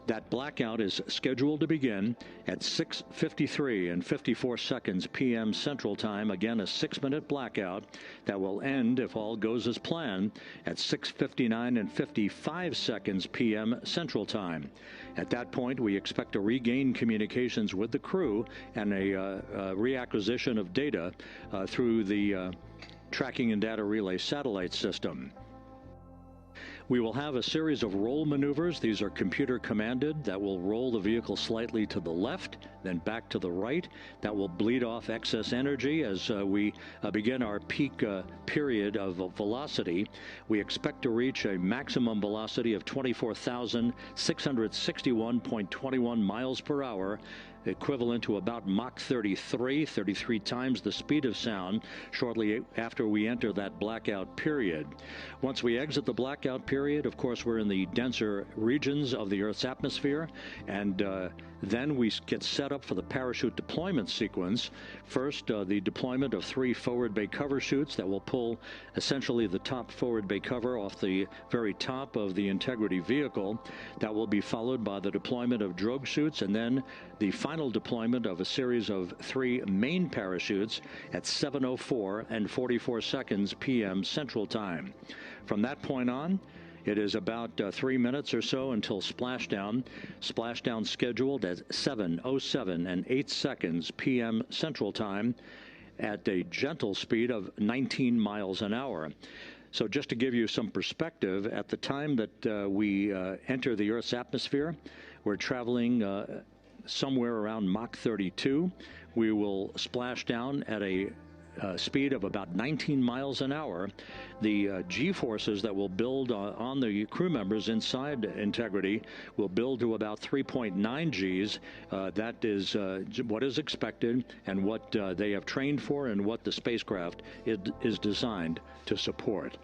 That blackout is scheduled to begin at 6:53 and 54 seconds p.m. Central Time. Again, a 6-minute blackout that will end, if all goes as planned, at 6:59 and 55 seconds p.m. Central Time. At that point, we expect to regain communications with the crew and a reacquisition of data through the Tracking and Data Relay satellite system. We will have a series of roll maneuvers. These are computer commanded that will roll the vehicle slightly to the left, then back to the right. That will bleed off excess energy as we begin our peak period of velocity. We expect to reach a maximum velocity of 24,661.21 miles per hour, equivalent to about Mach 33 times the speed of sound, shortly after we enter that blackout period. Once we exit the blackout period, of course, we're in the denser regions of the Earth's atmosphere, and then we get set up for the parachute deployment sequence. First, the deployment of 3 forward bay cover chutes that will pull essentially the top forward bay cover off the very top of the Integrity vehicle. That will be followed by the deployment of drogue chutes, and then the final deployment of a series of 3 main parachutes at 7:04 and 44 seconds p.m. Central Time. From that point on, it is about 3 minutes or so until splashdown. Splashdown scheduled at 7:07 and 8 seconds p.m. Central Time at a gentle speed of 19 miles an hour. So just to give you some perspective, at the time that we enter the Earth's atmosphere, we're traveling somewhere around Mach 32. We will splash down at a speed of about 19 miles an hour. The G-forces that will build on the crew members inside Integrity will build to about 3.9 Gs. That is what is expected and what they have trained for and what the spacecraft is designed to support.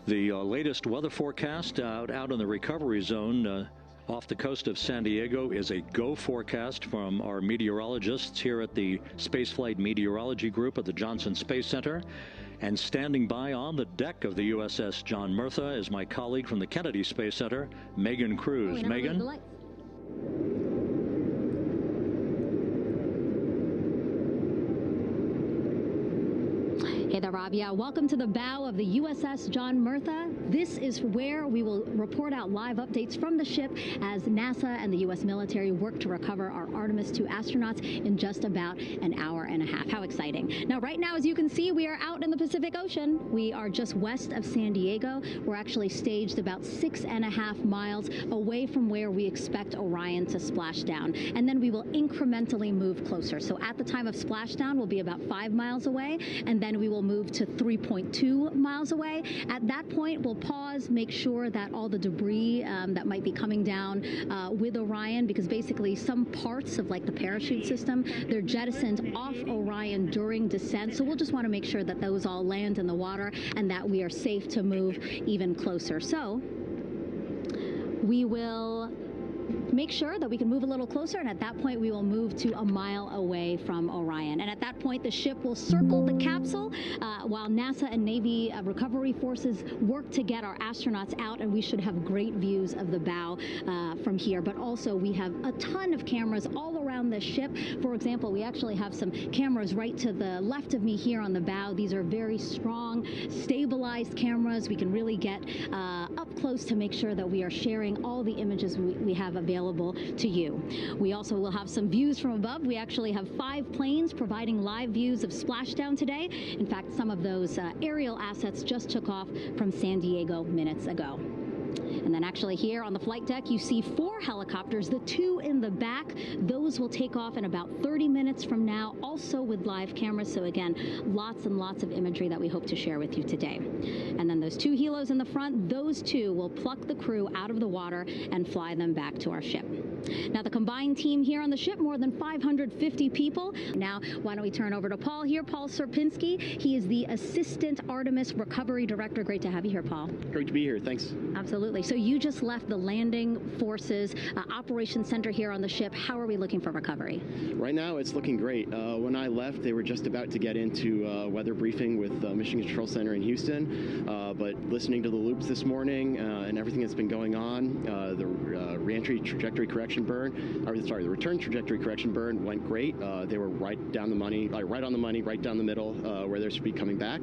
The latest weather forecast out in the recovery zone off the coast of San Diego is a go forecast from our meteorologists here at the Spaceflight Meteorology Group at the Johnson Space Center. And standing by on the deck of the USS John Murtha is my colleague from the Kennedy Space Center, Megan Cruz. Megan? Hey there, Rob. Yeah, welcome to the bow of the USS John Murtha. This is where we will report out live updates from the ship as NASA and the U.S. military work to recover our Artemis II astronauts in just about an hour and a half. How exciting. Now, right now, as you can see, we are out in the Pacific Ocean. We are just west of San Diego. We're actually staged about 6.5 miles away from where we expect Orion to splash down. And then we will incrementally move closer. So at the time of splashdown, we'll be about 5 miles away, and then we will move to 3.2 miles away. At that point, we'll pause, make sure that all the debris that might be coming down with Orion, because basically some parts of like the parachute system, they're jettisoned off Orion during descent. So we'll just want to make sure that those all land in the water and that we are safe to move even closer. So we will make sure that we can move a little closer, and at that point we will move to a mile away from Orion. And at that point the ship will circle the capsule while NASA and Navy recovery forces work to get our astronauts out, and we should have great views of the bow from here. But also we have a ton of cameras all around the ship. For example, we actually have some cameras right to the left of me here on the bow. These are very strong, stabilized cameras. We can really get up close to make sure that we are sharing all the images we have available to you. We also will have some views from above. We actually have 5 planes providing live views of splashdown today. In fact, some of those aerial assets just took off from San Diego minutes ago. And then actually here on the flight deck, you see 4 helicopters, the 2 in the back. Those will take off in about 30 minutes from now, also with live cameras. So again, lots and lots of imagery that we hope to share with you today. And then those 2 helos in the front, those 2 will pluck the crew out of the water and fly them back to our ship. Now, the combined team here on the ship, more than 550 people. Now, why don't we turn over to Paul here, Paul Serpinski. He is the Assistant Artemis Recovery Director. Great to have you here, Paul. Great to be here. Thanks. Absolutely. So you just left the landing forces operations center here on the ship. How are we looking for recovery? Right now, it's looking great. When I left, they were just about to get into weather briefing with Mission Control Center in Houston. But listening to the loops this morning and everything that's been going on, the reentry trajectory correction burn, or sorry, the return trajectory correction burn went great. They were right down the money, right on the money, right down the middle, where they should be coming back.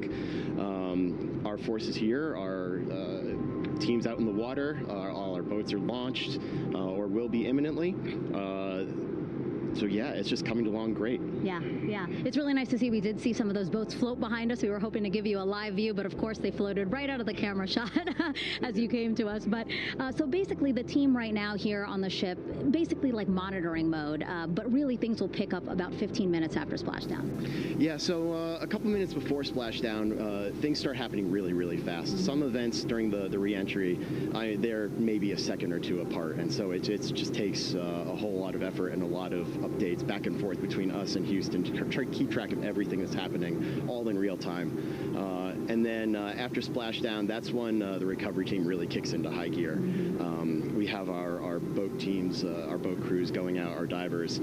Our forces here are teams out in the water. All our boats are launched or will be imminently. So yeah, it's just coming along great. Yeah. It's really nice to see. We did see some of those boats float behind us. We were hoping to give you a live view, but of course they floated right out of the camera shot as you came to us. But so basically the team right now here on the ship, basically like monitoring mode, but really things will pick up about 15 minutes after splashdown. Yeah, so a couple minutes before splashdown, things start happening really, really fast. Mm-hmm. Some events during the re-entry, they're maybe a second or 2 apart, and so it just takes a whole lot of effort and a lot of updates back and forth between us and Houston to try to keep track of everything that's happening, all in real time. And then after splashdown, that's when the recovery team really kicks into high gear. We have our boat teams, our boat crews going out, our divers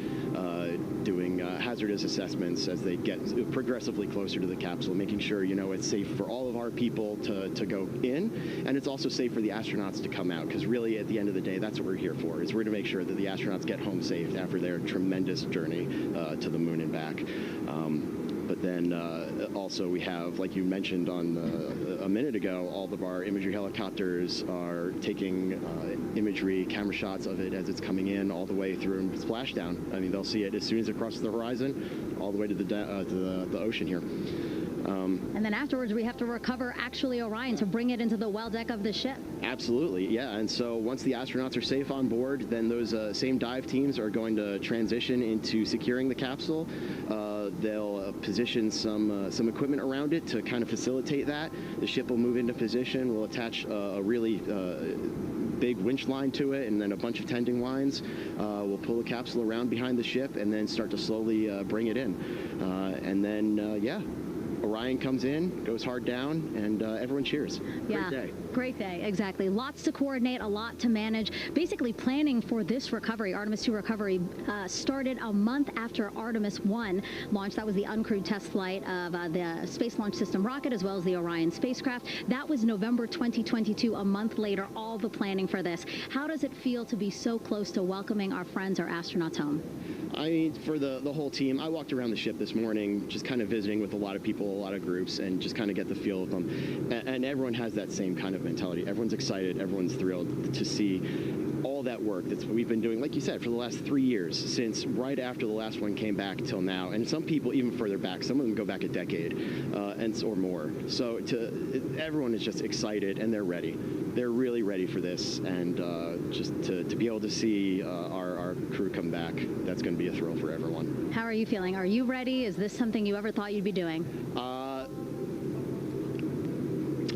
doing hazardous assessments as they get progressively closer to the capsule, making sure, it's safe for all of our people to go in, and it's also safe for the astronauts to come out, because really at the end of the day, that's what we're here for, is we're to make sure that the astronauts get home safe after their tremendous journey to the moon and back. But then also we have, like you mentioned a minute ago, all of our imagery helicopters are taking imagery, camera shots of it as it's coming in all the way through splashdown. I mean, they'll see it as soon as it crosses the horizon, all the way to the ocean here. And then afterwards, we have to recover actually Orion to bring it into the well deck of the ship. Absolutely, yeah. And so once the astronauts are safe on board, then those same dive teams are going to transition into securing the capsule. They'll position some equipment around it to kind of facilitate that. The ship will move into position. We'll attach a really big winch line to it, and then a bunch of tending lines. We'll pull the capsule around behind the ship and then start to slowly bring it in. And then, yeah. Orion comes in, goes hard down, and everyone cheers. Yeah, great day. Great day, exactly. Lots to coordinate, a lot to manage. Basically, planning for this recovery, Artemis 2 recovery, started a month after Artemis 1 launched. That was the uncrewed test flight of the Space Launch System rocket, as well as the Orion spacecraft. That was November 2022, a month later, all the planning for this. How does it feel to be so close to welcoming our friends, our astronauts, home? I mean, for the whole team, I walked around the ship this morning, just kind of visiting with a lot of people, a lot of groups, and just kind of get the feel of them. And everyone has that same kind of mentality. Everyone's excited. Everyone's thrilled to see all that work that we've been doing, like you said, for the last 3 years, since right after the last one came back till now. And some people even further back. Some of them go back a decade or more. So everyone is just excited, and they're ready. They're really ready for this. And just to be able to see our crew come back, that's going to be a thrill for everyone. How are you feeling? Are you ready? Is this something you ever thought you'd be doing?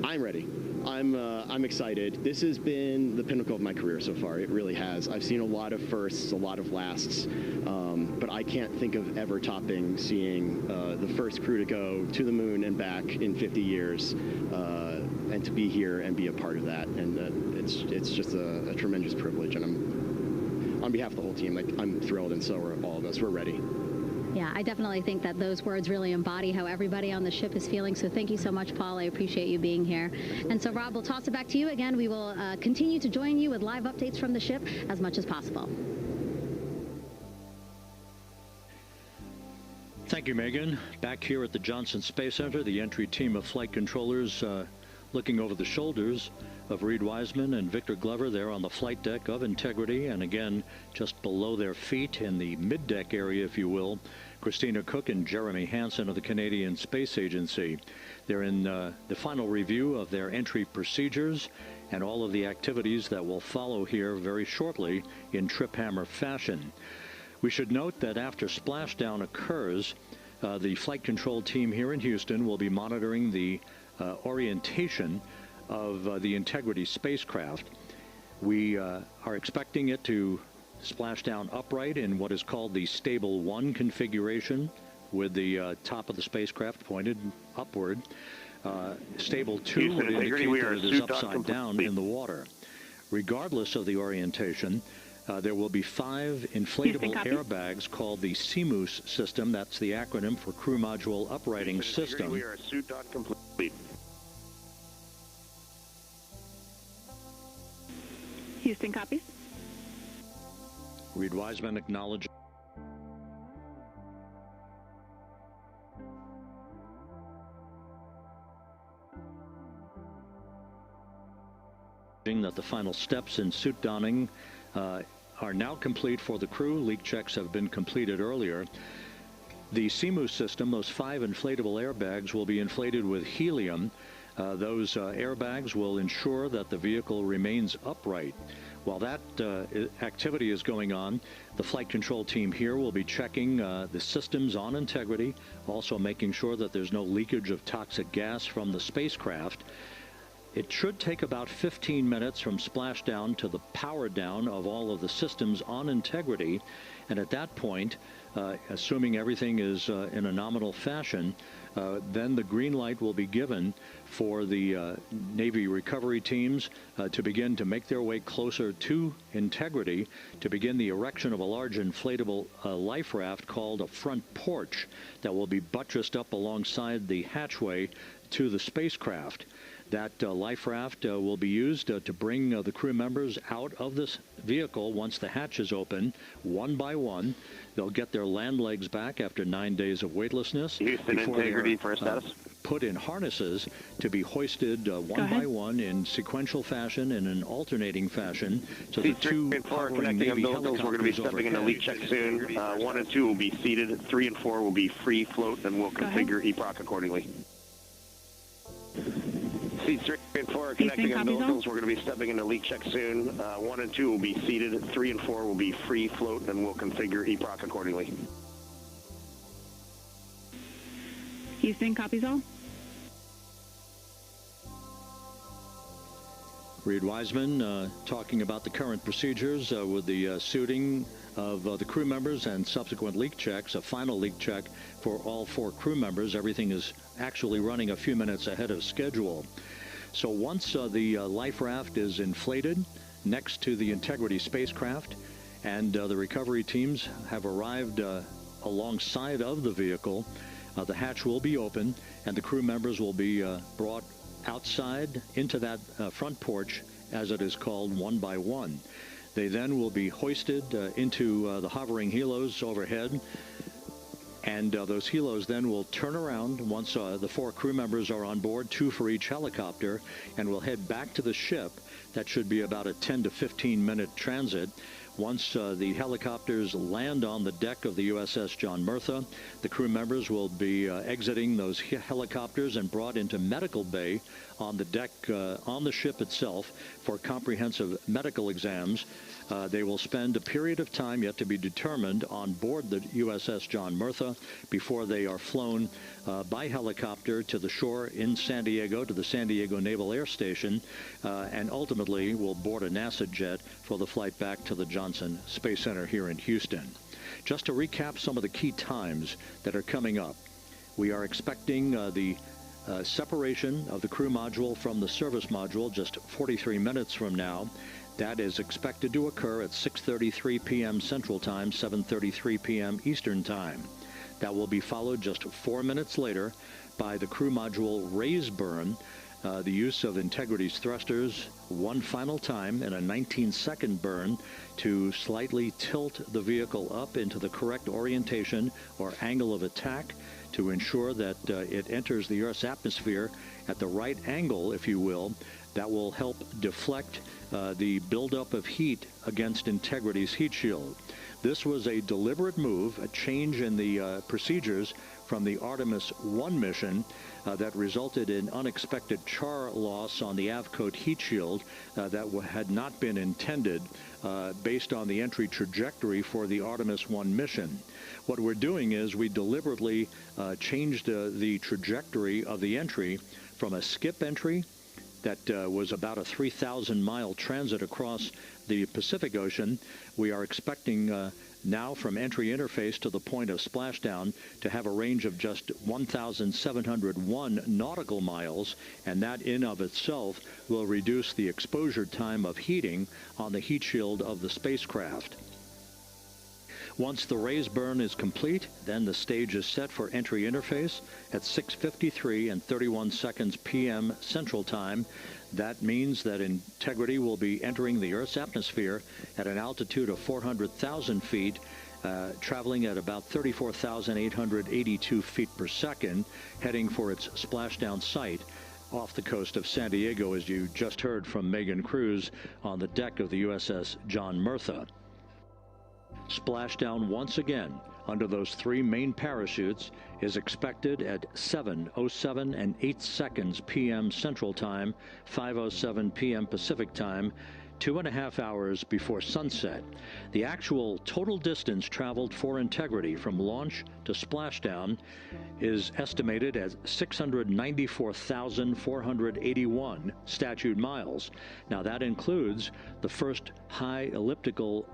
I'm ready. I'm excited. This has been the pinnacle of my career so far. It really has. I've seen a lot of firsts, a lot of lasts, but I can't think of ever topping seeing the first crew to go to the moon and back in 50 years, and to be here and be a part of that. And it's just a tremendous privilege. And on behalf of the whole team, I'm thrilled, and so are all of us. We're ready. Yeah, I definitely think that those words really embody how everybody on the ship is feeling. So thank you so much, Paul. I appreciate you being here. And so, Rob, we'll toss it back to you again. We will continue to join you with live updates from the ship as much as possible. Thank you, Megan. Back here at the Johnson Space Center, the entry team of flight controllers looking over the shoulders of Reed Wiseman and Victor Glover there on the flight deck of Integrity, and again just below their feet in the mid-deck area, if you will, Christina Cook and Jeremy Hansen of the Canadian Space Agency. They're in the final review of their entry procedures, and all of the activities that will follow here very shortly in trip hammer fashion. We should note that after splashdown occurs, the flight control team here in Houston will be monitoring the orientation of the Integrity spacecraft. We are expecting it to splash down upright in what is called the Stable 1 configuration, with the top of the spacecraft pointed upward. Stable 2 would indicate that it is upside down in the water. Regardless of the orientation, there will be 5 inflatable airbags called the CMOOS system. That's the acronym for Crew Module Uprighting System. We are suit dot complete. Houston copies. Reed Wiseman acknowledged. That the final steps in suit donning are now complete for the crew. Leak checks have been completed earlier. The CMOOS system, those 5 inflatable airbags, will be inflated with helium. Those airbags will ensure that the vehicle remains upright. While that activity is going on, the flight control team here will be checking the systems on integrity, also making sure that there's no leakage of toxic gas from the spacecraft. It should take about 15 minutes from splashdown to the power down of all of the systems on integrity. And at that point, assuming everything is in a nominal fashion, then the green light will be given for the Navy recovery teams to begin to make their way closer to integrity, to begin the erection of a large inflatable life raft called a front porch that will be buttressed up alongside the hatchway to the spacecraft. That life raft will be used to bring the crew members out of this vehicle once the hatch is open, one by one. They'll get their land legs back after 9 days of weightlessness. Houston integrity for status. Put in harnesses to be hoisted one by one in sequential fashion, in an alternating fashion, to the 2 hovering Navy helicopters we're going to be stepping into leak check soon. 1 and 2 will be seated. 3 and 4 will be free float, and we'll configure EPROC accordingly. Seats 3 and 4 are connecting umbilicals. We're going to be stepping into leak check soon. 1 and 2 will be seated. 3 and 4 will be free float, and we'll configure EPROC accordingly. Houston copies all. Reed Wiseman talking about the current procedures with the suiting of the crew members and subsequent leak checks, a final leak check for all 4 crew members. Everything is actually running a few minutes ahead of schedule. So once the life raft is inflated next to the Integrity spacecraft and the recovery teams have arrived alongside of the vehicle, the hatch will be open and the crew members will be brought outside into that front porch, as it is called, one by one. They then will be hoisted into the hovering helos overhead, and those helos then will turn around once the 4 crew members are on board, 2 for each helicopter, and will head back to the ship. That should be about a 10 to 15 minute transit. Once the helicopters land on the deck of the USS John Murtha, the crew members will be exiting those helicopters and brought into medical bay on the deck on the ship itself for comprehensive medical exams. They will spend a period of time yet to be determined on board the USS John Murtha before they are flown by helicopter to the shore in San Diego, to the San Diego Naval Air Station, and ultimately will board a NASA jet for the flight back to the Johnson Space Center here in Houston. Just to recap some of the key times that are coming up, we are expecting the separation of the crew module from the service module just 43 minutes from now. That is expected to occur at 6:33 p.m. Central Time, 7:33 p.m. Eastern Time. That will be followed just 4 minutes later by the crew module raise burn, the use of Integrity's thrusters one final time in a 19-second burn to slightly tilt the vehicle up into the correct orientation or angle of attack to ensure that it enters the Earth's atmosphere at the right angle, if you will, That will help deflect the buildup of heat against Integrity's heat shield. This was a deliberate move, a change in the procedures from the Artemis 1 mission that resulted in unexpected char loss on the Avcoat heat shield that had not been intended based on the entry trajectory for the Artemis 1 mission. What we're doing is we deliberately changed the trajectory of the entry from a skip entry that was about a 3,000-mile transit across the Pacific Ocean. We are expecting now from entry interface to the point of splashdown to have a range of just 1,701 nautical miles, and that in of itself will reduce the exposure time of heating on the heat shield of the spacecraft. Once the raise burn is complete, then the stage is set for entry interface at 6:53 and 31 seconds p.m. Central Time. That means that Integrity will be entering the Earth's atmosphere at an altitude of 400,000 feet, traveling at about 34,882 feet per second, heading for its splashdown site off the coast of San Diego, as you just heard from Megan Cruz on the deck of the USS John Murtha. Splashdown once again under those three main parachutes is expected at 7:07 and 8 seconds p.m. Central Time, 5:07 p.m. Pacific Time, 2.5 hours before sunset. The actual total distance traveled for Integrity from launch to splashdown is estimated at 694,481 statute miles. Now that includes the first high elliptical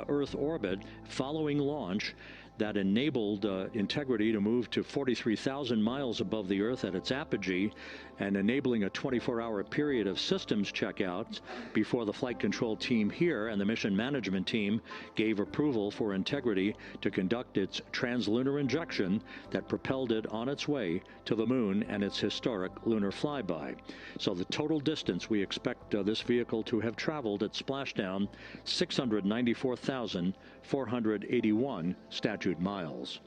Earth orbit following launch that enabled Integrity to move to 43,000 miles above the Earth at its apogee, and enabling a 24-hour period of systems checkouts before the flight control team here and the mission management team gave approval for Integrity to conduct its translunar injection that propelled it on its way to the moon and its historic lunar flyby. So the total distance we expect this vehicle to have traveled at splashdown, 694,481 statute miles.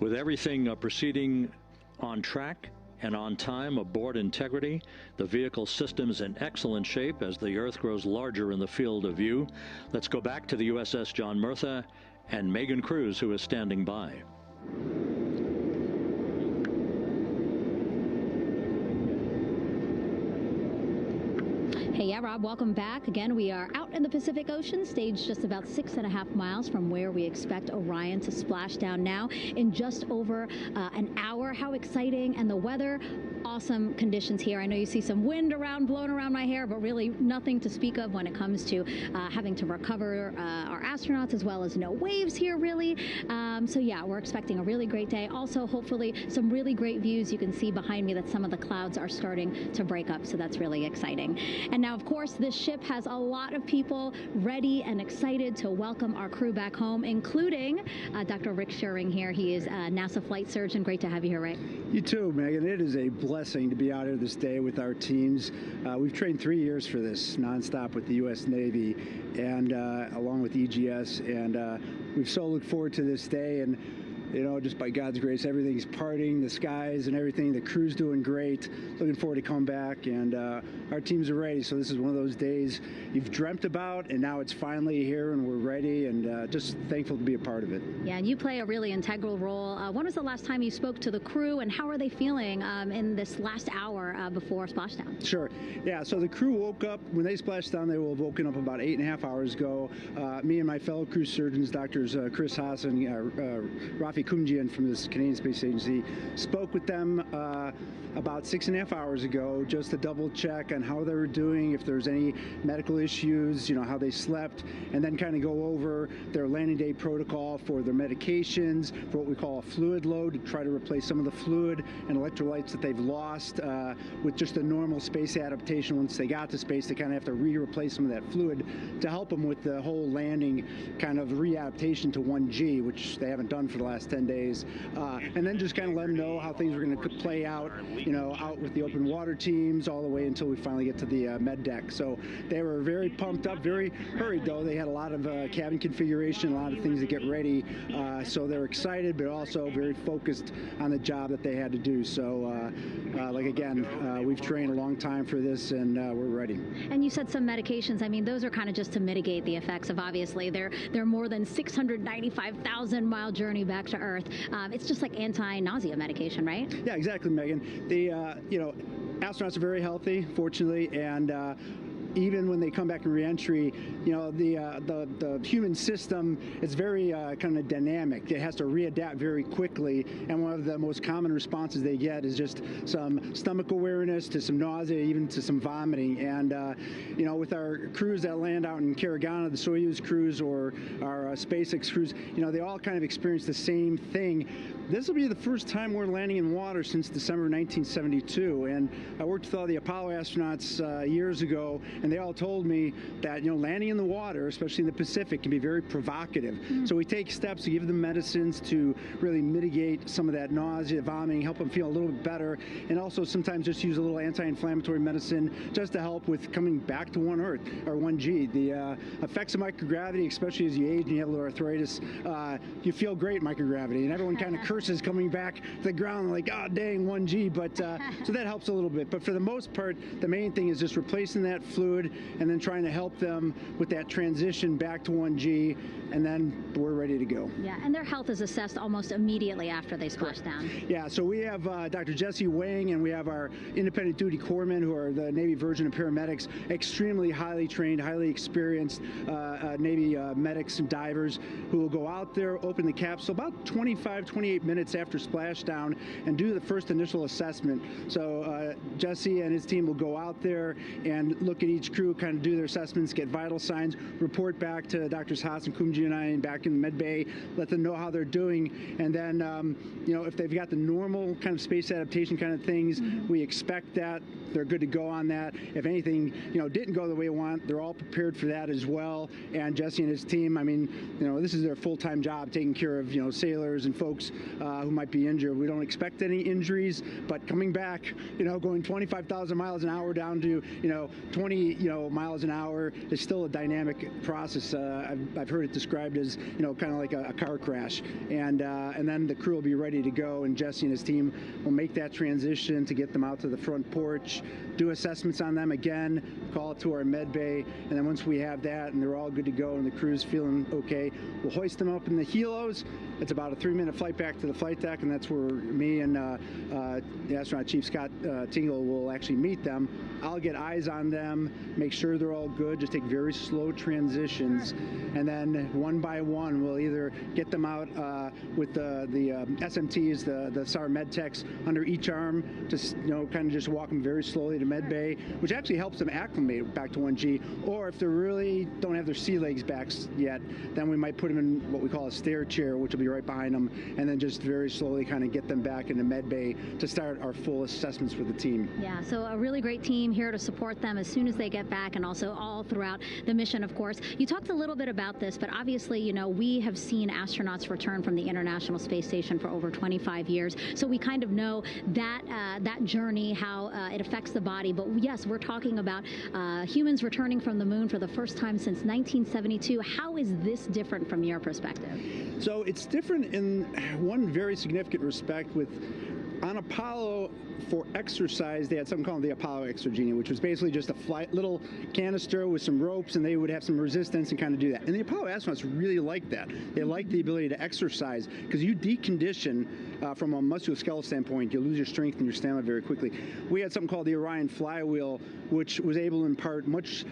With everything proceeding on track and on time aboard Integrity, the vehicle system's in excellent shape as the Earth grows larger in the field of view. Let's go back to the USS John Murtha and Megan Cruz, who is standing by. Hey, yeah, Rob, welcome back. Again, we are out in the Pacific Ocean, staged just about 6.5 miles from where we expect Orion to splash down now in just over an hour. How exciting. And the weather, awesome conditions here. I know you see some wind blowing around my hair, but really nothing to speak of when it comes to having to recover our astronauts, as well as no waves here, really. So yeah, we're expecting a really great day. Also, hopefully, some really great views. You can see behind me that some of the clouds are starting to break up, so that's really exciting. And now, of course, this ship has a lot of people ready and excited to welcome our crew back home, including Dr. Rick Schuring here. He is a NASA flight surgeon. Great to have you here, Rick. You too, Megan. It is a blessing to be out here this day with our teams. We've trained 3 years for this nonstop with the U.S. Navy and along with EGS, and we've so looked forward to this day. And you know, just by God's grace, everything's parting, the skies and everything. The crew's doing great. Looking forward to come back, and our teams are ready. So this is one of those days you've dreamt about, and now it's finally here, and we're ready, and just thankful to be a part of it. Yeah, and you play a really integral role. When was the last time you spoke to the crew, and how are they feeling in this last hour before splashdown? Sure. Yeah, so the crew woke up. When they splashed down, they were woken up about 8.5 hours ago. Me and my fellow crew surgeons, Doctors Chris Haas and Rafi Kumjian from the Canadian Space Agency, spoke with them about 6.5 hours ago, just to double check on how they were doing, if there's any medical issues, you know, how they slept, and then kind of go over their landing day protocol for their medications, for what we call a fluid load, to try to replace some of the fluid and electrolytes that they've lost with just a normal space adaptation. Once they got to space, they kind of have to replace some of that fluid to help them with the whole landing kind of readaptation to 1G, which they haven't done for the last 10 days, and then just kind of let them know how things were going to play out, out with the open water teams all the way until we finally get to the med deck. So they were very pumped up, very hurried though. They had a lot of cabin configuration, a lot of things to get ready, so they're excited, but also very focused on the job that they had to do. So, we've trained a long time for this, and we're ready. And you said some medications. I mean, those are kind of just to mitigate the effects of, obviously, their more than 695,000-mile journey back to Earth. It's just like anti-nausea medication, right? Yeah, exactly, Megan. The astronauts are very healthy, fortunately, and even when they come back in reentry, the human system is very kind of dynamic. It has to readapt very quickly, and one of the most common responses they get is just some stomach awareness to some nausea, even to some vomiting. And with our crews that land out in Karagana, the Soyuz crews or our SpaceX crews, they all kind of experience the same thing. This will be the first time we're landing in water since December 1972, and I worked with all the Apollo astronauts years ago, and they all told me that landing in the water, especially in the Pacific, can be very provocative. So we take steps to give them medicines to really mitigate some of that nausea, vomiting, help them feel a little bit better, and also sometimes just use a little anti-inflammatory medicine just to help with coming back to 1 Earth or 1G. The effects of microgravity, especially as you age and you have a little arthritis, you feel great in microgravity, and everyone kind of curses coming back to the ground like, oh dang, 1G, but so that helps a little bit. But for the most part, the main thing is just replacing that fluid and then trying to help them with that transition back to 1G, and then we're ready to go. Yeah, and their health is assessed almost immediately after they splash down. Yeah, so we have Dr. Jesse Wang, and we have our independent duty corpsmen, who are the Navy version of paramedics, extremely highly trained, highly experienced Navy medics and divers who will go out there, open the capsule about 25, 28 minutes after splashdown and do the first initial assessment. So Jesse and his team will go out there and look at each crew, kind of do their assessments, get vital signs, report back to Drs. Haas and Kumji and I and back in the med bay, let them know how they're doing. And then, if they've got the normal kind of space adaptation kind of things, we expect that they're good to go on that. If anything, didn't go the way we want, they're all prepared for that as well. And Jesse and his team, I mean, this is their full-time job, taking care of, sailors and folks who might be injured. We don't expect any injuries, but coming back, going 25,000 miles an hour down to, 20, miles an hour is still a dynamic process. I've heard it described as, kind of like a car crash. And then the crew will be ready to go, and Jesse and his team will make that transition to get them out to the front porch, do assessments on them again, call it to our med bay, and then once we have that and they're all good to go and the crew's feeling okay, we'll hoist them up in the helos. It's about a 3-minute flight back to the flight deck, and that's where me and the astronaut chief Scott Tingle will actually meet them. I'll get eyes on them, make sure they're all good, just take very slow transitions, and then one by one we'll either get them out with the SMTs, the SAR med techs under each arm, just kind of just walk them very slowly to med bay, which actually helps them acclimate back to 1G. Or if they really don't have their sea legs back yet, then we might put them in what we call a stair chair, which will be right behind them, and then just very slowly kind of get them back into med bay to start our full assessments with the team. Yeah, so a really great team here to support them as soon as they get back, and also all throughout the mission, of course. You talked a little bit about this, but obviously, we have seen astronauts return from the International Space Station for over 25 years, so we kind of know that that journey, how it affects the body. But yes, we're talking about humans returning from the moon for the first time since 1972. How is this different from your perspective? So it's different in one very significant respect. On Apollo, for exercise, they had something called the Apollo Exergenia, which was basically just a little canister with some ropes, and they would have some resistance and kind of do that. And the Apollo astronauts really liked that. They liked the ability to exercise, because you decondition from a musculoskeletal standpoint, you lose your strength and your stamina very quickly. We had something called the Orion flywheel, which was able to impart much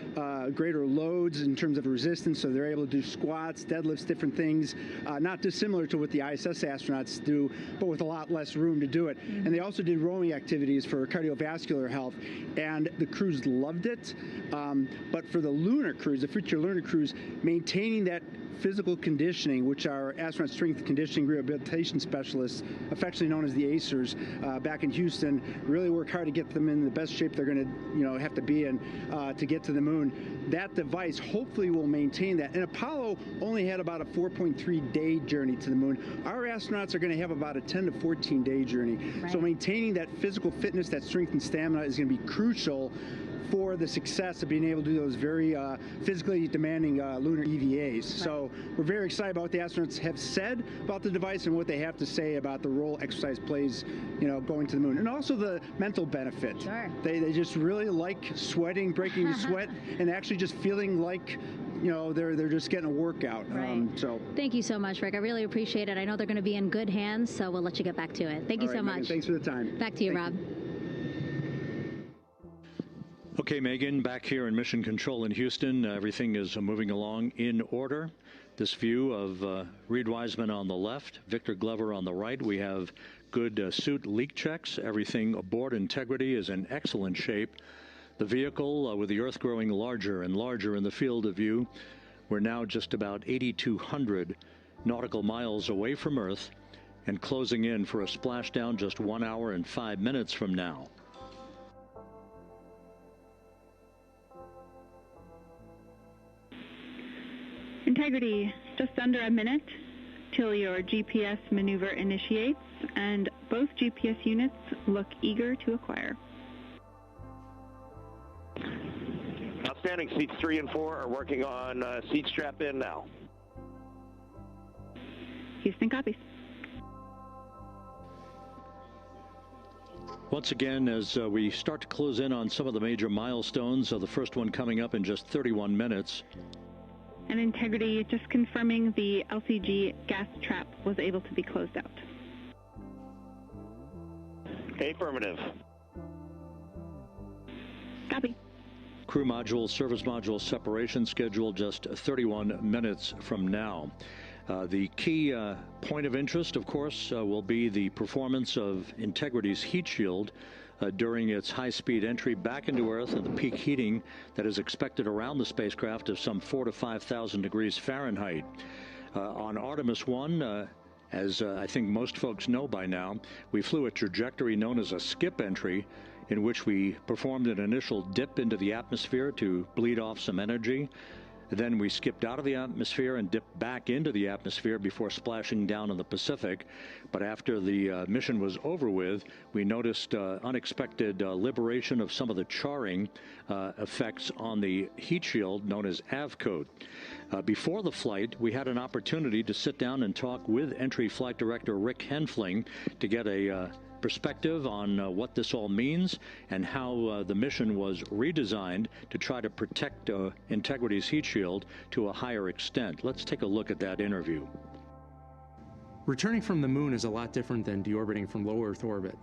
greater loads in terms of resistance, so they're able to do squats, deadlifts, different things, not dissimilar to what the ISS astronauts do, but with a lot less room to do it. And they also did rowing activities for cardiovascular health, and the crews loved it. But for the lunar crews, the future lunar crews, maintaining that physical conditioning, which our astronaut strength conditioning rehabilitation specialists, affectionately known as the ACERs, back in Houston, really work hard to get them in the best shape they're going to, have to be in to get to the moon. That device hopefully will maintain that. And Apollo only had about a 4.3-day journey to the moon. Our astronauts are going to have about a 10 to 14-day journey. Right. So maintaining that physical fitness, that strength and stamina is going to be crucial for the success of being able to do those very physically demanding lunar EVAs. Right. So we're very excited about what the astronauts have said about the device and what they have to say about the role exercise plays, going to the moon. And also the mental benefit. Sure. They just really like sweating, breaking the sweat, and actually just feeling like they're just getting a workout. Right. Thank you so much, Rick. I really appreciate it. I know they're going to be in good hands, so we'll let you get back to it. Thank you so much. Megan, thanks for the time. Back to you, Rob. Okay, Megan, back here in Mission Control in Houston. Everything is moving along in order. This view of Reed Wiseman on the left, Victor Glover on the right. We have good suit leak checks. Everything aboard integrity is in excellent shape. The vehicle, with the Earth growing larger and larger in the field of view, we're now just about 8,200 nautical miles away from Earth and closing in for a splashdown just 1 hour and 5 minutes from now. Integrity, just under a minute till your GPS maneuver initiates, and both GPS units look eager to acquire. Outstanding. Seats 3 and 4 are working on seat strap in now. Houston copies. Once again, as we start to close in on some of the major milestones, the first one coming up in just 31 minutes. And Integrity, just confirming the LCG gas trap was able to be closed out. Affirmative. Copy. Crew module, service module separation scheduled just 31 minutes from now. The key point of interest, of course, will be the performance of Integrity's heat shield during its high-speed entry back into Earth and the peak heating that is expected around the spacecraft of some 4,000 to 5,000 degrees Fahrenheit. On Artemis 1, as I think most folks know by now, we flew a trajectory known as a skip entry, in which we performed an initial dip into the atmosphere to bleed off some energy. Then we skipped out of the atmosphere and dipped back into the atmosphere before splashing down in the Pacific. But after the mission was over with, we noticed unexpected liberation of some of the charring effects on the heat shield known as AVCOAT. Before the flight, we had an opportunity to sit down and talk with Entry Flight Director Rick Henfling to get a perspective on what this all means and how the mission was redesigned to try to protect Integrity's heat shield to a higher extent. Let's take a look at that interview. Returning from the moon is a lot different than deorbiting from low Earth orbit.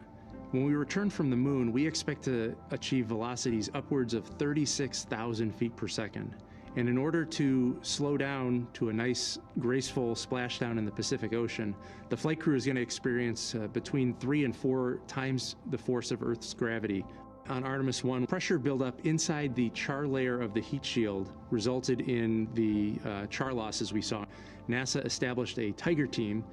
When we return from the moon, we expect to achieve velocities upwards of 36,000 feet per second. And in order to slow down to a nice, graceful splashdown in the Pacific Ocean, the flight crew is going to experience between 3 and 4 times the force of Earth's gravity. On Artemis 1, pressure buildup inside the char layer of the heat shield resulted in the char losses we saw. NASA established a Tiger team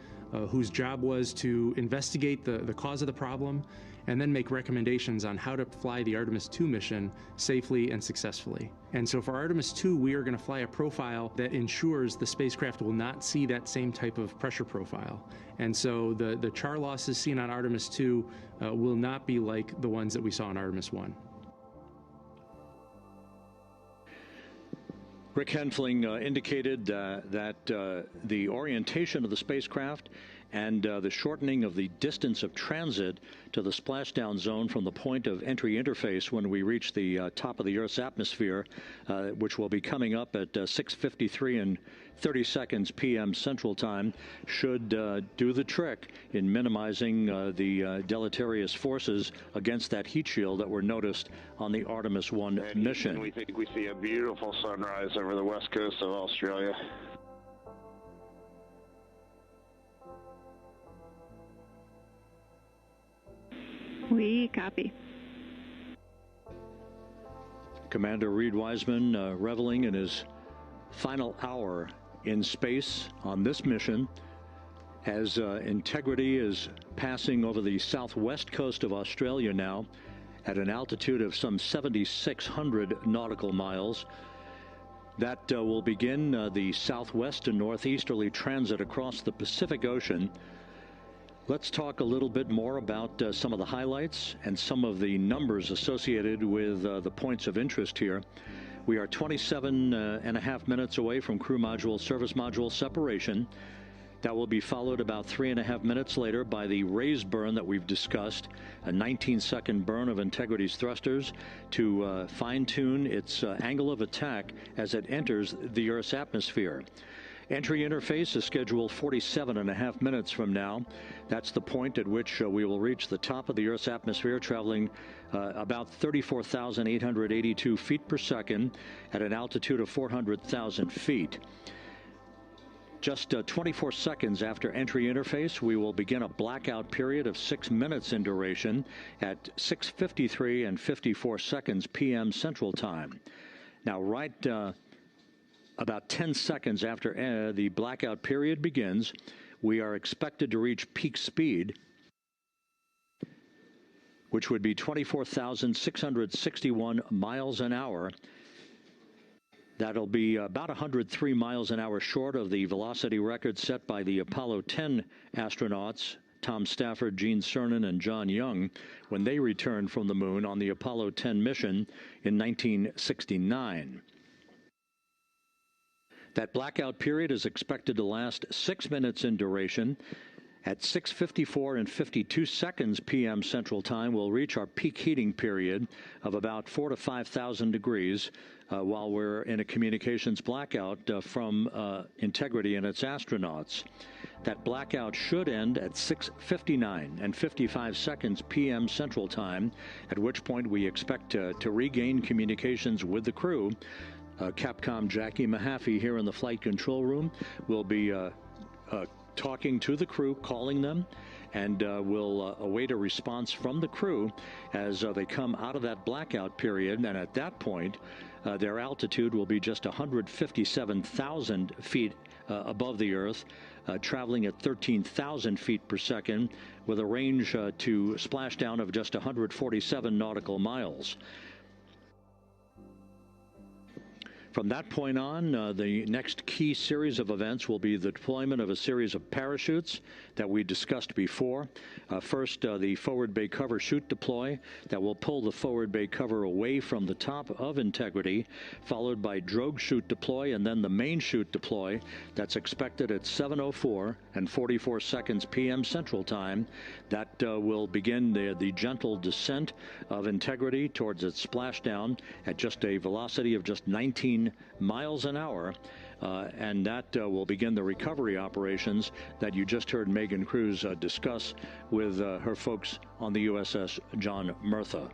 whose job was to investigate the cause of the problem and then make recommendations on how to fly the Artemis 2 mission safely and successfully. And so for Artemis 2, we are going to fly a profile that ensures the spacecraft will not see that same type of pressure profile. And so the char losses seen on Artemis 2 will not be like the ones that we saw on Artemis 1. Rick Henfling indicated that the orientation of the spacecraft and the shortening of the distance of transit to the splashdown zone from the point of entry interface when we reach the top of the Earth's atmosphere, which will be coming up at 6:53 and 30 seconds p.m. Central Time, should do the trick in minimizing the deleterious forces against that heat shield that were noticed on the Artemis 1 mission. We think we see a beautiful sunrise over the west coast of Australia. We copy. Commander Reed Wiseman reveling in his final hour in space on this mission as Integrity is passing over the southwest coast of Australia now at an altitude of some 7,600 nautical miles. That will begin the southwest and northeasterly transit across the Pacific Ocean. Let's talk a little bit more about some of the highlights and some of the numbers associated with the points of interest here. We are 27.5 minutes away from crew module, service module separation. That will be followed about 3.5 minutes later by the raise burn that we've discussed, a 19-second burn of Integrity's thrusters to fine-tune its angle of attack as it enters the Earth's atmosphere. Entry interface is scheduled 47.5 minutes from now. That's the point at which we will reach the top of the Earth's atmosphere, traveling about 34,882 feet per second at an altitude of 400,000 feet. Just 24 seconds after entry interface, we will begin a blackout period of 6 minutes in duration at 6:53 and 54 seconds p.m. Central Time. Now, right about 10 seconds after the blackout period begins, we are expected to reach peak speed, which would be 24,661 miles an hour. That'll be about 103 miles an hour short of the velocity record set by the Apollo 10 astronauts, Tom Stafford, Gene Cernan, and John Young, when they returned from the moon on the Apollo 10 mission in 1969. That blackout period is expected to last 6 minutes in duration. At 6:54 and 52 seconds p.m. Central Time, we'll reach our peak heating period of about 4,000 to 5,000 degrees while we're in a communications blackout from Integrity and its astronauts. That blackout should end at 6:59 and 55 seconds p.m. Central Time, at which point we expect to regain communications with the crew. Capcom Jackie Mahaffey here in the flight control room will be talking to the crew, calling them, and we'll await a response from the crew as they come out of that blackout period. And at that point, their altitude will be just 157,000 feet above the Earth, traveling at 13,000 feet per second, with a range to splashdown of just 147 nautical miles. From that point on, the next key series of events will be the deployment of a series of parachutes that we discussed before. First, the forward bay cover chute deploy that will pull the forward bay cover away from the top of Integrity, followed by drogue chute deploy and then the main chute deploy that's expected at 7:04 and 44 seconds p.m. Central Time. That will begin the gentle descent of Integrity towards its splashdown at just a velocity of just 19 miles an hour, and that will begin the recovery operations that you just heard Megan Cruz discuss with her folks on the USS John Murtha.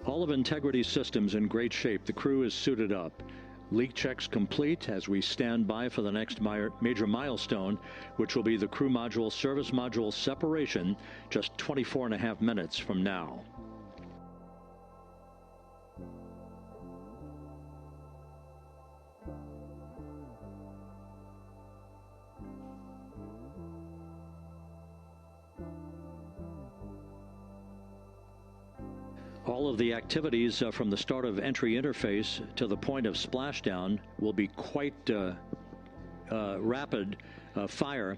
All of Integrity's systems in great shape. The crew is suited up. Leak checks complete as we stand by for the next major milestone, which will be the crew module service module separation just 24.5 minutes from now. All of the activities from the start of entry interface to the point of splashdown will be quite rapid fire,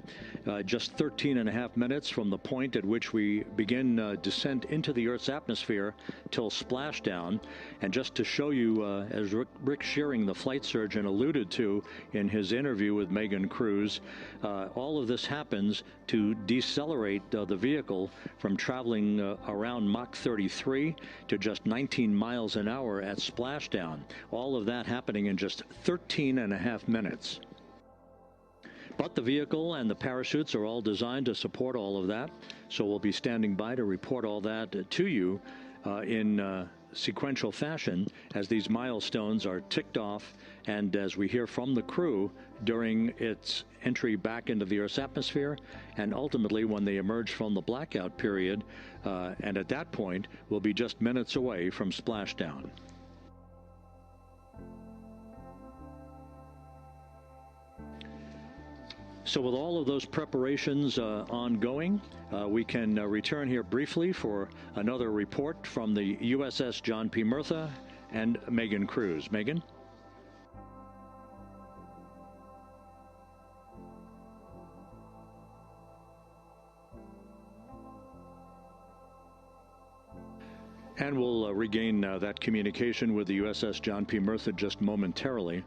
just 13.5 minutes from the point at which we begin descent into the Earth's atmosphere till splashdown. And just to show you, as Rick Shearing, the flight surgeon, alluded to in his interview with Megan Cruz, all of this happens to decelerate the vehicle from traveling around Mach 33 to just 19 miles an hour at splashdown. All of that happening in just 13.5 minutes. But the vehicle and the parachutes are all designed to support all of that, so we'll be standing by to report all that to you in sequential fashion as these milestones are ticked off and as we hear from the crew during its entry back into the Earth's atmosphere and ultimately when they emerge from the blackout period, and at that point we'll be just minutes away from splashdown. So with all of those preparations ongoing, we can return here briefly for another report from the USS John P. Murtha and Megan Cruz. Megan? And we'll regain that communication with the USS John P. Murtha just momentarily.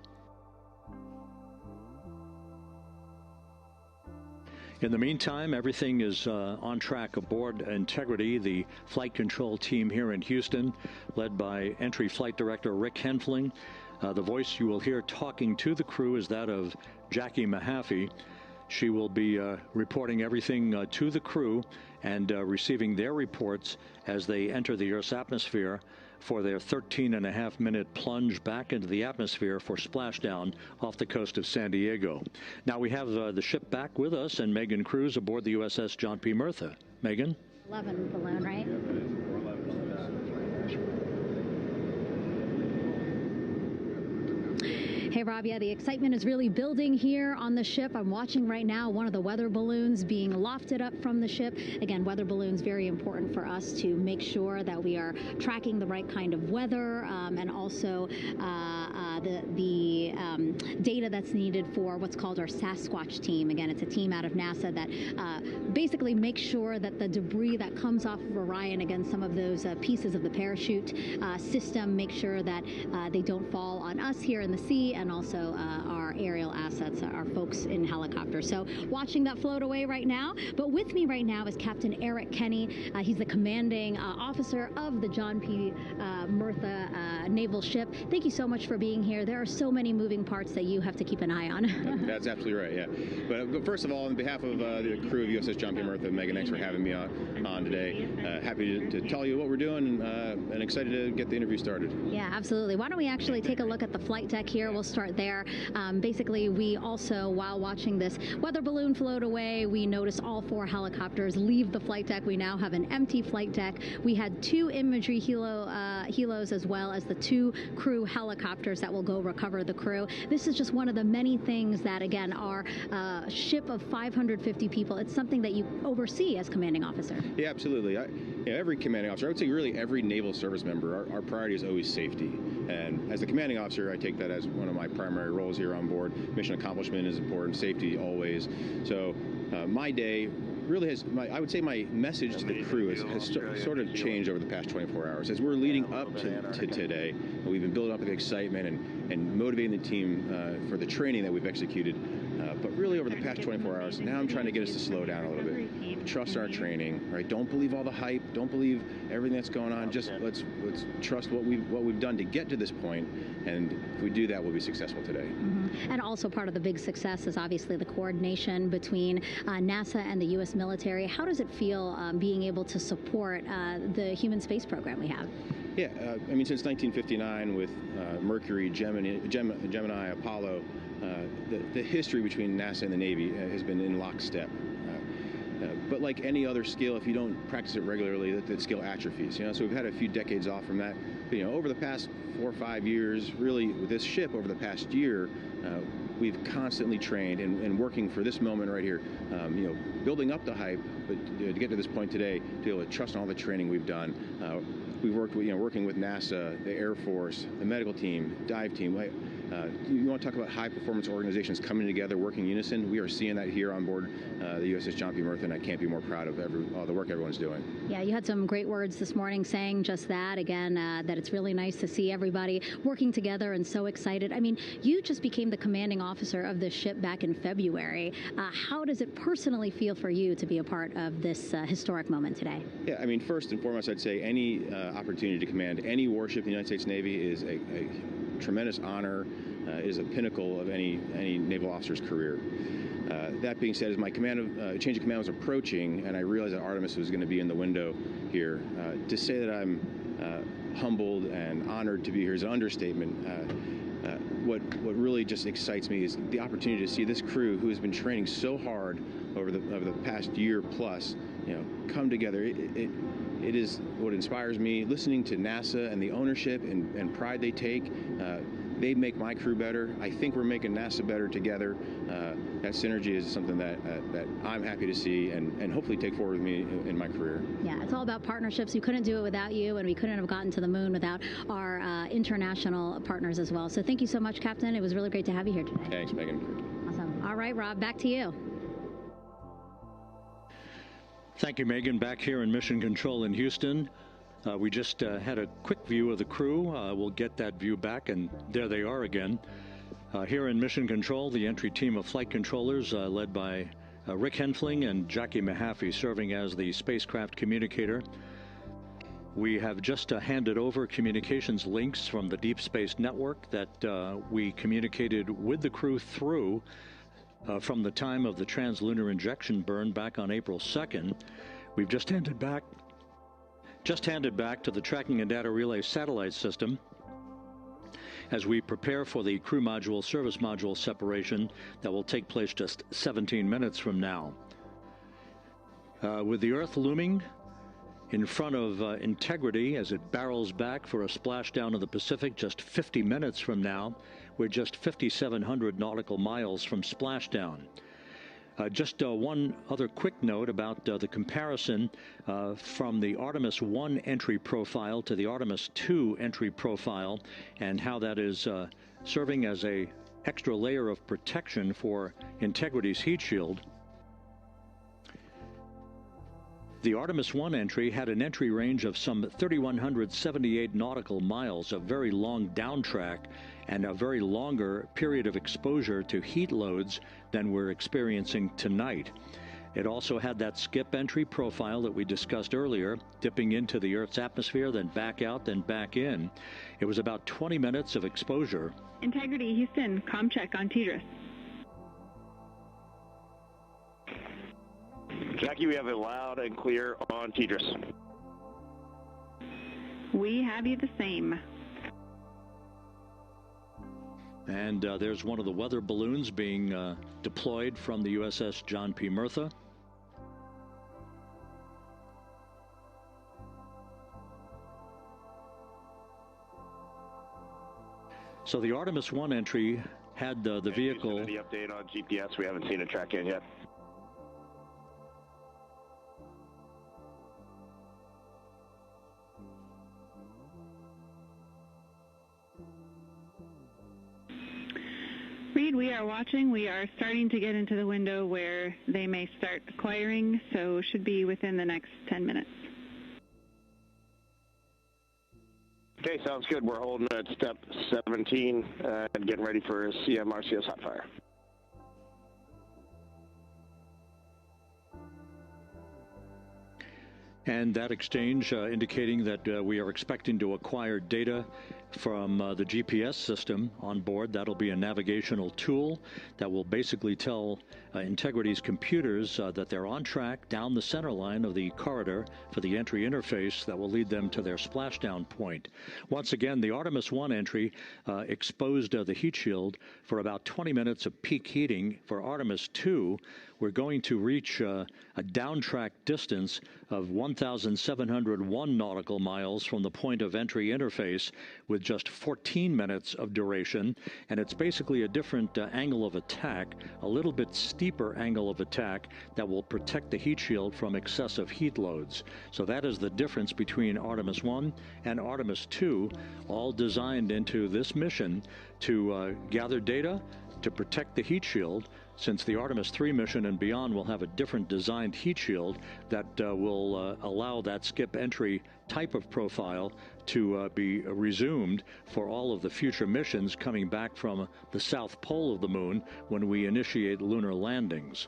In the meantime, everything is on track aboard Integrity, the flight control team here in Houston, led by Entry Flight Director Rick Henfling. The voice you will hear talking to the crew is that of Jackie Mahaffey. She will be reporting everything to the crew and receiving their reports as they enter the Earth's atmosphere for their 13.5-minute plunge back into the atmosphere for splashdown off the coast of San Diego. Now we have the ship back with us and Megan Cruz aboard the USS John P. Murtha. Megan? 11 balloon, right? Hey, Rob, yeah, the excitement is really building here on the ship. I'm watching right now one of the weather balloons being lofted up from the ship. Again, weather balloons, very important for us to make sure that we are tracking the right kind of weather and also the data that's needed for what's called our Sasquatch team. Again, it's a team out of NASA that basically makes sure that the debris that comes off of Orion, again, some of those pieces of the parachute system, make sure that they don't fall on us here in the sea, and also our aerial assets, our folks in helicopters. So watching that float away right now. But with me right now is Captain Eric Kenny. He's the commanding officer of the John P. Murtha naval ship. Thank you so much for being here. There are so many moving parts that you have to keep an eye on. That's absolutely right, yeah. But first of all, on behalf of the crew of USS John P. Murtha, Megan, thanks for having me on today. Happy to tell you what we're doing and excited to get the interview started. Yeah, absolutely. Why don't we actually take a look at the flight deck here? We'll start there. Basically, we also, while watching this weather balloon float away, we noticed all 4 helicopters leave the flight deck. We now have an empty flight deck. We had 2 imagery helos as well as the 2 crew helicopters that will go recover the crew. This is just one of the many things that, again, our ship of 550 people, it's something that you oversee as commanding officer. Yeah, absolutely. Every commanding officer, I would say really every naval service member, our priority is always safety. And as the commanding officer, I take that as one of my primary roles here on board. Mission accomplishment is important, safety always. So my day really has, I would say my message to the crew has sort of changed over the past 24 hours. As we're leading up to today, we've been building up the excitement and motivating the team for the training that we've executed. But really over the past 24 hours, now I'm trying to get us to slow down a little bit. Trust our training, right? Don't believe all the hype. Don't believe everything that's going on. Just let's trust what we've done to get to this point. And if we do that, we'll be successful today. Mm-hmm. And also part of the big success is obviously the coordination between NASA and the U.S. military. How does it feel being able to support the human space program we have? Yeah, I mean, since 1959 with Mercury, Gemini, Apollo, the history between NASA and the Navy has been in lockstep. But like any other skill, if you don't practice it regularly, that skill atrophies. So we've had a few decades off from that. But, over the past 4 or 5 years, really with this ship over the past year, we've constantly trained and working for this moment right here. Building up the hype, but to get to this point today, to be able to trust in all the training we've done. We've worked with, working with NASA, the Air Force, the medical team, dive team. You want to talk about high-performance organizations coming together, working in unison? We are seeing that here on board the USS John P. Murtha, and I can't be more proud of all the work everyone's doing. Yeah, you had some great words this morning saying just that, again, that it's really nice to see everybody working together and so excited. I mean, you just became the commanding officer of this ship back in February. How does it personally feel for you to be a part of this historic moment today? Yeah, I mean, first and foremost, I'd say any opportunity to command any warship in the United States Navy is a tremendous honor. Is a pinnacle of any naval officer's career. That being said, as my change of command was approaching, and I realized that Artemis was going to be in the window here, to say that I'm humbled and honored to be here is an understatement. What really just excites me is the opportunity to see this crew, who has been training so hard over the past year plus, come together. It is what inspires me. Listening to NASA and the ownership and pride they take. They make my crew better. I think we're making NASA better together. That synergy is something that I'm happy to see and hopefully take forward with me in my career. Yeah, it's all about partnerships. We couldn't do it without you, and we couldn't have gotten to the moon without our international partners as well. So thank you so much, Captain. It was really great to have you here today. Thanks, Megan. Awesome. All right, Rob, back to you. Thank you, Megan. Back here in Mission Control in Houston. We just had a quick view of the crew. We'll get that view back, and there they are again. Here in Mission Control, the entry team of flight controllers led by Rick Henfling and Jackie Mahaffey serving as the spacecraft communicator. We have just handed over communications links from the Deep Space Network that we communicated with the crew through from the time of the translunar injection burn back on April 2nd. We've just handed back to the Tracking and Data Relay satellite system as we prepare for the crew module service module separation that will take place just 17 minutes from now. With the Earth looming in front of Integrity as it barrels back for a splashdown of the Pacific just 50 minutes from now, we're just 5,700 nautical miles from splashdown. Just one other quick note about the comparison from the Artemis 1 entry profile to the Artemis 2 entry profile and how that is serving as an extra layer of protection for Integrity's heat shield. The Artemis 1 entry had an entry range of some 3,178 nautical miles, a very long downtrack, and a very longer period of exposure to heat loads than we're experiencing tonight. It also had that skip entry profile that we discussed earlier, dipping into the Earth's atmosphere, then back out, then back in. It was about 20 minutes of exposure. Integrity, Houston, comm check on TDRS. Jackie, we have it loud and clear on TDRS. We have you the same. And there's one of the weather balloons being deployed from the USS John P. Murtha. So the Artemis 1 entry had the vehicle... Any update on GPS? We haven't seen a track in yet. Reed, we are watching. We are starting to get into the window where they may start acquiring, so should be within the next 10 minutes. Okay, sounds good. We're holding at step 17 and getting ready for CM-RCS hot fire. And that exchange indicating that we are expecting to acquire data from the GPS system on board. That'll be a navigational tool that will basically tell Integrity's computers that they're on track down the center line of the corridor for the entry interface that will lead them to their splashdown point. Once again, the Artemis 1 entry exposed the heat shield for about 20 minutes of peak heating. For Artemis 2, we're going to reach a downtrack distance of 1,701 nautical miles from the point of entry interface with just 14 minutes of duration. And it's basically a different angle of attack, a little bit steeper angle of attack that will protect the heat shield from excessive heat loads. So that is the difference between Artemis 1 and Artemis 2, all designed into this mission to gather data to protect the heat shield, since the Artemis 3 mission and beyond will have a different designed heat shield that will allow that skip entry type of profile to be resumed for all of the future missions coming back from the south pole of the moon when we initiate lunar landings.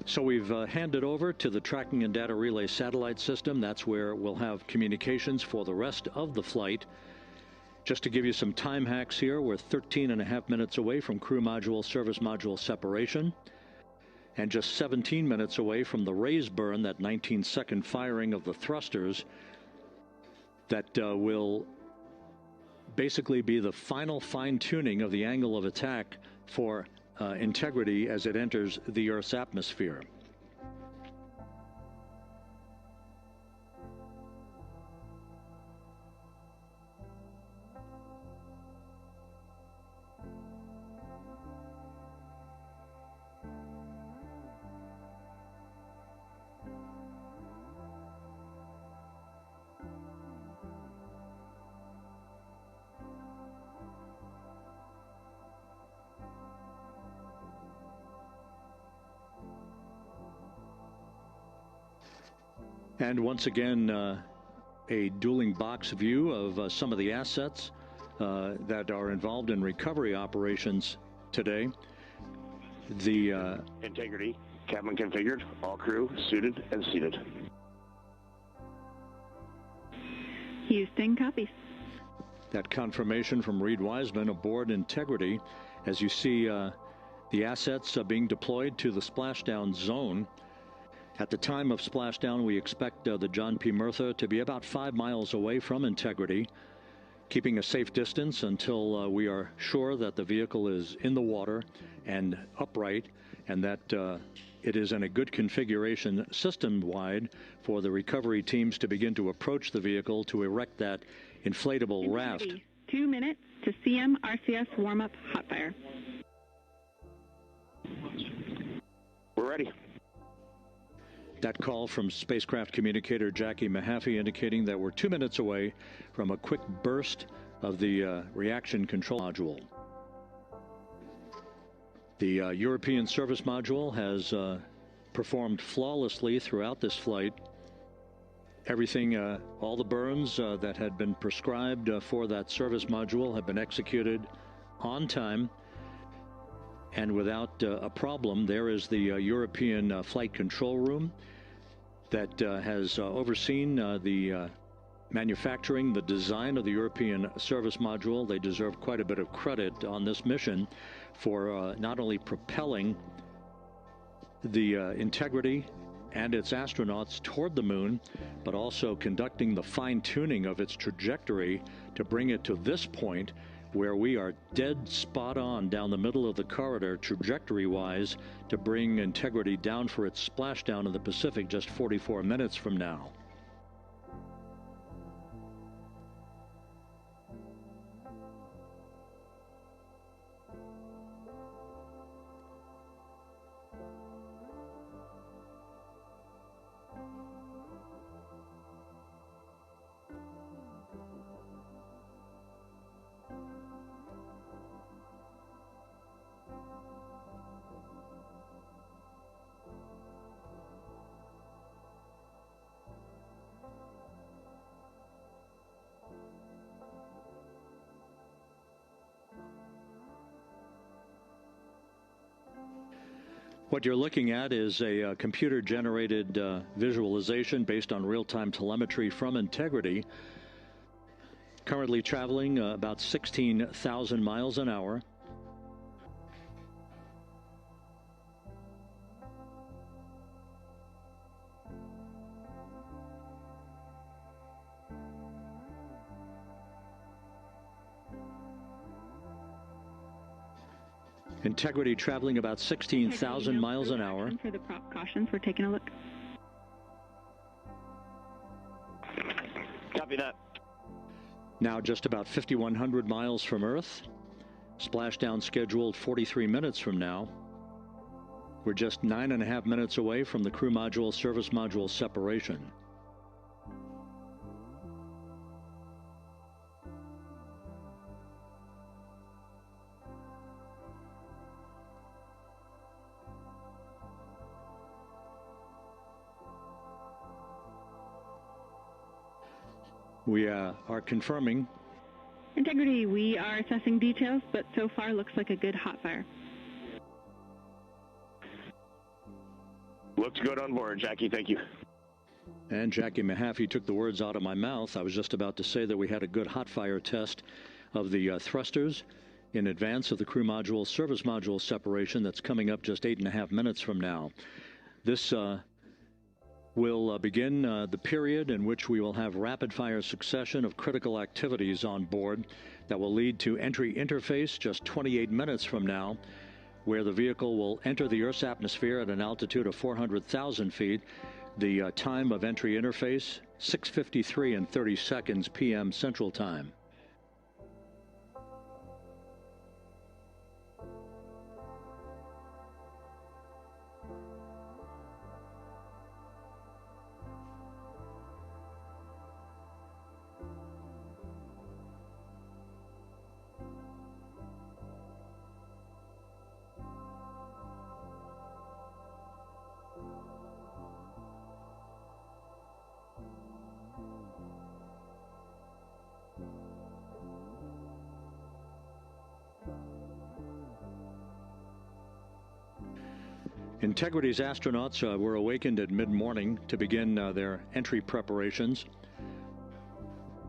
So we've handed over to the Tracking and Data Relay satellite system. That's where we'll have communications for the rest of the flight. Just to give you some time hacks here, we're 13.5 minutes away from crew module, service module separation, and just 17 minutes away from the raise burn, that 19-second firing of the thrusters that will basically be the final fine-tuning of the angle of attack for Integrity as it enters the Earth's atmosphere. And once again, a dueling box view of some of the assets that are involved in recovery operations today. The integrity, cabin configured, all crew suited and seated. Houston copies. That confirmation from Reed Wiseman aboard Integrity, as you see the assets being deployed to the splashdown zone. At the time of splashdown, we expect the John P. Murtha to be about 5 miles away from Integrity, keeping a safe distance until we are sure that the vehicle is in the water and upright, and that it is in a good configuration system-wide for the recovery teams to begin to approach the vehicle to erect that inflatable raft. 2 minutes to CM RCS warm-up hot fire. We're ready. That call from spacecraft communicator Jackie Mahaffey indicating that we're 2 minutes away from a quick burst of the reaction control module. The European service module has performed flawlessly throughout this flight. Everything, all the burns that had been prescribed for that service module have been executed on time and without a problem. There is the European flight control room that has overseen the manufacturing, the design of the European service module. They deserve quite a bit of credit on this mission for not only propelling the Integrity and its astronauts toward the moon, but also conducting the fine-tuning of its trajectory to bring it to this point where we are dead spot on down the middle of the corridor trajectory-wise to bring Integrity down for its splashdown in the Pacific just 44 minutes from now. What you're looking at is a computer-generated visualization based on real-time telemetry from Integrity, currently traveling about 16,000 miles an hour. Integrity traveling about 16,000 miles an hour. For the prop cautions, we're taking a look. Copy that. Now just about 5,100 miles from Earth. Splashdown scheduled 43 minutes from now. We're just 9.5 minutes away from the crew module service module separation. We are confirming. Integrity, we are assessing details, but so far looks like a good hot fire. Looks good on board, Jackie. Thank you. And Jackie Mahaffey took the words out of my mouth. I was just about to say that we had a good hot fire test of the thrusters in advance of the crew module service module separation that's coming up just 8.5 minutes from now. This will begin the period in which we will have rapid-fire succession of critical activities on board that will lead to entry interface just 28 minutes from now, where the vehicle will enter the Earth's atmosphere at an altitude of 400,000 feet. The time of entry interface, 6:53 and 30 seconds p.m. Central Time. Integrity's astronauts were awakened at mid-morning to begin their entry preparations.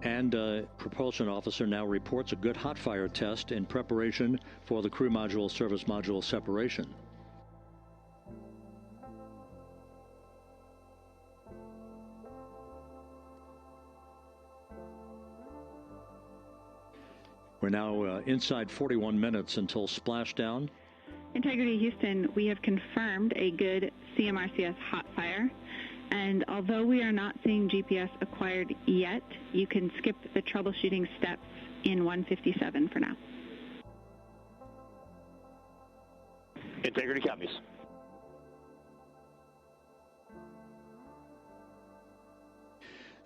And propulsion officer now reports a good hot fire test in preparation for the crew module service module separation. We're now inside 41 minutes until splashdown. Integrity Houston, we have confirmed a good CMRCS hot fire. And although we are not seeing GPS acquired yet, you can skip the troubleshooting steps in 157 for now. Integrity copies.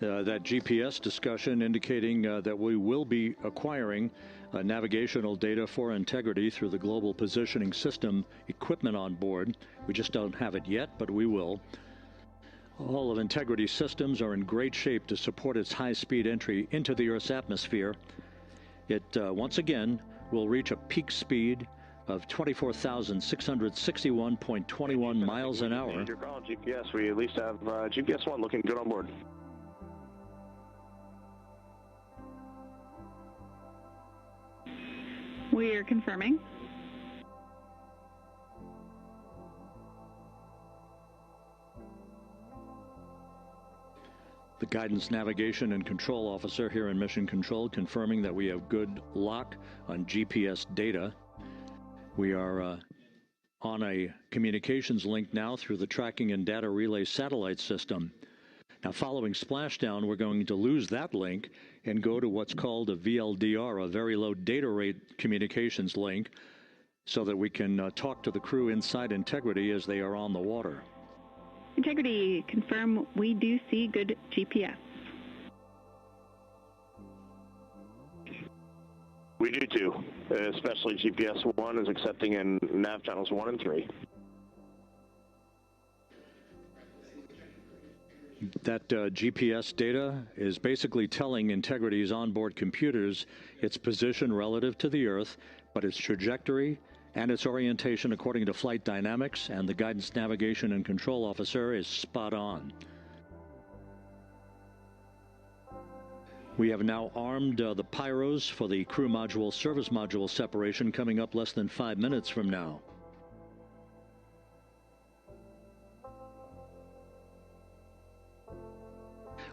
That GPS discussion indicating that we will be acquiring navigational data for Integrity through the Global Positioning System equipment on board. We just don't have it yet, but we will. All of Integrity's systems are in great shape to support its high-speed entry into the Earth's atmosphere. It, once again, will reach a peak speed of 24,661.21 miles an hour. Your call, GPS. We at least have GPS 1 looking good on board. We are confirming. The Guidance, Navigation, and Control Officer here in Mission Control confirming that we have good lock on GPS data. We are on a communications link now through the Tracking and Data Relay Satellite System. Now, following splashdown, we're going to lose that link and go to what's called a VLDR, a very low data rate communications link, so that we can talk to the crew inside Integrity as they are on the water. Integrity, confirm we do see good GPS. We do too, especially GPS 1 is accepting in nav channels 1 and 3. That GPS data is basically telling Integrity's onboard computers its position relative to the Earth, but its trajectory and its orientation according to flight dynamics and the Guidance, Navigation, and Control Officer is spot on. We have now armed the pyros for the crew module service module separation coming up less than 5 minutes from now.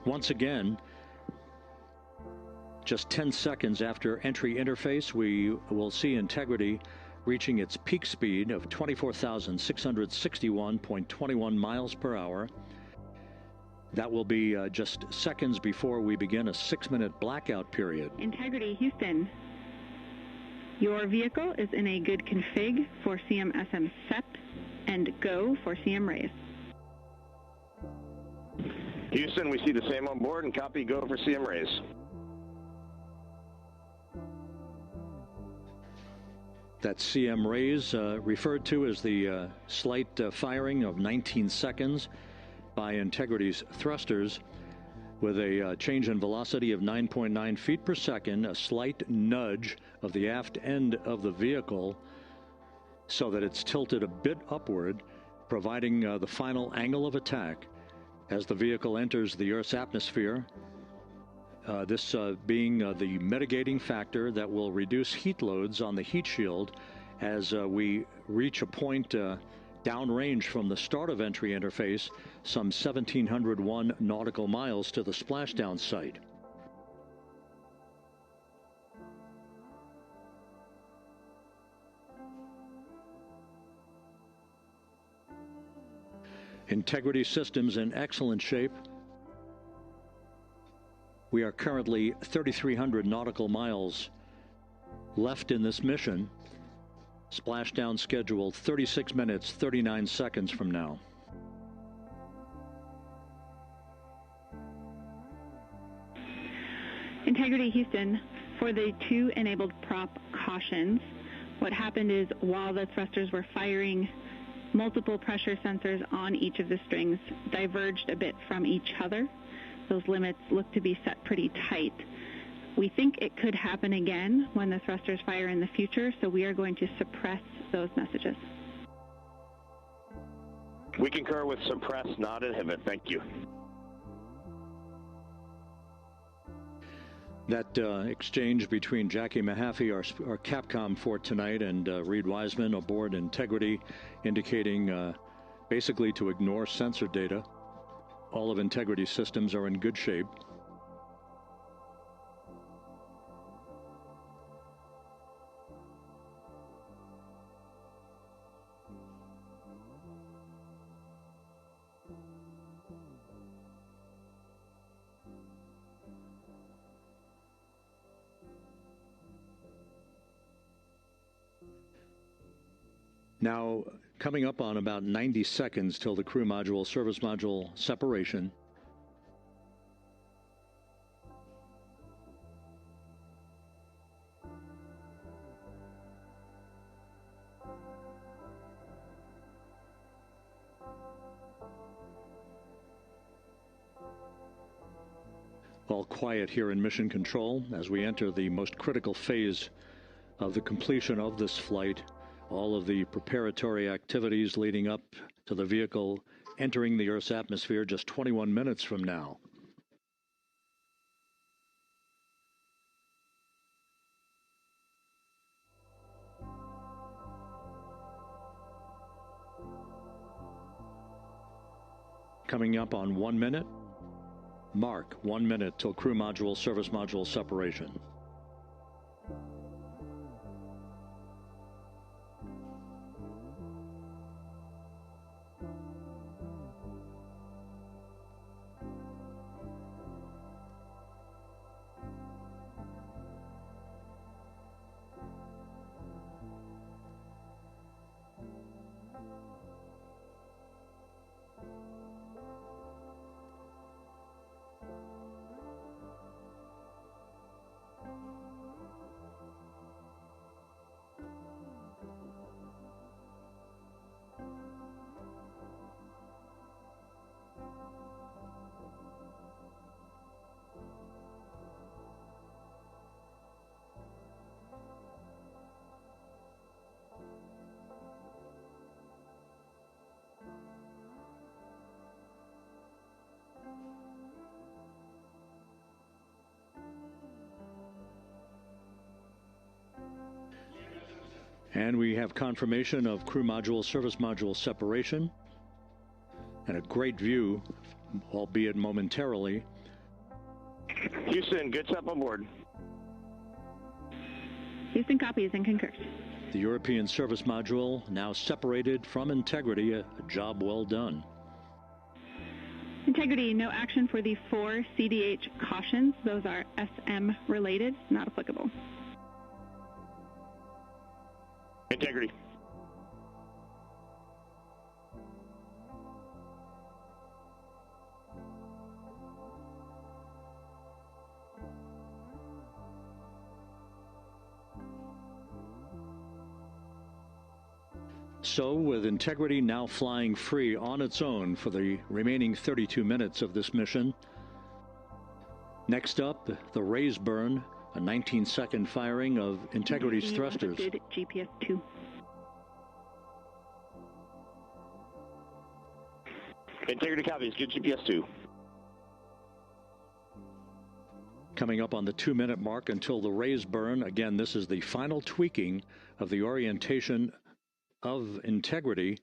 Once again, just 10 seconds after entry interface, we will see Integrity reaching its peak speed of 24,661.21 miles per hour. That will be just seconds before we begin a 6-minute blackout period. Integrity Houston, your vehicle is in a good config for CM-SM SEP and go for CM raise. Houston, we see the same on board and copy go for CM raise. That CM raise referred to as the slight firing of 19 seconds by Integrity's thrusters with a change in velocity of 9.9 feet per second, a slight nudge of the aft end of the vehicle so that it's tilted a bit upward, providing the final angle of attack as the vehicle enters the Earth's atmosphere. This being the mitigating factor that will reduce heat loads on the heat shield as we reach a point downrange from the start of entry interface, some 1,701 nautical miles to the splashdown site. Integrity systems in excellent shape. We are currently 3,300 nautical miles left in this mission. Splashdown scheduled 36 minutes, 39 seconds from now. Integrity Houston, for the 2 enabled prop cautions, what happened is while the thrusters were firing, multiple pressure sensors on each of the strings diverged a bit from each other. Those limits look to be set pretty tight. We think it could happen again when the thrusters fire in the future, so we are going to suppress those messages. We concur with suppress, not inhibit. Thank you. That exchange between Jackie Mahaffey, our Capcom for tonight, and Reed Wiseman aboard Integrity, indicating basically to ignore sensor data. All of Integrity's systems are in good shape. Now, coming up on about 90 seconds till the crew module, service module separation. All quiet here in Mission Control as we enter the most critical phase of the completion of this flight. All of the preparatory activities leading up to the vehicle entering the Earth's atmosphere just 21 minutes from now. Coming up on 1 minute. Mark 1 minute till crew module, service module separation. And we have confirmation of crew module, service module separation, and a great view, albeit momentarily. Houston, good step on board. Houston copies and concurs. The European service module now separated from Integrity, a job well done. Integrity, no action for the 4 CDH cautions. Those are SM related, not applicable. Integrity. So, with Integrity now flying free on its own for the remaining 32 minutes of this mission. Next up, the raise burn, a 19-second firing of Integrity's thrusters. GPS 2. Integrity copies, good GPS 2. Coming up on the 2-minute mark until the raise burn. Again, this is the final tweaking of the orientation of Integrity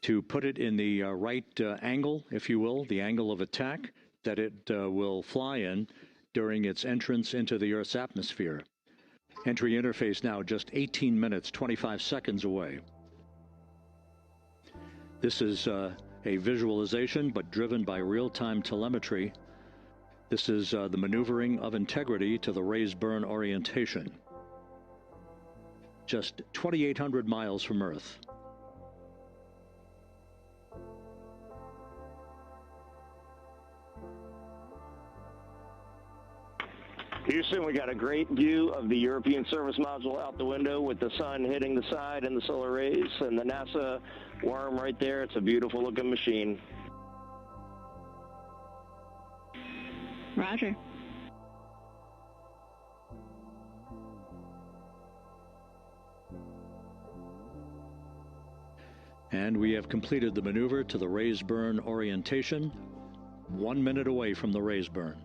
to put it in the right angle, if you will, the angle of attack that it will fly in during its entrance into the Earth's atmosphere. Entry interface now just 18 minutes, 25 seconds away. This is a visualization, but driven by real-time telemetry. This is the maneuvering of Integrity to the raise burn orientation. Just 2,800 miles from Earth. Houston, we got a great view of the European service module out the window with the sun hitting the side and the solar rays and the NASA worm right there. It's a beautiful looking machine. Roger. And we have completed the maneuver to the raise burn orientation, 1 minute away from the raise burn.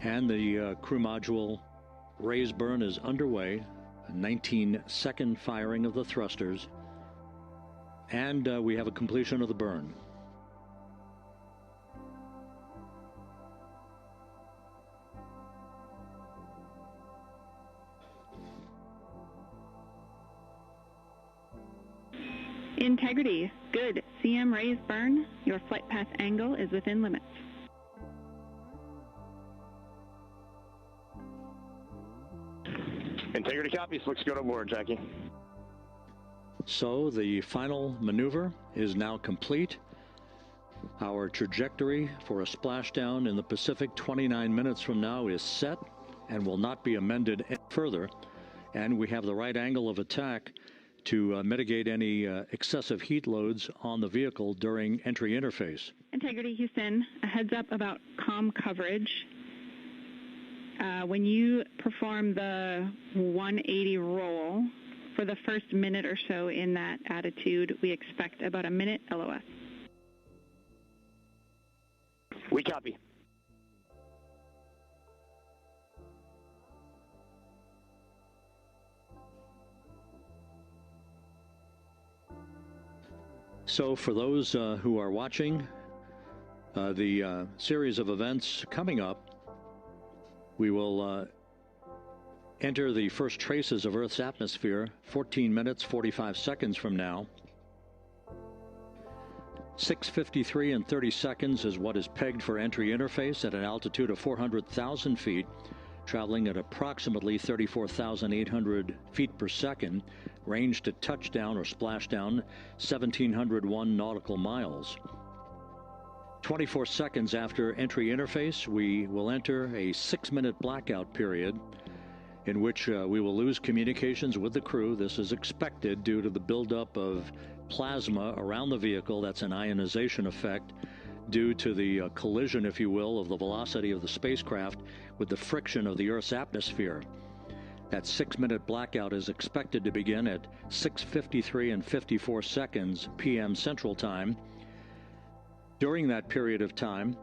And the crew module raise burn is underway, a 19-second firing of the thrusters, and we have a completion of the burn. Integrity, good. CM raise burn. Your flight path angle is within limits. Integrity copies. Looks good on board, Jackie. So the final maneuver is now complete. Our trajectory for a splashdown in the Pacific 29 minutes from now is set and will not be amended any further. And we have the right angle of attack to mitigate any excessive heat loads on the vehicle during entry interface. Integrity Houston, a heads up about comm coverage. When you perform the 180 roll, for the first minute or so in that attitude, we expect about a minute LOS. We copy. So for those who are watching the series of events coming up, we will enter the first traces of Earth's atmosphere 14 minutes, 45 seconds from now. 6:53 and 30 seconds is what is pegged for entry interface at an altitude of 400,000 feet, traveling at approximately 34,800 feet per second, range to touchdown or splashdown 1,701 nautical miles. 24 seconds after entry interface, we will enter a 6-minute blackout period in which we will lose communications with the crew. This is expected due to the buildup of plasma around the vehicle. That's an ionization effect due to the collision, if you will, of the velocity of the spacecraft with the friction of the Earth's atmosphere. That 6-minute blackout is expected to begin at 6:53 and 54 seconds p.m. Central Time. During that period of time,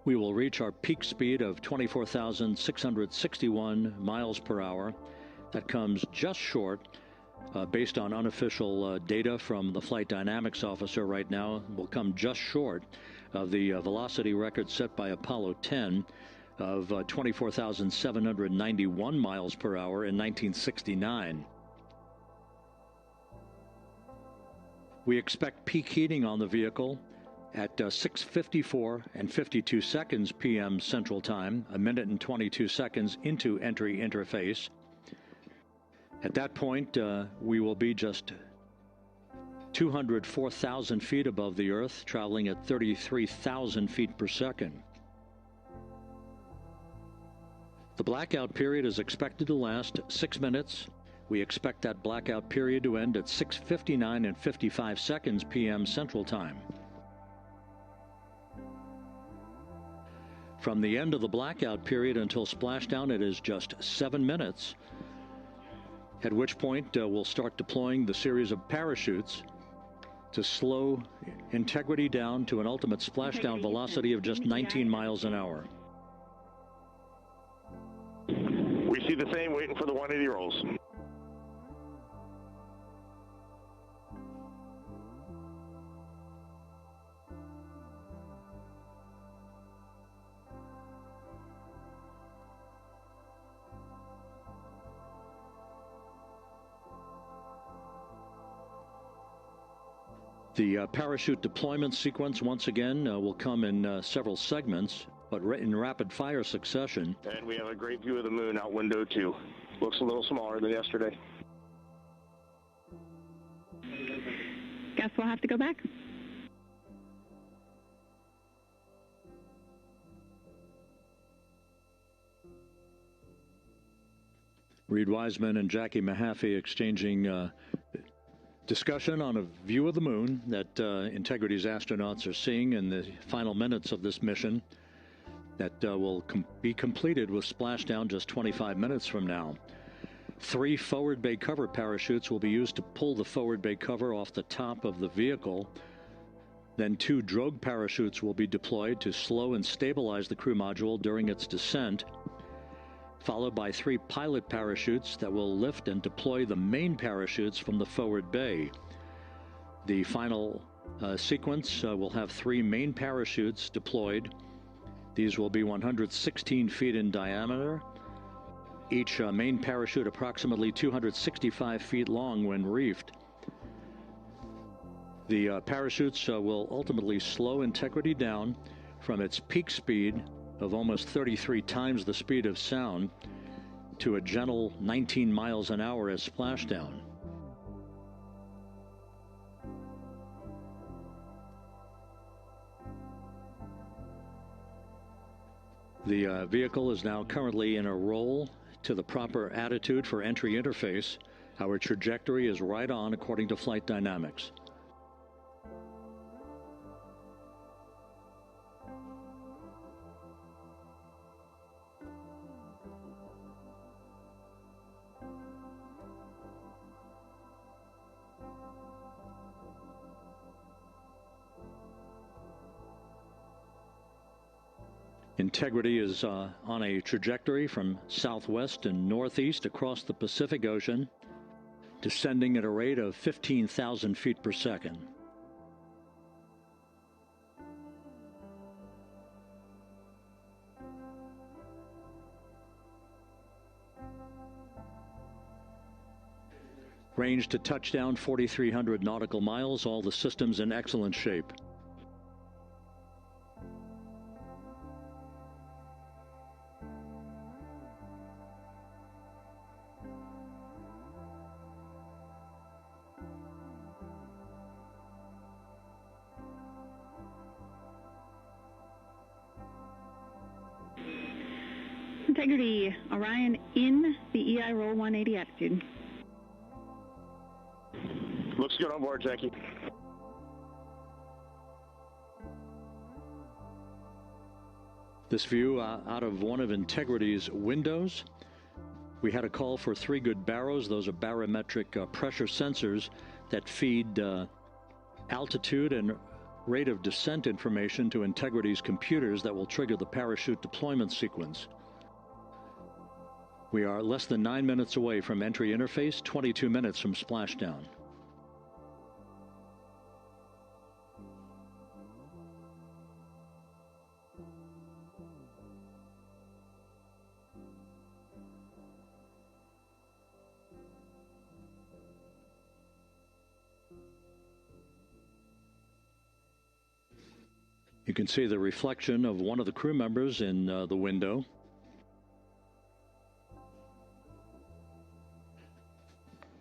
we will reach our peak speed of 24,661 miles per hour. That comes just short, based on unofficial data from the flight dynamics officer right now, will come just short of the velocity record set by Apollo 10 of 24,791 miles per hour in 1969. We expect peak heating on the vehicle at 6:54 and 52 seconds p.m. Central Time, a minute and 22 seconds into entry interface. At that point, we will be just 204,000 feet above the Earth, traveling at 33,000 feet per second. The blackout period is expected to last 6 minutes. We expect that blackout period to end at 6:59 and 55 seconds p.m. Central Time. From the end of the blackout period until splashdown, it is just 7 minutes, at which point we'll start deploying the series of parachutes to slow Integrity down to an ultimate splashdown velocity of just 19 miles an hour. do the same, waiting for the 180 rolls. The parachute deployment sequence, once again, will come in several segments, but in rapid-fire succession. And we have a great view of the moon out window 2. Looks a little smaller than yesterday. Guess we'll have to go back. Reed Wiseman and Jackie Mahaffey exchanging discussion on a view of the moon that Integrity's astronauts are seeing in the final minutes of this mission that will be completed with splashdown just 25 minutes from now. 3 forward bay cover parachutes will be used to pull the forward bay cover off the top of the vehicle. Then 2 drogue parachutes will be deployed to slow and stabilize the crew module during its descent, followed by 3 pilot parachutes that will lift and deploy the main parachutes from the forward bay. The final sequence will have 3 main parachutes deployed. These will be 116 feet in diameter, each main parachute approximately 265 feet long when reefed. The parachutes will ultimately slow Integrity down from its peak speed of almost 33 times the speed of sound to a gentle 19 miles an hour as splashdown. The vehicle is now currently in a roll to the proper attitude for entry interface. Our trajectory is right on according to flight dynamics. Integrity is on a trajectory from southwest and northeast across the Pacific Ocean, descending at a rate of 15,000 feet per second. Range to touchdown 4,300 nautical miles, all the systems in excellent shape. Integrity, Orion in the EI roll 180 attitude. Looks good on board, Jackie. This view out of one of Integrity's windows. We had a call for 3 good barrows. Those are barometric pressure sensors that feed altitude and rate of descent information to Integrity's computers that will trigger the parachute deployment sequence. We are less than 9 minutes away from entry interface, 22 minutes from splashdown. You can see the reflection of one of the crew members in the window.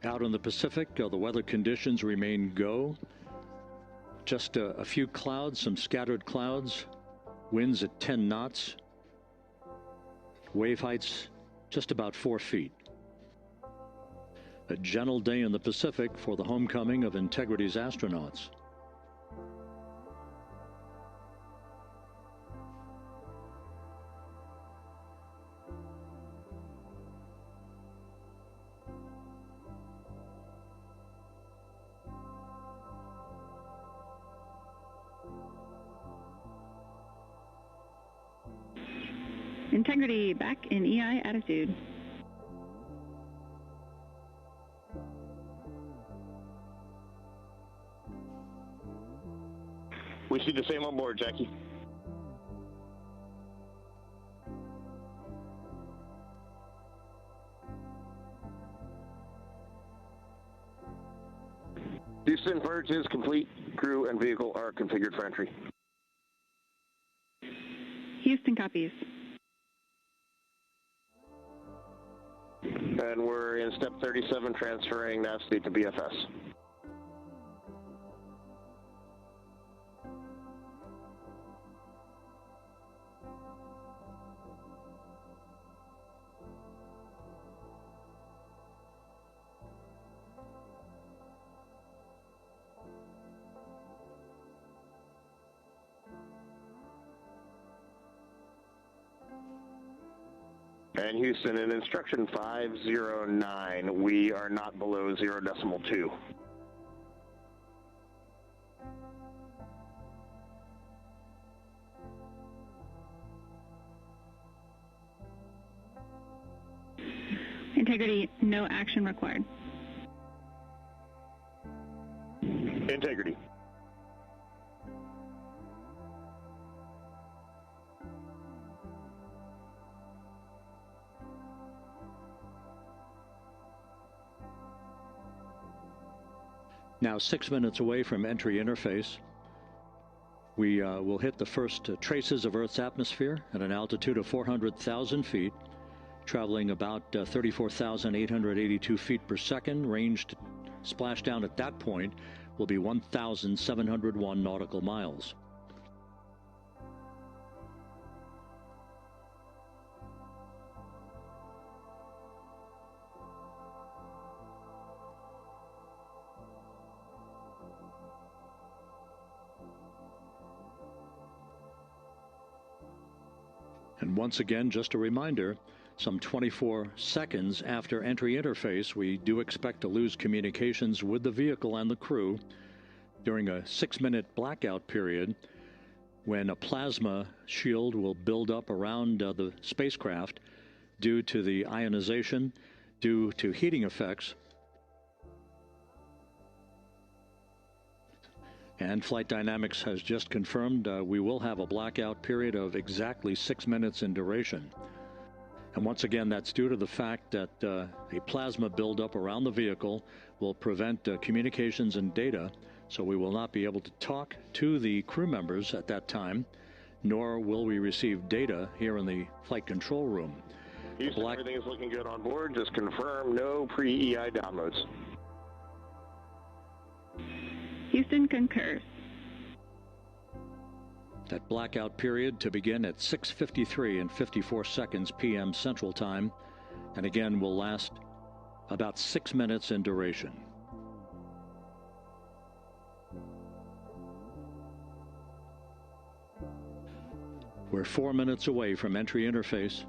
Out in the Pacific, the weather conditions remain go. Just a few clouds, some scattered clouds, winds at 10 knots, wave heights just about 4 feet. A gentle day in the Pacific for the homecoming of Integrity's astronauts. Integrity back in EI attitude. see the same on board, Jackie. Houston, purge is complete. Crew and vehicle are configured for entry. Houston copies. And we're in step 37, transferring nav state to BFS. And Houston, in instruction 509, we are not below 0.2. Integrity, no action required. Integrity. Now 6 minutes away from entry interface, we will hit the first traces of Earth's atmosphere at an altitude of 400,000 feet, traveling about 34,882 feet per second. Range to splashdown at that point will be 1,701 nautical miles. And once again, just a reminder, some 24 seconds after entry interface, we do expect to lose communications with the vehicle and the crew during a 6-minute blackout period when a plasma shield will build up around the spacecraft due to the ionization, due to heating effects. And Flight Dynamics has just confirmed we will have a blackout period of exactly 6 minutes in duration. And once again, that's due to the fact that a plasma buildup around the vehicle will prevent communications and data, so we will not be able to talk to the crew members at that time, nor will we receive data here in the flight control room. Houston, everything is looking good on board. Just confirm no pre-EI downloads. Houston concurs. That blackout period to begin at 6:53 and 54 seconds p.m. Central Time, and again will last about 6 minutes in duration. We're 4 minutes away from entry interface.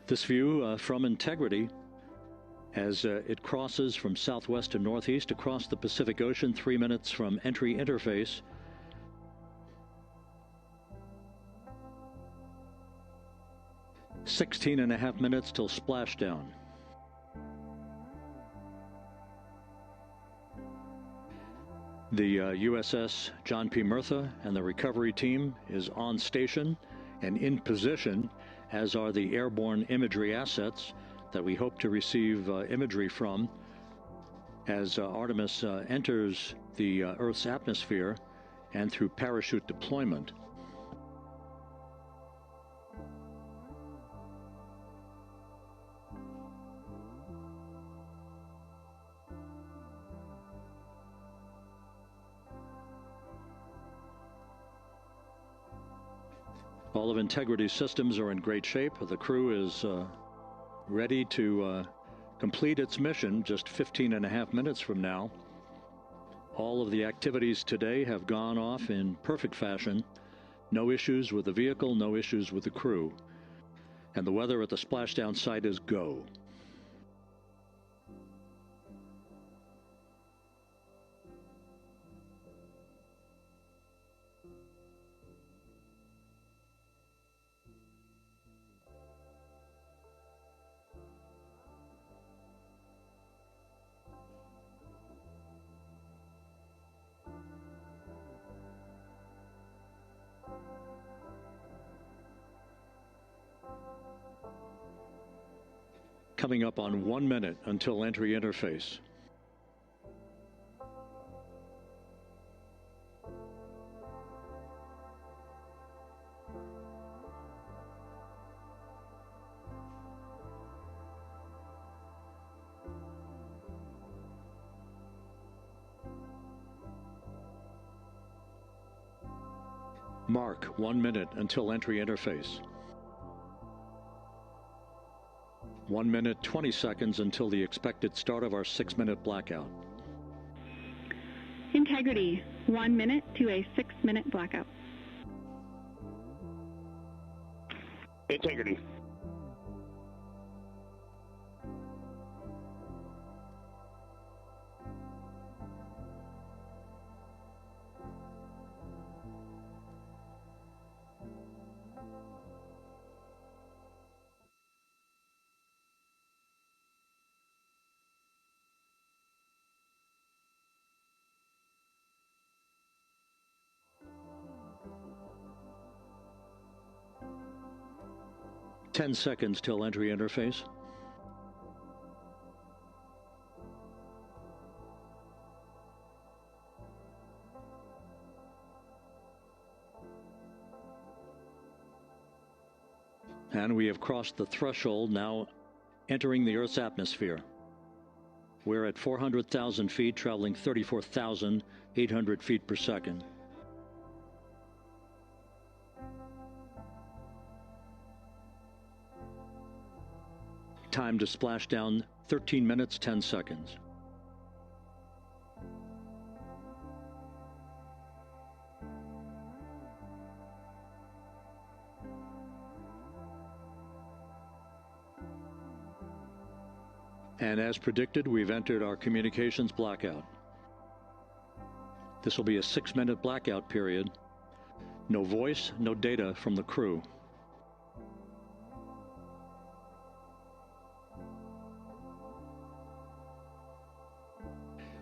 This view from Integrity as it crosses from southwest to northeast across the Pacific Ocean, 3 minutes from entry interface. "16.5 minutes till splashdown. The USS John P. Murtha and the recovery team is on station and in position, as are the airborne imagery assets that we hope to receive imagery from as Artemis enters the Earth's atmosphere and through parachute deployment. All of Integrity's systems are in great shape. The crew is ready to complete its mission just 15.5 minutes from now. All of the activities today have gone off in perfect fashion. No issues with the vehicle, no issues with the crew. And the weather at the splashdown site is go. Coming up on 1 minute until entry interface. Mark 1 minute until entry interface. 1 minute, 20 seconds until the expected start of our 6-minute blackout. Integrity, 1 minute to a 6-minute blackout. Integrity. Ten seconds till entry interface. And we have crossed the threshold, now entering the Earth's atmosphere. We're at 400,000 feet, traveling 34,800 feet per second. Time to splash down 13 minutes, 10 seconds. And as predicted, we've entered our communications blackout. This will be a 6-minute blackout period. No voice, no data from the crew.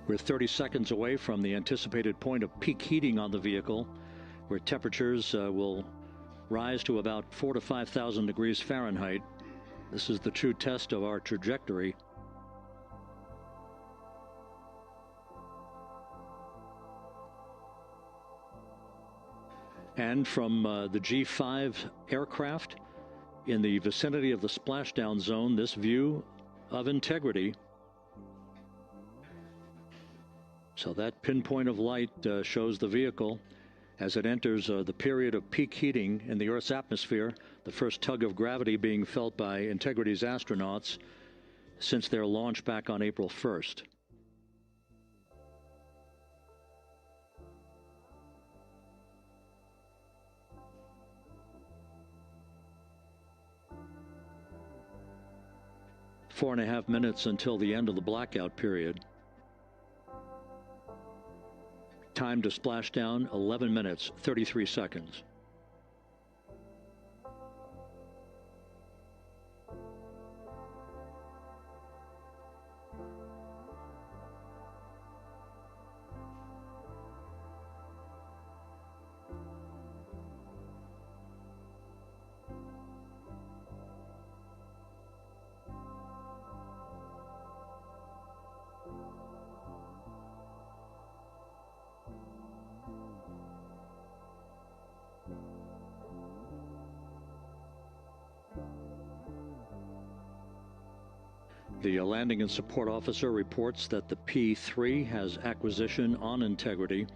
We're 30 seconds away from the anticipated point of peak heating on the vehicle, where temperatures will rise to about 4,000 to 5,000 degrees Fahrenheit. This is the true test of our trajectory. And from the G5 aircraft in the vicinity of the splashdown zone, this view of Integrity. So that pinpoint of light shows the vehicle as it enters the period of peak heating in the Earth's atmosphere, the first tug of gravity being felt by Integrity's astronauts since their launch back on April 1st. Four and a half minutes until the end of the blackout period. Time to splash down, 11 minutes, 33 seconds. The landing and support officer reports that the P-3 has acquisition on Integrity.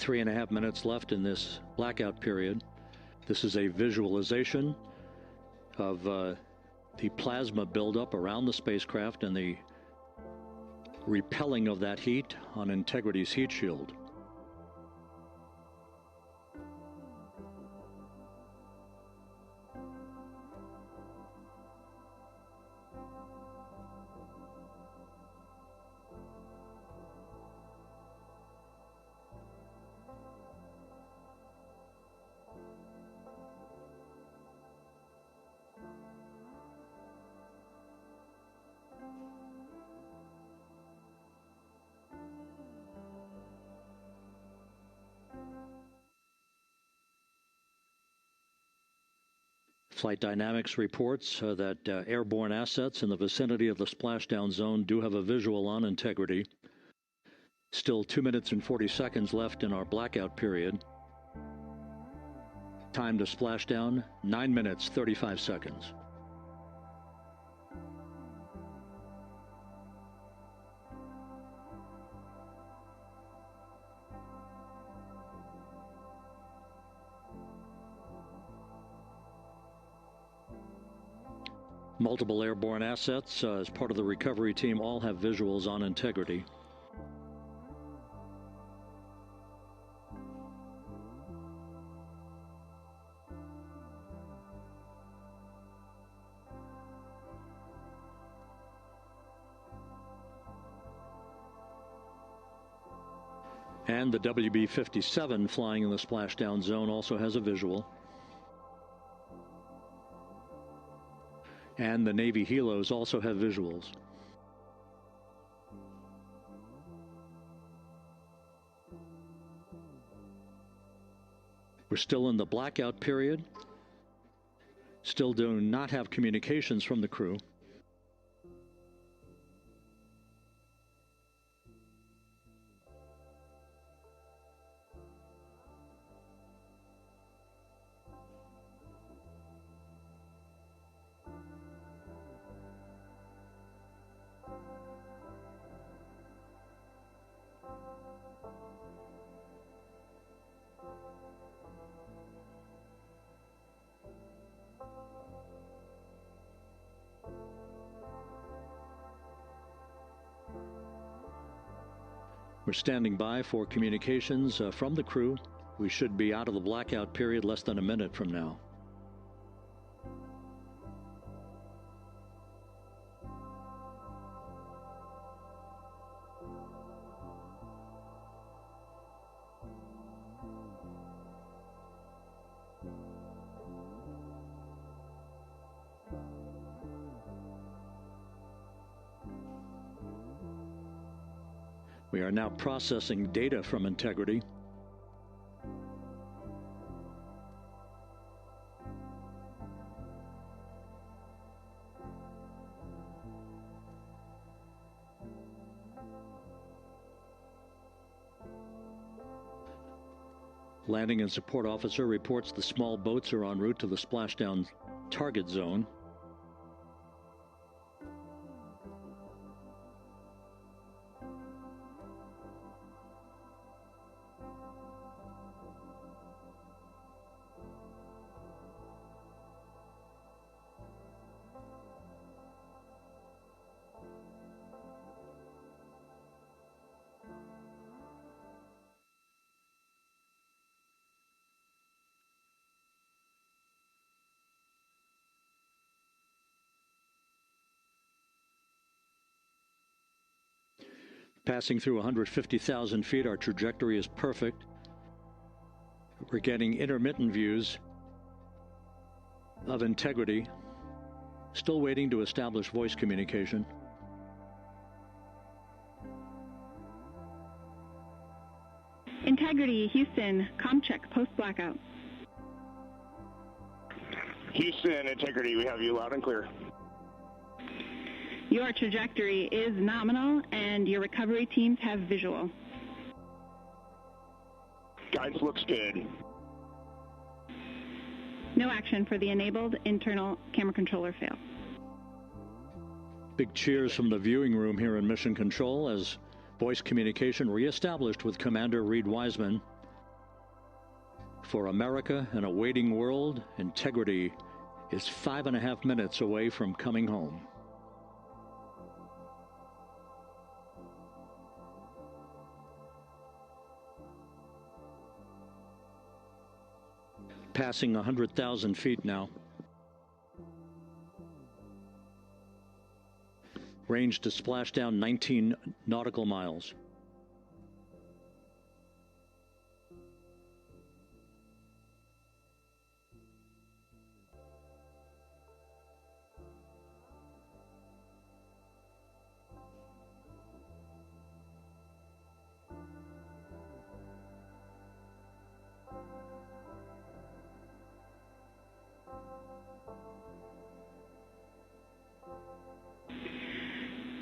3.5 minutes left in this blackout period. This is a visualization of the plasma buildup around the spacecraft and the repelling of that heat on Integrity's heat shield. Flight Dynamics reports that airborne assets in the vicinity of the splashdown zone do have a visual on Integrity. Still 2 minutes and 40 seconds left in our blackout period. Time to splashdown, 9 minutes, 35 seconds. Multiple airborne assets as part of the recovery team all have visuals on Integrity. And the WB-57 flying in the splashdown zone also has a visual. And the Navy helos also have visuals. We're still in the blackout period. Still do not have communications from the crew. We're standing by for communications from the crew. We should be out of the blackout period less than a minute from now. We are now processing data from Integrity. Landing and support officer reports the small boats are en route to the splashdown target zone. Passing through 150,000 feet, our trajectory is perfect. We're getting intermittent views of Integrity. Still waiting to establish voice communication. Integrity, Houston, comm check, post-blackout. Houston, Integrity, we have you loud and clear. Your trajectory is nominal, and your recovery teams have visual. Guidance looks good. No action for the enabled internal camera controller fail. Big cheers from the viewing room here in Mission Control as voice communication reestablished with Commander Reed Wiseman For America in a waiting world, Integrity is 5.5 minutes away from coming home. Passing 100,000 feet now. Range to splashdown 19 nautical miles.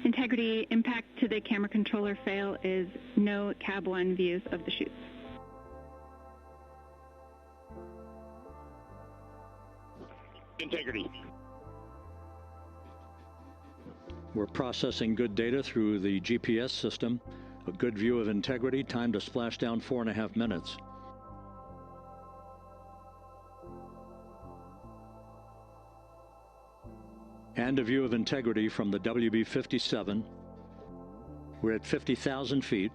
Integrity, impact to the camera controller fail is no cab 1 views of the chutes. Integrity. We're processing good data through the GPS system. A good view of Integrity, time to splashdown 4.5 minutes. And a view of Integrity from the WB-57. We're at 50,000 feet.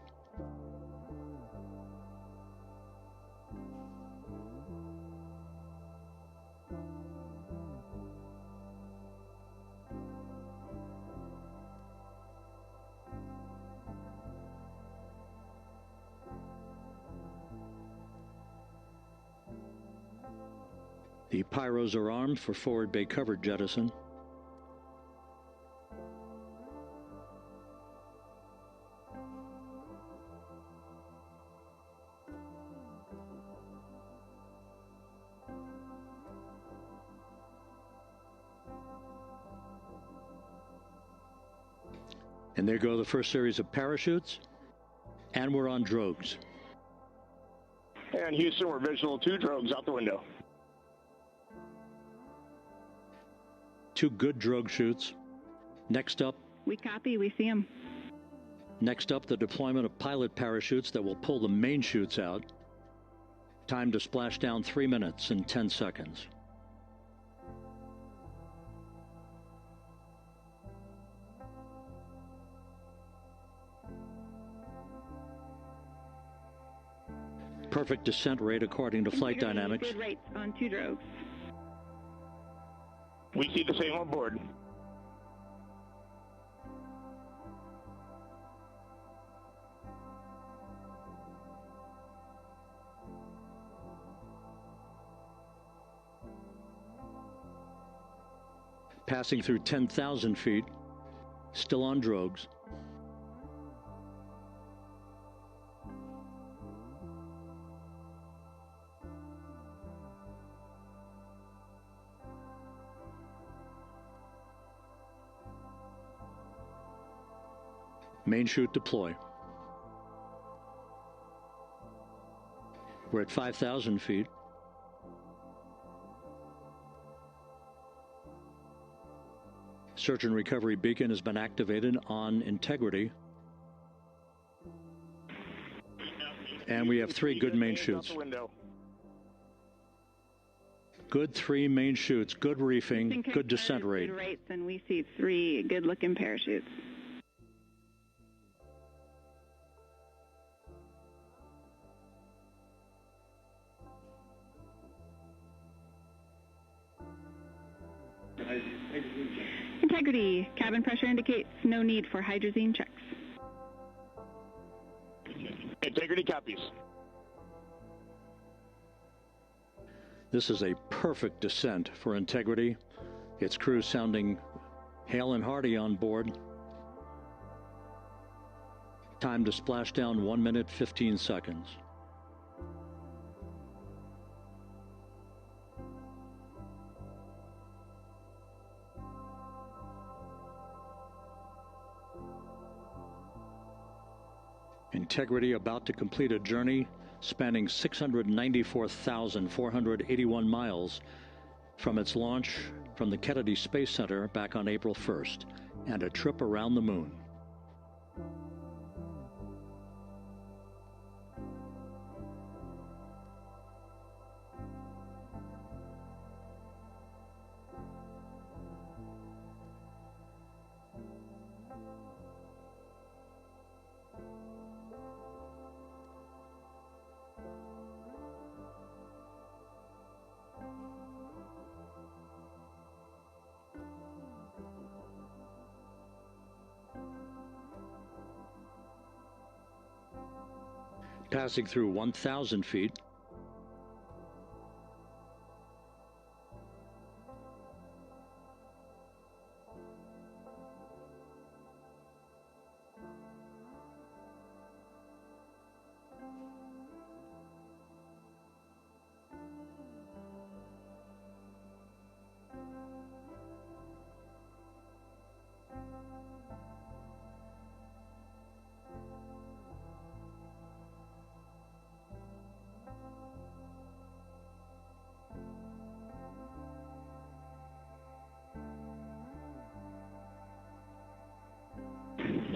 The pyros are armed for forward bay covered jettison. And there go the first series of parachutes, and we're on drogues. And Houston, we're visual 2 drogues out the window. 2 good drogue chutes. Next up. We copy, we see them. Next up, the deployment of pilot parachutes that will pull the main chutes out. Time to splash down 3 minutes and 10 seconds. Perfect descent rate according to flight dynamics. Good rates on 2 drogues. We see the same on board. Passing through 10,000 feet, still on drogues. Main chute deploy. We're at 5,000 feet. Search and recovery beacon has been activated on Integrity. And we have 3 good main chutes. Good 3 main chutes, good reefing, good descent rate. Good rates, and we see 3 good-looking parachutes. Integrity, cabin pressure indicates no need for hydrazine checks. Integrity copies. This is a perfect descent for Integrity. Its crew sounding hale and hearty on board. Time to splash down 1 minute, 15 seconds. Integrity about to complete a journey spanning 694,481 miles from its launch from the Kennedy Space Center back on April 1st, and a trip around the moon. passing through 1,000 feet.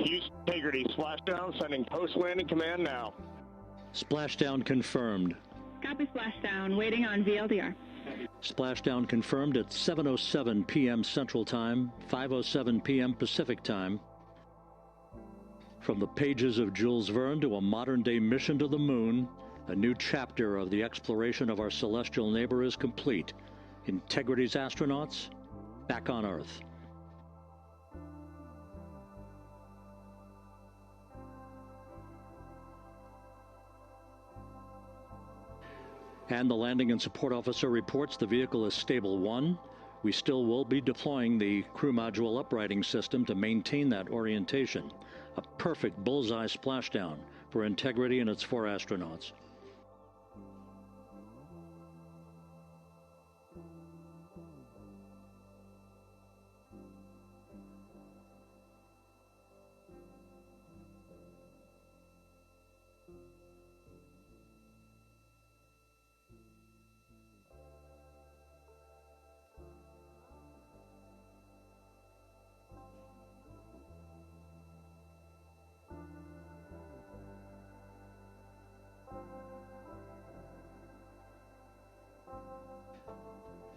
Houston Integrity, splashdown, sending post-landing command now. Splashdown confirmed. Copy splashdown, waiting on VLDR. Splashdown confirmed at 7:07 p.m. Central Time, 5:07 p.m. Pacific Time. From the pages of Jules Verne to a modern-day mission to the moon, a new chapter of the exploration of our celestial neighbor is complete. Integrity's astronauts back on Earth. And the landing and support officer reports the vehicle is stable 1. We still will be deploying the crew module uprighting system to maintain that orientation. A perfect bullseye splashdown for Integrity and its 4 astronauts.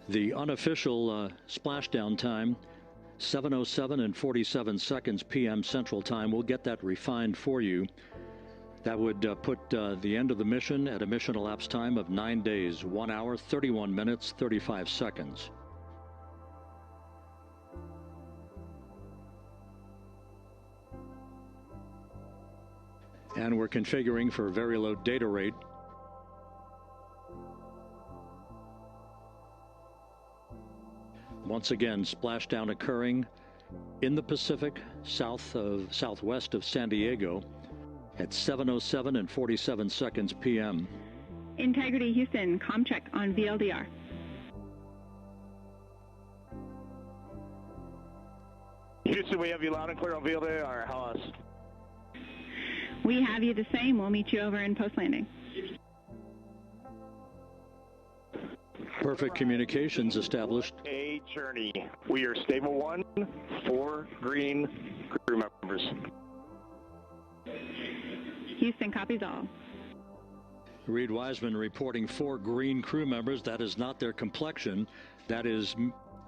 The unofficial splashdown time, 7:07 and 47 seconds p.m. Central Time. We'll get that refined for you. That would put the end of the mission at a mission elapsed time of 9 days, 1 hour, 31 minutes, 35 seconds. And we're configuring for very low data rate. Once again, splashdown occurring in the Pacific, southwest of San Diego at 7:07 and 47 seconds p.m. Integrity Houston, comm check on VLDR. Houston, we have you loud and clear on VLDR. How us? We have you the same. We'll meet you over in post-landing. Perfect communications established. A journey. We are stable 1, 4 green crew members. Houston copies all. Reed Wiseman reporting 4 green crew members. That is not their complexion. That is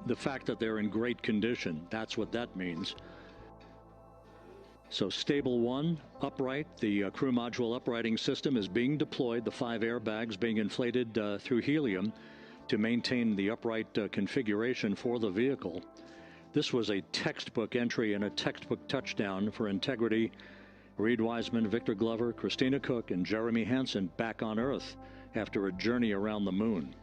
the fact that they're in great condition. That's what that means. So stable 1, upright. The crew module uprighting system is being deployed. The 5 airbags being inflated through helium to maintain the upright configuration for the vehicle. This was a textbook entry and a textbook touchdown for Integrity. Reed Wiseman, Victor Glover, Christina Cook, and Jeremy Hansen back on Earth after a journey around the moon.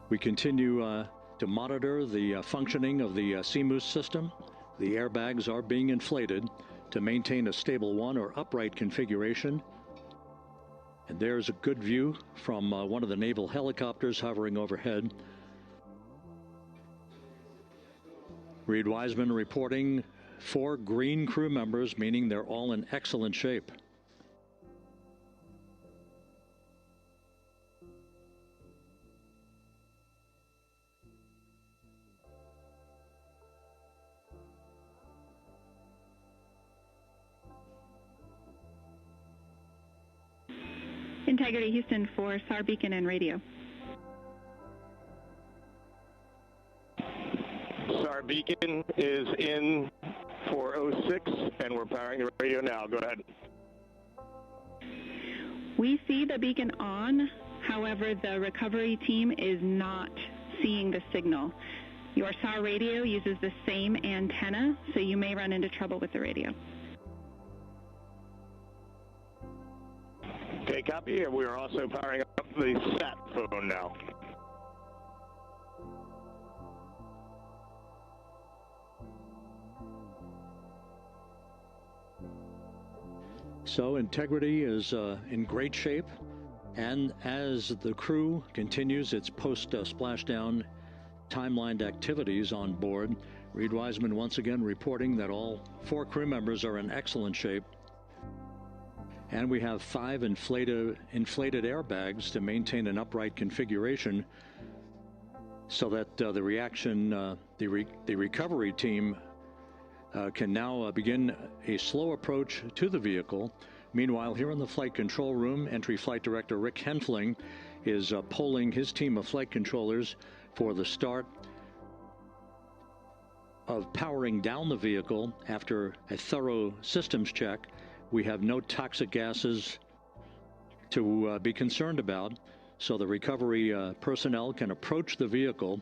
We continue to monitor the functioning of the CMOOS system. The airbags are being inflated to maintain a stable 1 or upright configuration. And there's a good view from one of the naval helicopters hovering overhead. Reed Wiseman reporting 4 green crew members, meaning they're all in excellent shape. Integrity Houston for SAR beacon and radio. SAR beacon is in for 06, and we're powering the radio now. Go ahead. We see the beacon on, however, the recovery team is not seeing the signal. Your SAR radio uses the same antenna, so you may run into trouble with the radio. Okay, copy. We are also powering up the sat phone now. So Integrity is in great shape, and as the crew continues its post-splashdown timelined activities on board, Reed Wiseman once again reporting that all 4 crew members are in excellent shape. And we have 5 inflated airbags to maintain an upright configuration so that the recovery team can now begin a slow approach to the vehicle. Meanwhile, here in the flight control room, Entry Flight Director Rick Henfling is polling his team of flight controllers for the start of powering down the vehicle after a thorough systems check. We have no toxic gases to be concerned about, so the recovery personnel can approach the vehicle,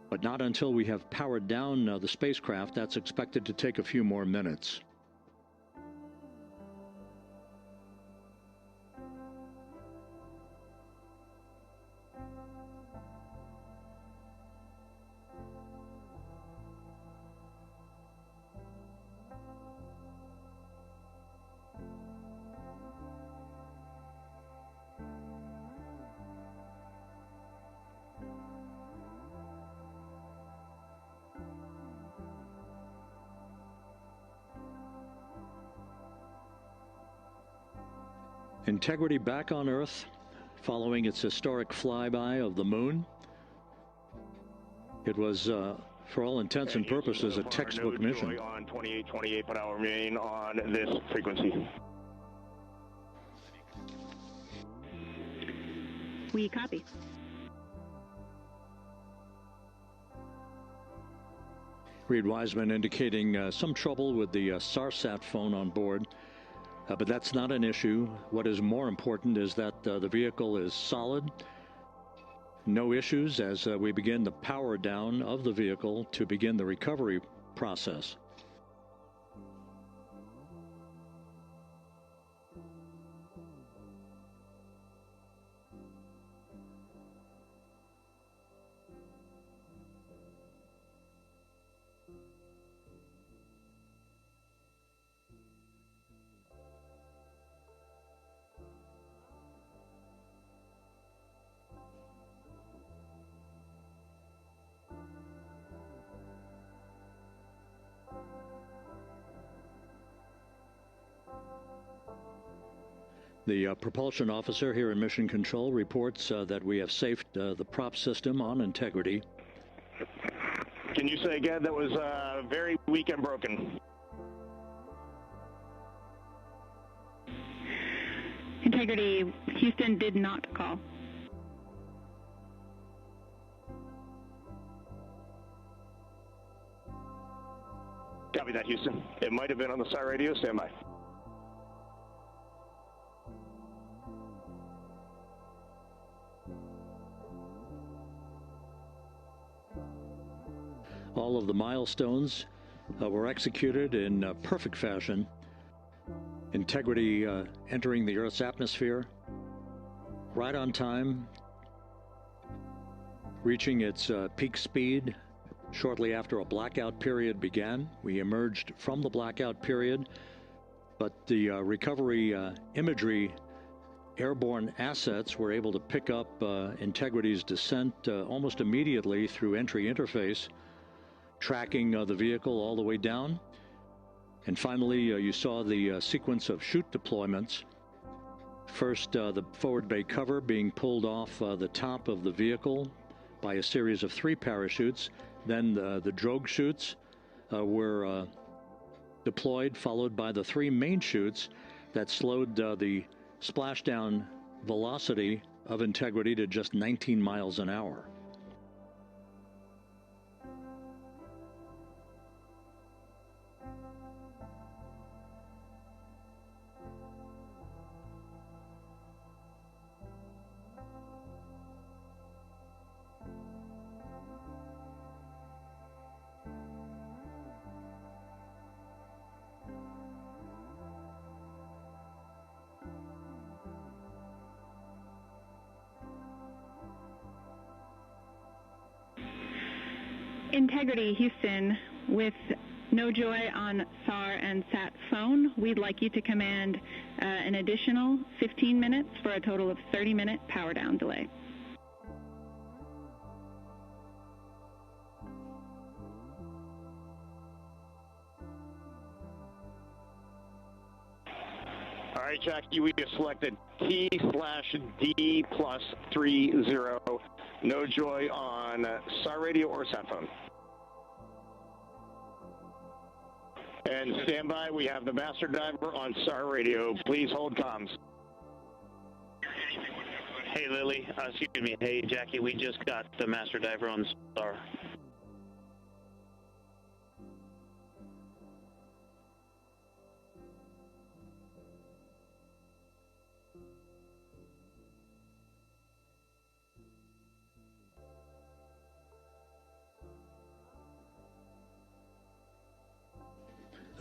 but not until we have powered down the spacecraft. That's expected to take a few more minutes. Integrity back on Earth following its historic flyby of the moon. It was, for all intents and purposes, a textbook mission. On 2828, but I'll remain on this frequency. We copy. Reed Wiseman indicating some trouble with the SARSAT phone on board. But that's not an issue. What is more important is that the vehicle is solid. No issues as we begin the power down of the vehicle to begin the recovery process. The propulsion officer here in Mission Control reports that we have safed the prop system on Integrity. Can you say again? That was very weak and broken. Integrity Houston did not call. Copy that, Houston. It might have been on the SAR radio. Stand by. All of the milestones were executed in perfect fashion. Integrity entering the Earth's atmosphere right on time, reaching its peak speed shortly after a blackout period began. We emerged from the blackout period, but the recovery imagery airborne assets were able to pick up Integrity's descent almost immediately through entry interface. tracking the vehicle all the way down. And finally, you saw the sequence of chute deployments. First, the forward bay cover being pulled off the top of the vehicle by a series of 3 parachutes. Then the drogue chutes were deployed, followed by the 3 main chutes that slowed the splashdown velocity of Integrity to just 19 miles an hour. Integrity, Houston, with no joy on SAR and SAT phone, we'd like you to command an additional 15 minutes for a total of 30-minute power down delay. All right, Jackie, we have selected T/D+30. No joy on SAR radio or sat phone. And stand by, we have the master diver on SAR radio. Please hold comms. Hey, Lily. Excuse me. Hey, Jackie. We just got the master diver on SAR.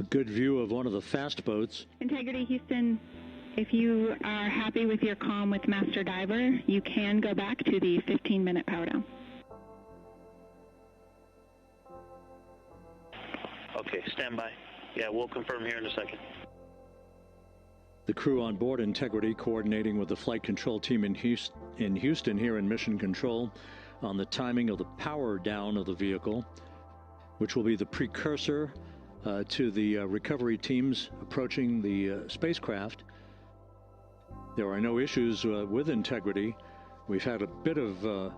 A good view of one of the fast boats. Integrity, Houston, if you are happy with your comm with master diver, you can go back to the 15-minute power down. Okay, stand by. Yeah, we'll confirm here in a second. The crew on board Integrity coordinating with the flight control team in Houston here in Mission Control on the timing of the power down of the vehicle, which will be the precursor to the recovery teams approaching the spacecraft. There are no issues with Integrity. We've had a bit of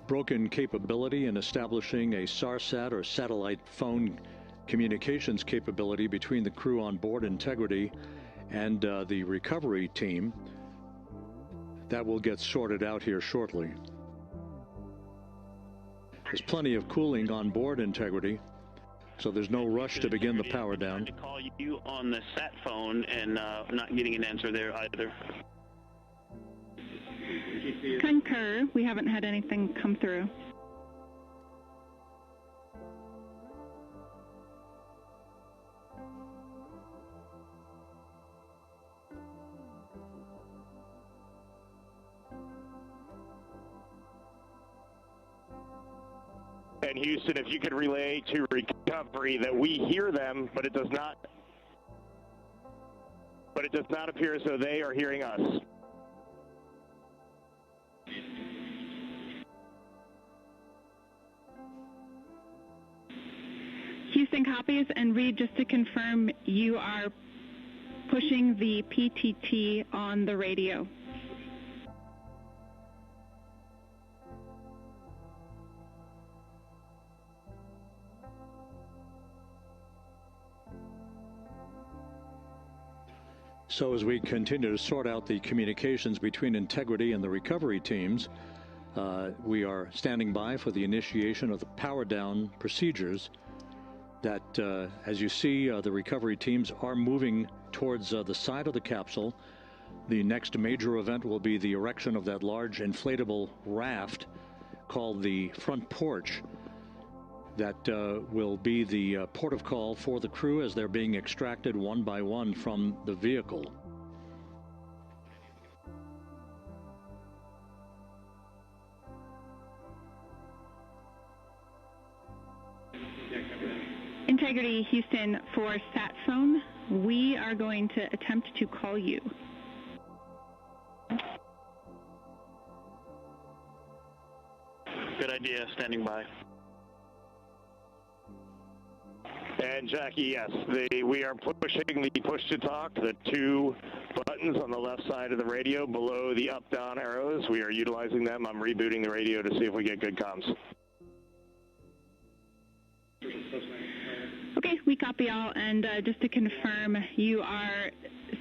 broken capability in establishing a SARSAT or satellite phone communications capability between the crew on board Integrity and the recovery team. That will get sorted out here shortly. There's plenty of cooling on board Integrity, so there's no rush to begin the power down. To call you on the sat phone and not getting an answer there either. Concur. We haven't had anything come through. And Houston, if you could relay to recovery that we hear them, but it does not appear as though they are hearing us. Houston copies, and Reed, just to confirm, you are pushing the PTT on the radio. So as we continue to sort out the communications between Integrity and the recovery teams, we are standing by for the initiation of the power down procedures that, as you see, the recovery teams are moving towards the side of the capsule. The next major event will be the erection of that large inflatable raft called the front porch. That will be the port of call for the crew as they're being extracted one by one from the vehicle. Integrity, Houston, for sat phone, we are going to attempt to call you. Good idea, standing by. And Jackie, yes, we are pushing the push to talk, the 2 buttons on the left side of the radio below the up-down arrows. We are utilizing them. I'm rebooting the radio to see if we get good comms. Okay, we copy all, and just to confirm, you are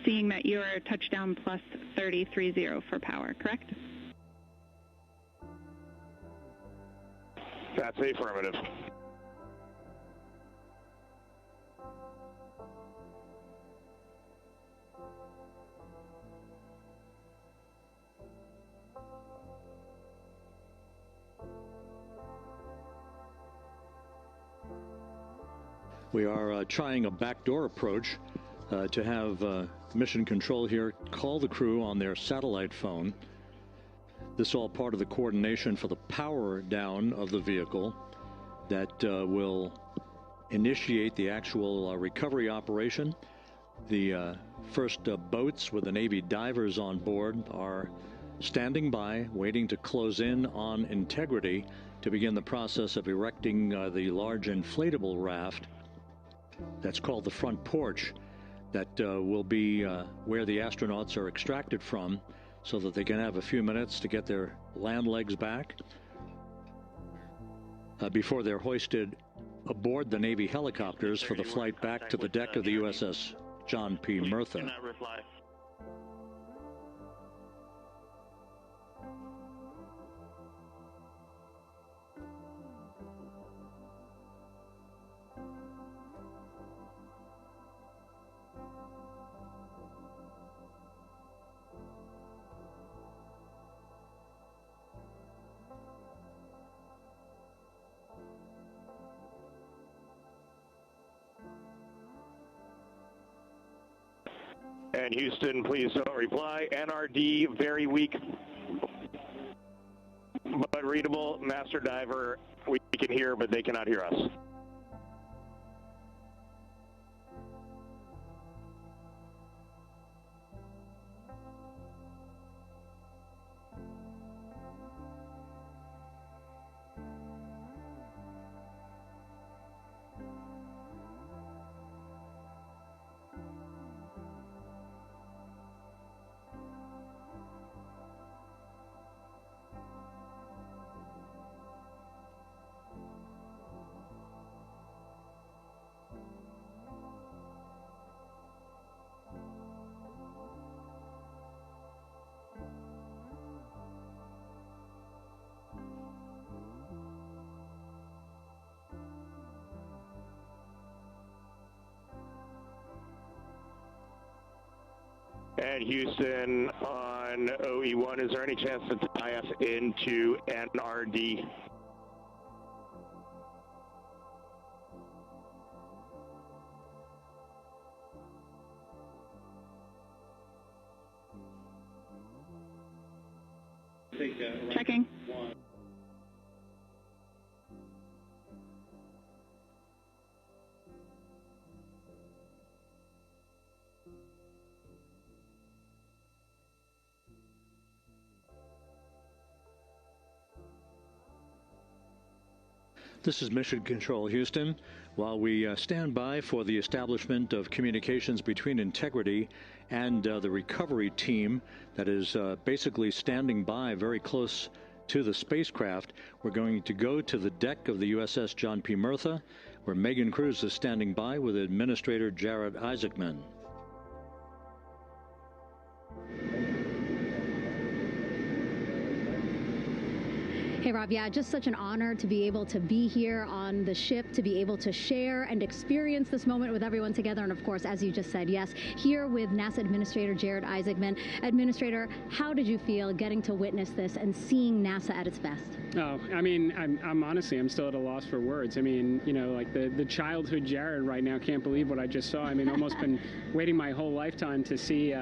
seeing that you are touchdown plus 3030 for power, correct? That's affirmative. We are trying a backdoor approach to have mission control here call the crew on their satellite phone. This is all part of the coordination for the power down of the vehicle that will initiate the actual recovery operation. The first boats with the Navy divers on board are standing by, waiting to close in on Integrity to begin the process of erecting the large inflatable raft that's called the front porch that will be where the astronauts are extracted from so that they can have a few minutes to get their land legs back before they're hoisted aboard the Navy helicopters for the flight back to the deck of the USS John P. Murtha. And Houston, please don't reply. NRD, very weak, but readable. Master Diver, we can hear, but they cannot hear us. And Houston on OE1, is there any chance to tie us into NRD? Checking. This is Mission Control, Houston. While we stand by for the establishment of communications between Integrity and the recovery team that is basically standing by very close to the spacecraft, we're going to go to the deck of the USS John P. Murtha, where Megan Cruz is standing by with Administrator Jared Isaacman. Hey, Rob, yeah, just such an honor to be able to be here on the ship, to be able to share and experience this moment with everyone together. And of course, as you just said, yes, here with NASA Administrator Jared Isaacman. Administrator, how did you feel getting to witness this and seeing NASA at its best? Oh, I mean, I'm honestly, I'm still at a loss for words. I mean, you know, like the childhood Jared right now can't believe what I just saw. I mean, almost been waiting my whole lifetime to see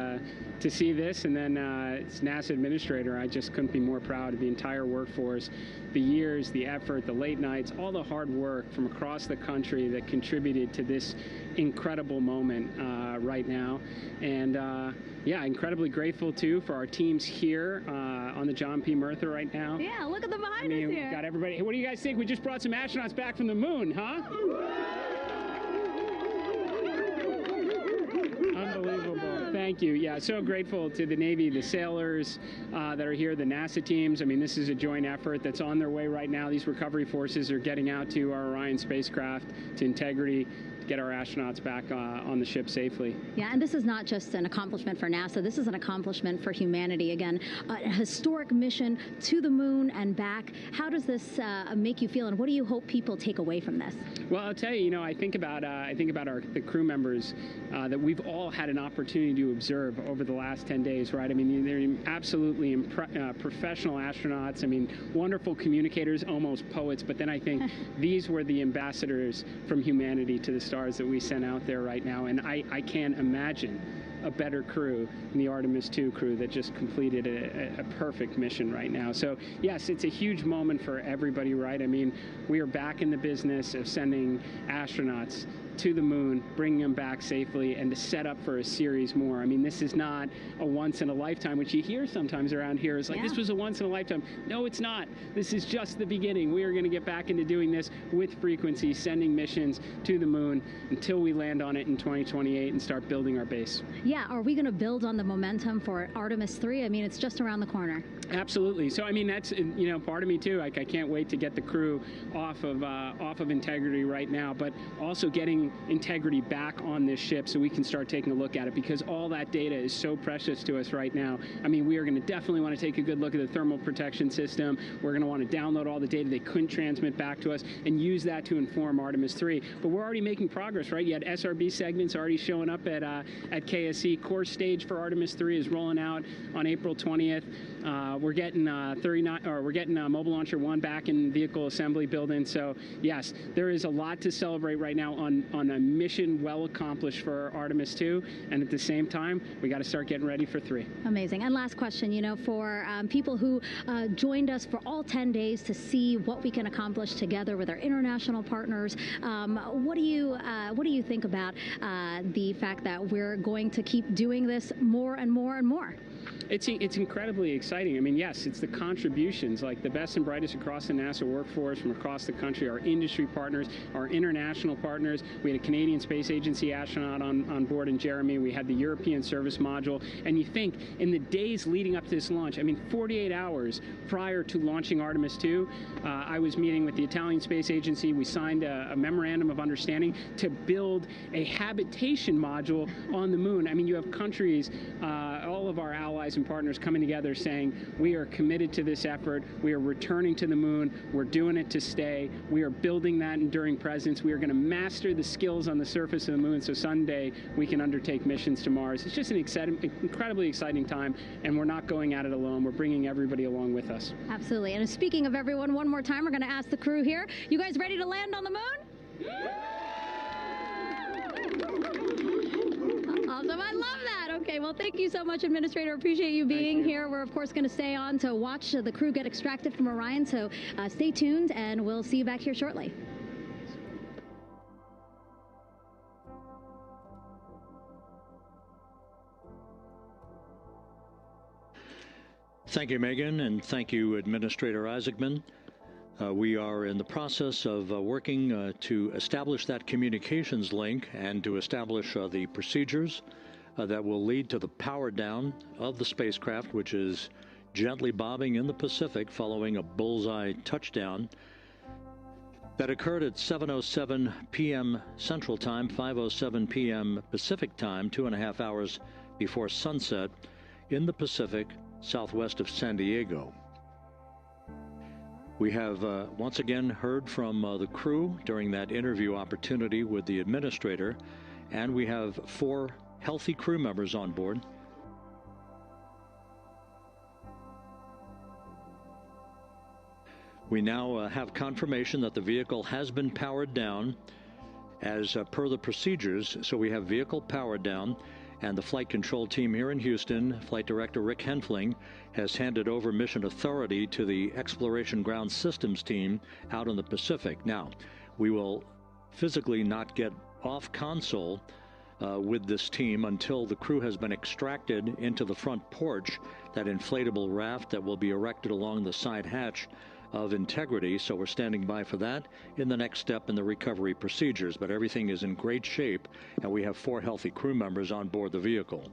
this, and then it's NASA Administrator. I just couldn't be more proud of the entire workforce, the years, the effort, the late nights, all the hard work from across the country that contributed to this incredible moment right now. And yeah, incredibly grateful too for our teams here on the John P. Murtha right now. Yeah, look at them behind us here. Got everybody. What do you guys think? We just brought some astronauts back from the moon, huh? thank you. Yeah, so grateful to the Navy, the sailors that are here, the NASA teams. I mean, this is a joint effort that's on their way right now. These recovery forces are getting out to our Orion spacecraft, to Integrity, to get our astronauts back on the ship safely. Yeah, and this is not just an accomplishment for NASA. This is an accomplishment for humanity. Again, a historic mission to the moon and back. How does this make you feel, and what do you hope people take away from this? Well, I'll tell you, I think about the crew members that we've all had an opportunity to observe over the last 10 days, right? I mean, they're absolutely professional astronauts. I mean, wonderful communicators, almost poets. But then I think these were the ambassadors from humanity to the stars that we sent out there right now. And I can't imagine a better crew than the Artemis II crew that just completed a perfect mission right now. So yes, it's a huge moment for everybody, right? I mean, we are back in the business of sending astronauts to the moon, bringing them back safely, and to set up for a series more. I mean, this is not a once in a lifetime, which you hear sometimes around here. It's like, this was a once in a lifetime. No, it's not. This is just the beginning. We are going to get back into doing this with frequency, sending missions to the moon until we land on it in 2028 and start building our base. Yeah, are we going to build on the momentum for Artemis 3? I mean, it's just around the corner. Absolutely. So, I mean, that's, part of me too. Like, I can't wait to get the crew off of Integrity right now, but also getting Integrity back on this ship so we can start taking a look at it, because all that data is so precious to us right now. I mean, we are going to definitely want to take a good look at the thermal protection system. We're going to want to download all the data they couldn't transmit back to us and use that to inform Artemis 3. But we're already making progress, right? You had SRB segments already showing up at KSC. Core stage for Artemis 3 is rolling out on April 20th. We're getting Mobile Launcher 1 back in vehicle assembly building. So yes, there is a lot to celebrate right now on a mission well accomplished for Artemis 2, and at the same time, we got to start getting ready for 3. Amazing. And last question, for people who joined us for all 10 days to see what we can accomplish together with our international partners, what do you think about the fact that we're going to keep doing this more and more and more? It's incredibly exciting. I mean, yes, it's the contributions, like the best and brightest across the NASA workforce from across the country, our industry partners, our international partners. We had a Canadian Space Agency astronaut on board in Jeremy. We had the European Service Module. And you think, in the days leading up to this launch, I mean, 48 hours prior to launching Artemis 2, I was meeting with the Italian Space Agency. We signed a memorandum of understanding to build a habitation module on the moon. I mean, you have countries, all of our allies and partners coming together saying, we are committed to this effort. We are returning to the moon. We're doing it to stay. We are building that enduring presence. We are going to master the skills on the surface of the moon so someday we can undertake missions to Mars. It's just an incredibly exciting time, and we're not going at it alone. We're bringing everybody along with us. Absolutely. And speaking of everyone, one more time, we're going to ask the crew here, you guys ready to land on the moon? Awesome. I love that. Okay, well, thank you so much, Administrator. Appreciate you being here. We're, of course, going to stay on to watch the crew get extracted from Orion, so stay tuned, and we'll see you back here shortly. Thank you, Megan, and thank you, Administrator Isaacman. We are in the process of working to establish that communications link and to establish the procedures that will lead to the power down of the spacecraft, which is gently bobbing in the Pacific following a bullseye touchdown that occurred at 7:07 p.m. Central Time, 5:07 p.m. Pacific Time, 2.5 hours before sunset in the Pacific southwest of San Diego. We have once again heard from the crew during that interview opportunity with the administrator, and we have 4 healthy crew members on board. We now have confirmation that the vehicle has been powered down as per the procedures. So we have vehicle powered down, and the flight control team here in Houston, Flight Director Rick Henfling, has handed over mission authority to the Exploration Ground Systems team out in the Pacific. Now, we will physically not get off console with this team until the crew has been extracted into the front porch, that inflatable raft that will be erected along the side hatch of Integrity. So we're standing by for that in the next step in the recovery procedures. But everything is in great shape, and we have 4 healthy crew members on board the vehicle.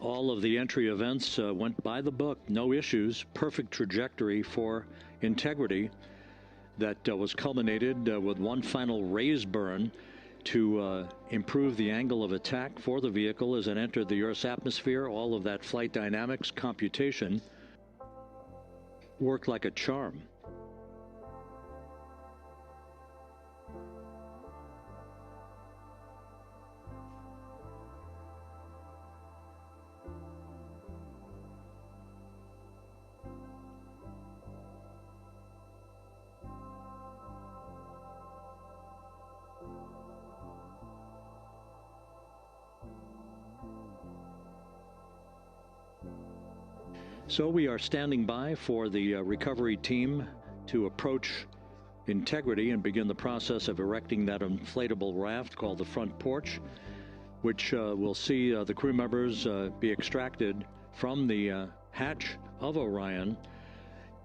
All of the entry events went by the book, no issues, perfect trajectory for integrity that was culminated with one final raise burn to improve the angle of attack for the vehicle as it entered the Earth's atmosphere. All of that flight dynamics computation worked like a charm. So we are standing by for the recovery team to approach integrity and begin the process of erecting that inflatable raft called the front porch, which will see the crew members be extracted from the hatch of Orion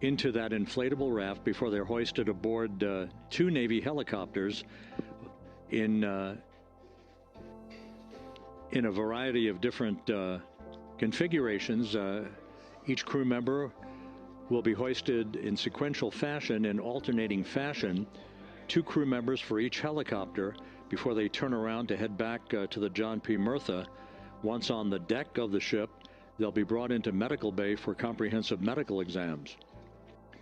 into that inflatable raft before they're hoisted aboard two Navy helicopters in a variety of different configurations. Each crew member will be hoisted in sequential fashion, in alternating fashion, two crew members for each helicopter before they turn around to head back to the John P. Murtha. Once on the deck of the ship, they'll be brought into medical bay for comprehensive medical exams.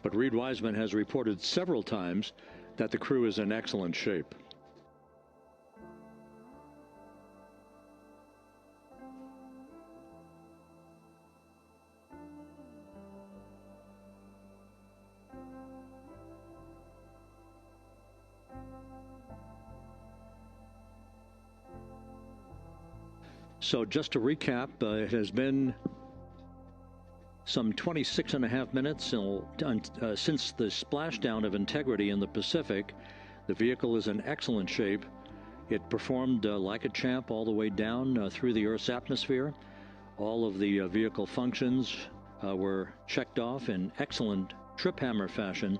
But Reed Wiseman has reported several times that the crew is in excellent shape. So just to recap, it has been some 26 and a half minutes since the splashdown of integrity in the Pacific. The vehicle is in excellent shape. It performed like a champ all the way down through the Earth's atmosphere. All of the vehicle functions were checked off in excellent trip hammer fashion.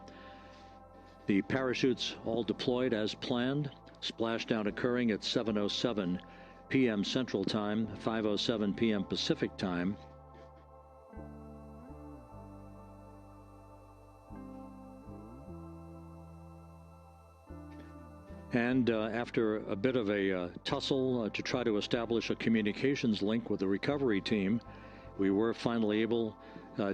The parachutes all deployed as planned. Splashdown occurring at 7:07 p.m. Central Time, 5:07 p.m. Pacific Time. And after a bit of a tussle to try to establish a communications link with the recovery team, we were finally able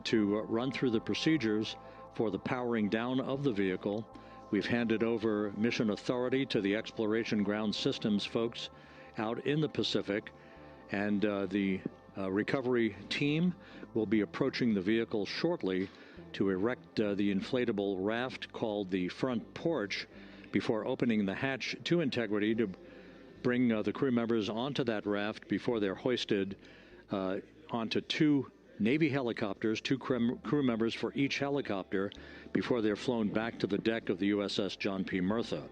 to run through the procedures for the powering down of the vehicle. We've handed over mission authority to the Exploration Ground Systems folks out in the Pacific, and the recovery team will be approaching the vehicle shortly to erect the inflatable raft called the front porch before opening the hatch to integrity to bring the crew members onto that raft before they're hoisted onto two Navy helicopters, two crew members for each helicopter, before they're flown back to the deck of the USS John P. Murtha.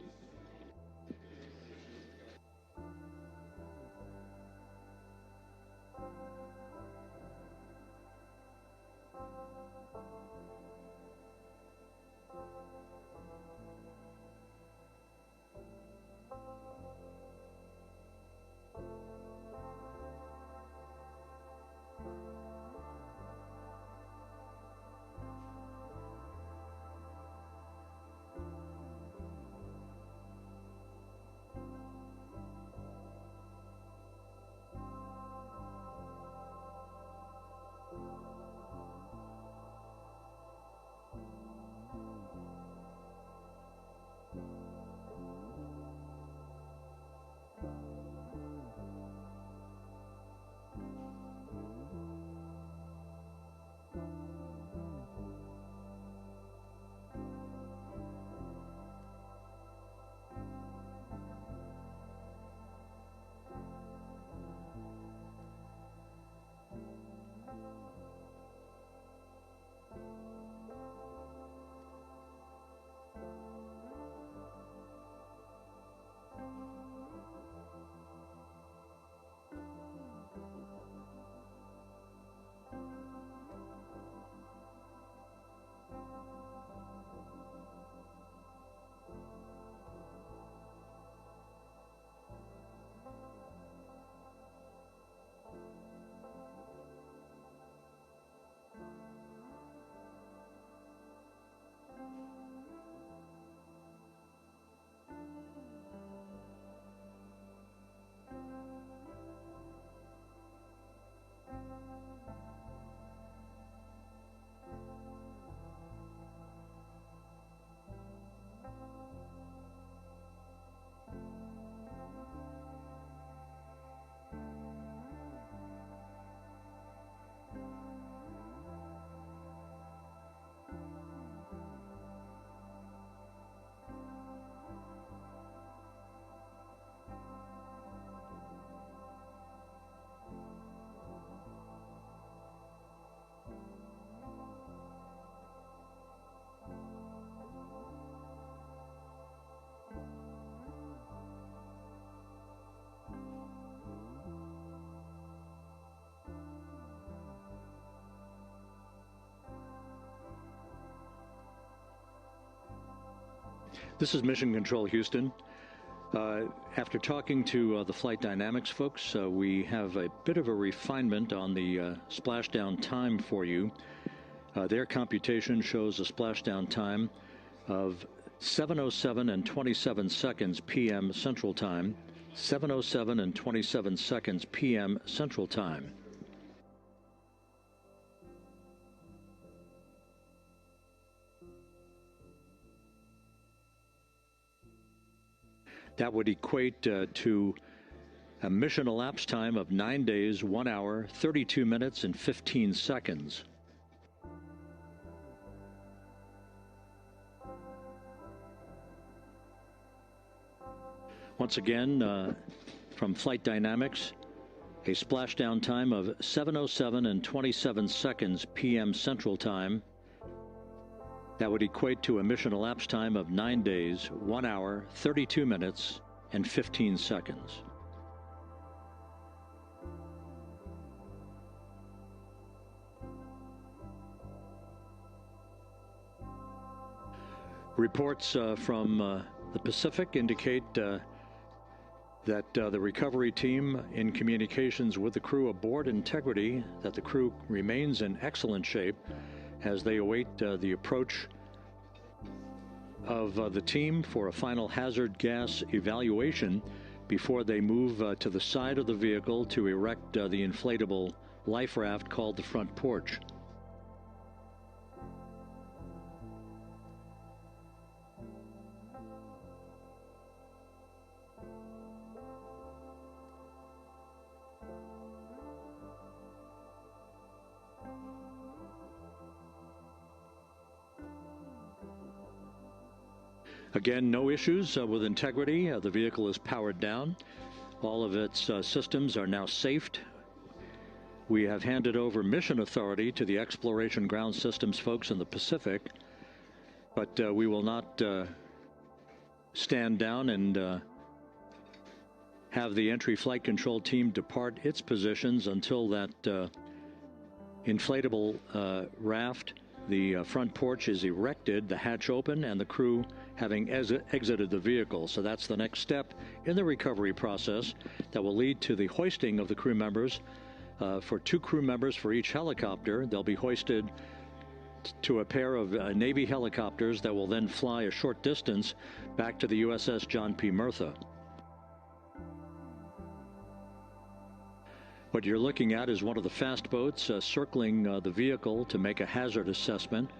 This is Mission Control Houston. After talking to the flight dynamics folks, we have a bit of a refinement on the splashdown time for you. Their computation shows a splashdown time of 7:07 and 27 seconds p.m. Central Time, 7:07 and 27 seconds p.m. Central Time. That would equate to a mission elapsed time of 9 days, 1 hour, 32 minutes, and 15 seconds. Once again, from Flight Dynamics, a splashdown time of 7:07 and 27 seconds p.m. Central Time. That would equate to a mission elapsed time of 9 days, 1 hour, 32 minutes, and 15 seconds. Reports from the Pacific indicate that the recovery team, in communications with the crew aboard Integrity, that the crew remains in excellent shape as they await the approach of the team for a final hazard gas evaluation before they move to the side of the vehicle to erect the inflatable life raft called the front porch. Again, no issues with Integrity. The vehicle is powered down. All of its systems are now safed. We have handed over mission authority to the Exploration Ground Systems folks in the Pacific, but we will not stand down and have the entry flight control team depart its positions until that inflatable raft, the front porch, is erected, the hatch open, and the crew having exited the vehicle. So that's the next step in the recovery process that will lead to the hoisting of the crew members. For 2 crew members for each helicopter, they'll be hoisted to a pair of Navy helicopters that will then fly a short distance back to the USS John P. Murtha. What you're looking at is one of the fast boats circling the vehicle to make a hazard assessment.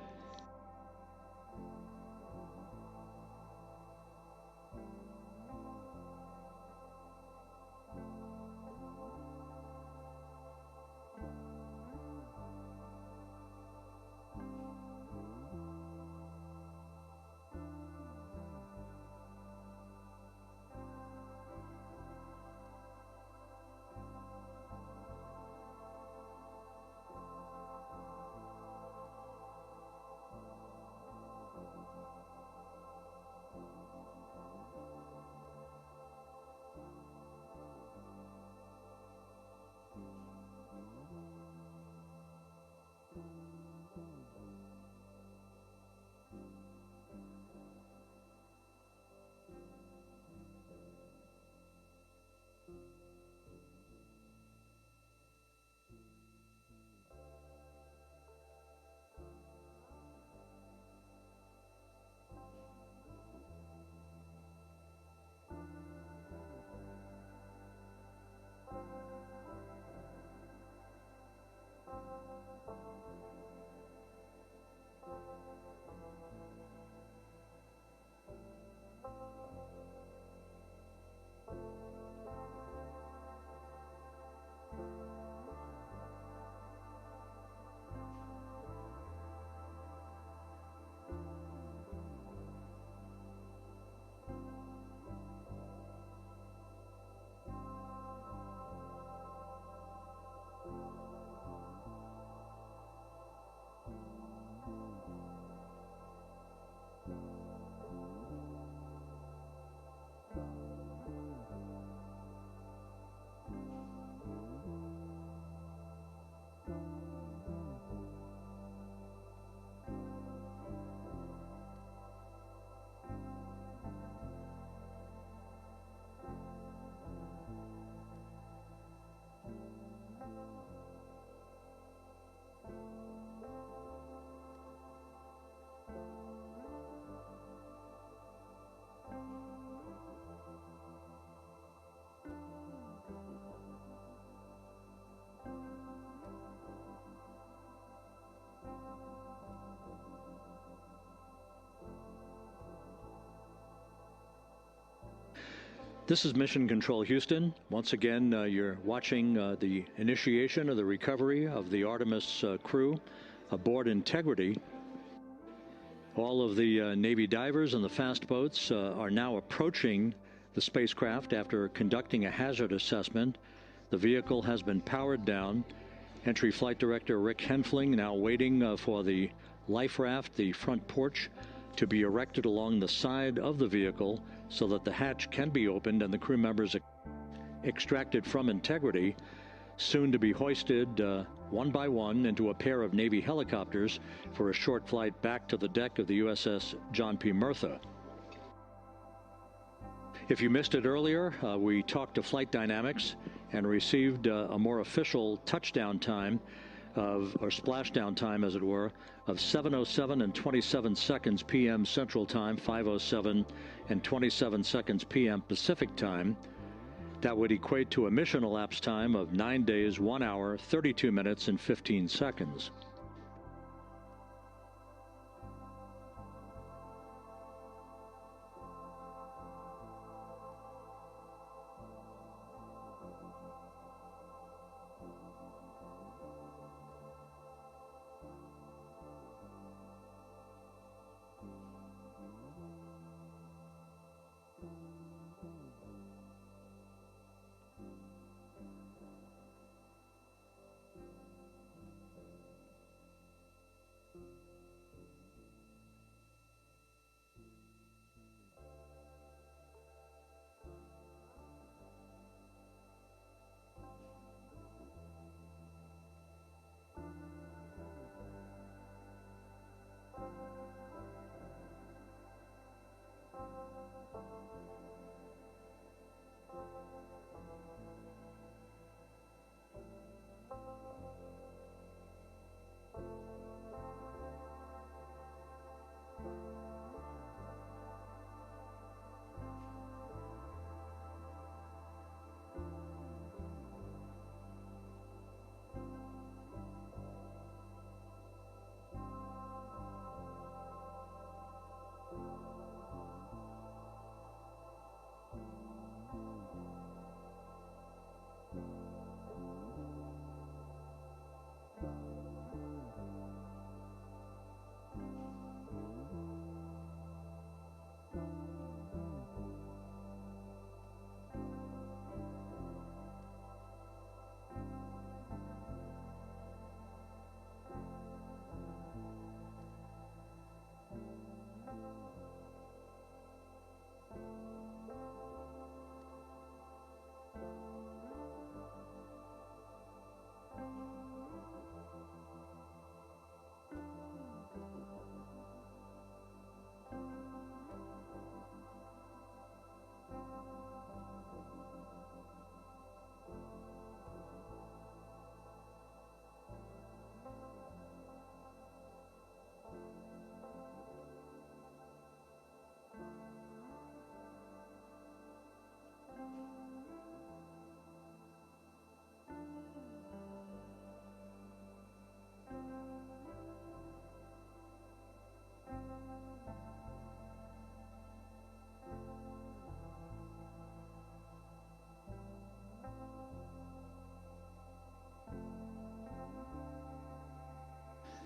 This is Mission Control Houston. Once again, you're watching the initiation of the recovery of the Artemis crew aboard Integrity. All of the Navy divers and the fast boats are now approaching the spacecraft after conducting a hazard assessment. The vehicle has been powered down. Entry Flight Director Rick Henfling now waiting for the life raft, the front porch, to be erected along the side of the vehicle so that the hatch can be opened and the crew members extracted from Integrity, soon to be hoisted one by one into a pair of Navy helicopters for a short flight back to the deck of the USS John P. Murtha. If you missed it earlier, we talked to Flight Dynamics and received a more official touchdown time or splashdown time, as it were, of 7:07 and 27 seconds p.m. Central Time, 5:07 and 27 seconds p.m. Pacific Time. That would equate to a mission elapsed time of 9 days, 1 hour, 32 minutes, and 15 seconds.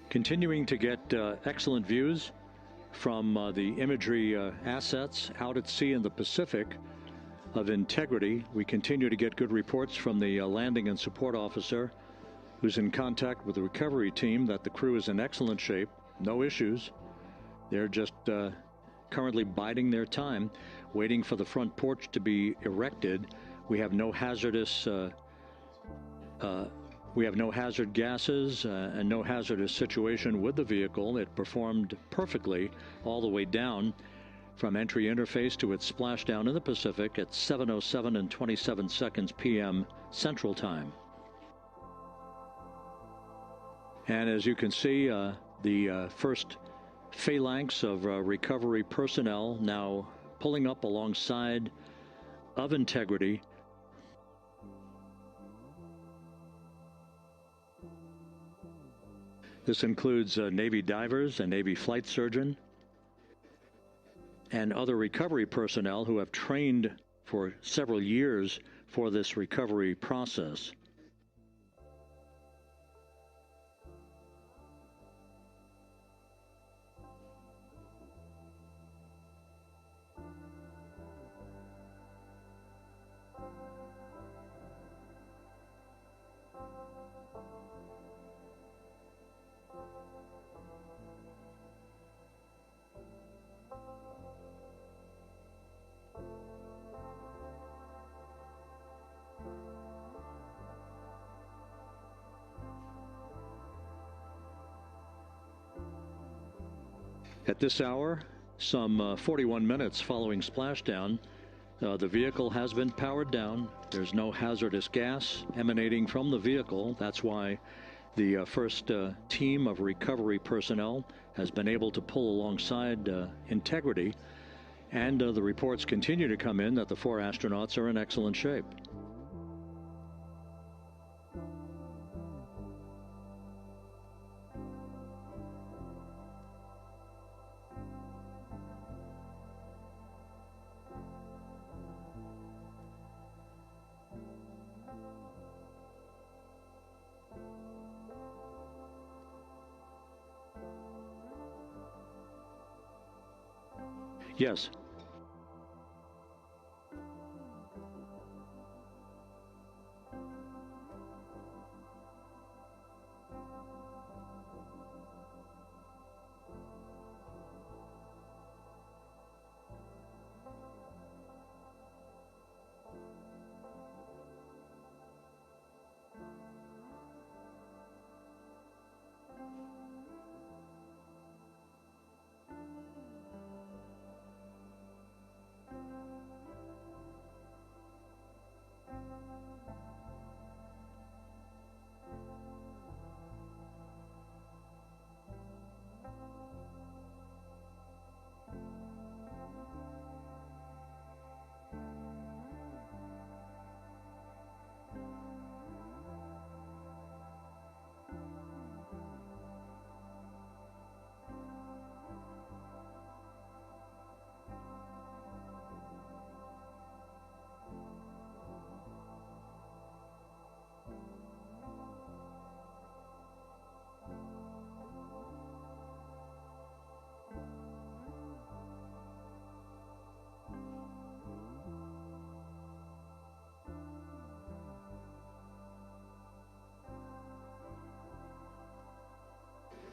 Continuing to get excellent views from the imagery assets out at sea in the Pacific of Integrity. We continue to get good reports from the landing and support officer, who's in contact with the recovery team, that the crew is in excellent shape, no issues. They're just currently biding their time, waiting for the front porch to be erected. We have no hazardous hazard gases and no hazardous situation with the vehicle. It performed perfectly all the way down from entry interface to its splashdown in the Pacific at 7:07 and 27 seconds p.m. Central Time. And as you can see, the first phalanx of recovery personnel now pulling up alongside of Integrity. This includes Navy divers, a Navy flight surgeon, and other recovery personnel who have trained for several years for this recovery process. At this hour, some 41 minutes following splashdown, the vehicle has been powered down. There's no hazardous gas emanating from the vehicle. That's why the first team of recovery personnel has been able to pull alongside Integrity. And the reports continue to come in that the 4 astronauts are in excellent shape. Yes.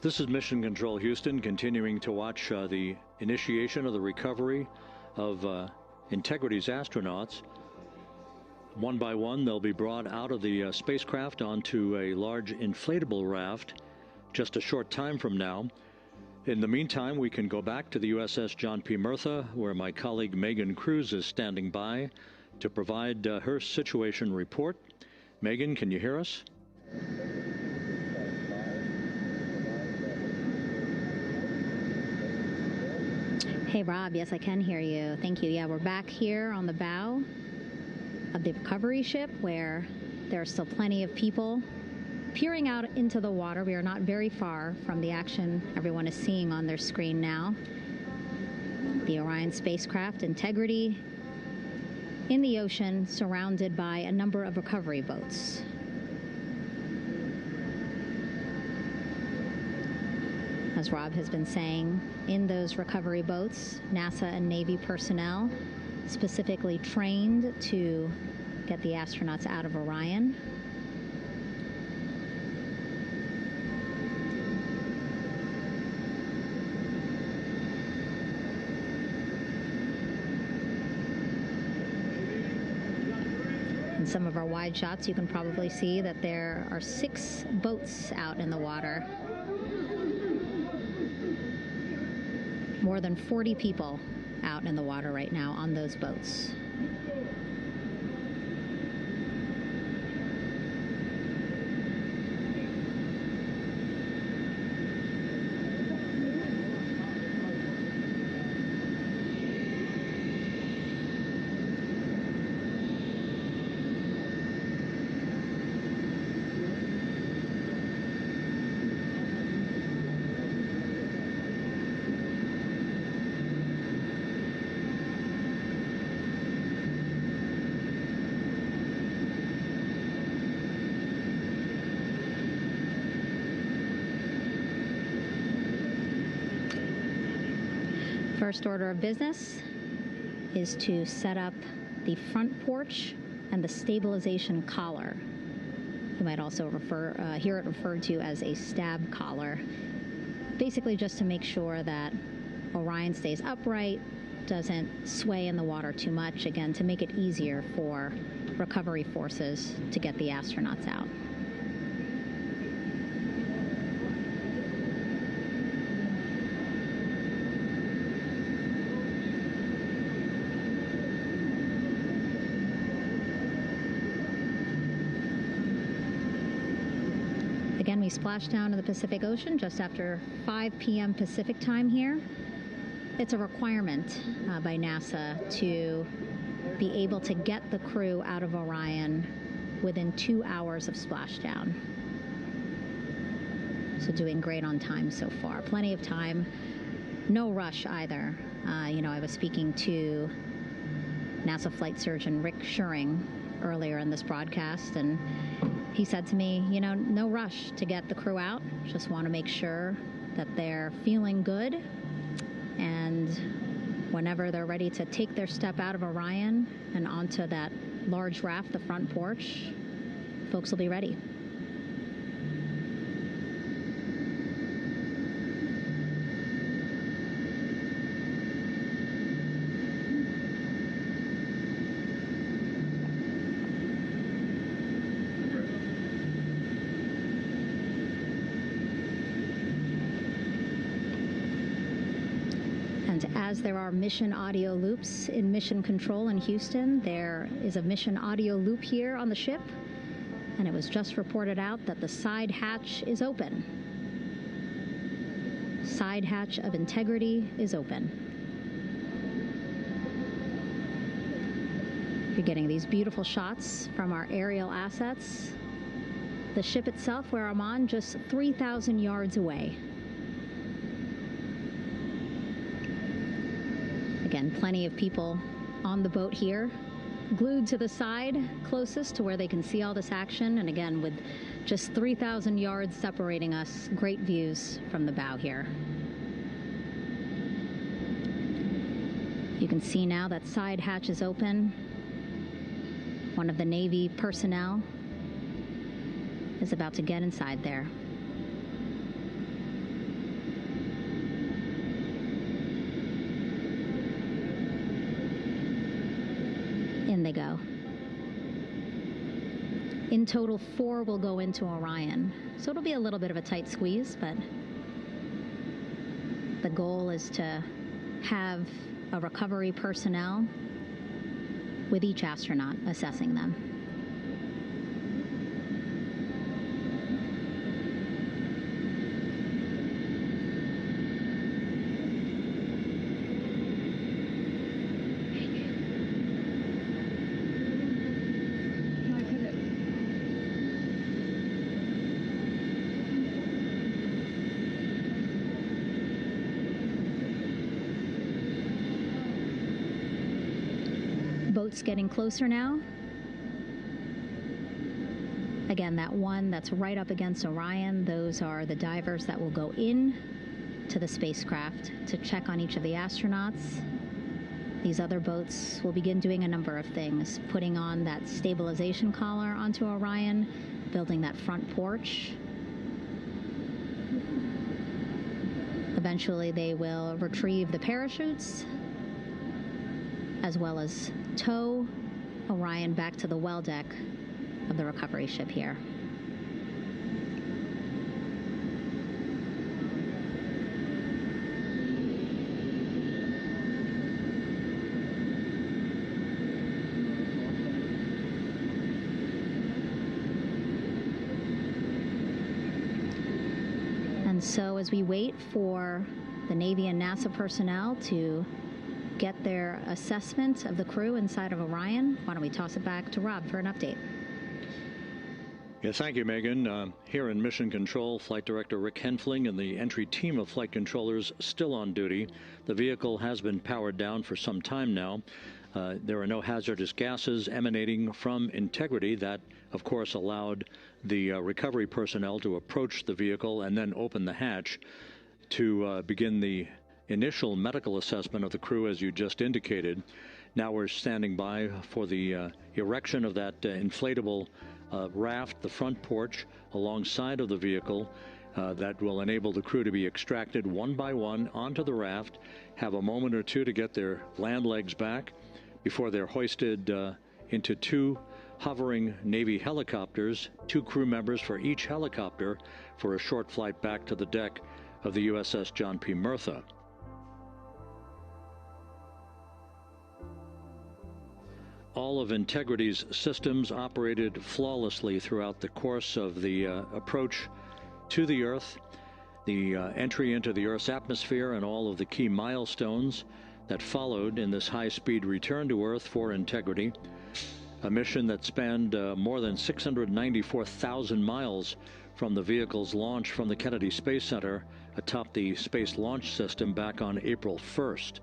This is Mission Control Houston, continuing to watch the initiation of the recovery of Integrity's astronauts. One by one, they'll be brought out of the spacecraft onto a large inflatable raft just a short time from now. In the meantime, we can go back to the USS John P. Murtha, where my colleague Megan Cruz is standing by to provide her situation report. Megan, can you hear us? Hey, Rob. Yes, I can hear you. Thank you. Yeah, we're back here on the bow of the recovery ship where there are still plenty of people peering out into the water. We are not very far from the action everyone is seeing on their screen now. The Orion spacecraft, Integrity, in the ocean, surrounded by a number of recovery boats. As Rob has been saying, in those recovery boats, NASA and Navy personnel specifically trained to get the astronauts out of Orion. In some of our wide shots, you can probably see that there are 6 boats out in the water. More than 40 people out in the water right now on those boats. First order of business is to set up the front porch and the stabilization collar. You might also hear it referred to as a stab collar. Basically just to make sure that Orion stays upright, doesn't sway in the water too much, again, to make it easier for recovery forces to get the astronauts out. Again, we splashed down to the Pacific Ocean just after 5 p.m. Pacific time here. It's a requirement by NASA to be able to get the crew out of Orion within 2 hours of splashdown. So doing great on time so far. Plenty of time. No rush either. I was speaking to NASA flight surgeon Rick Schuring earlier in this broadcast, and he said to me, no rush to get the crew out. Just want to make sure that they're feeling good. And whenever they're ready to take their step out of Orion and onto that large raft, the front porch, folks will be ready. As there are mission audio loops in Mission Control in Houston, there is a mission audio loop here on the ship, and it was just reported out that the side hatch is open. Side hatch of integrity is open. You're getting these beautiful shots from our aerial assets. The ship itself, where I'm on, just 3,000 yards away. Again, plenty of people on the boat here, glued to the side closest to where they can see all this action. And again, with just 3,000 yards separating us, great views from the bow here. You can see now that side hatch is open. One of the Navy personnel is about to get inside there. In they go. In total, 4 will go into Orion. So it'll be a little bit of a tight squeeze, but the goal is to have a recovery personnel with each astronaut assessing them. Boats getting closer now. Again, that one that's right up against Orion, those are the divers that will go in to the spacecraft to check on each of the astronauts. These other boats will begin doing a number of things, putting on that stabilization collar onto Orion, building that front porch. Eventually, they will retrieve the parachutes, as well as tow Orion back to the well deck of the recovery ship here. And so as we wait for the Navy and NASA personnel to get their assessment of the crew inside of Orion, why don't we toss it back to Rob for an update? Yes, thank you, Megan. Here in Mission Control, Flight Director Rick Henfling and the entry team of flight controllers still on duty. The vehicle has been powered down for some time now. There are no hazardous gases emanating from integrity. That, of course, allowed the recovery personnel to approach the vehicle and then open the hatch to begin the initial medical assessment of the crew, as you just indicated. Now we're standing by for the erection of that inflatable raft, the front porch, alongside of the vehicle that will enable the crew to be extracted one by one onto the raft, have a moment or two to get their land legs back before they're hoisted into two hovering Navy helicopters, 2 crew members for each helicopter, for a short flight back to the deck of the USS John P. Murtha. All of Integrity's systems operated flawlessly throughout the course of the approach to the Earth, the entry into the Earth's atmosphere, and all of the key milestones that followed in this high-speed return to Earth for Integrity, a mission that spanned more than 694,000 miles from the vehicle's launch from the Kennedy Space Center atop the Space Launch System back on April 1st.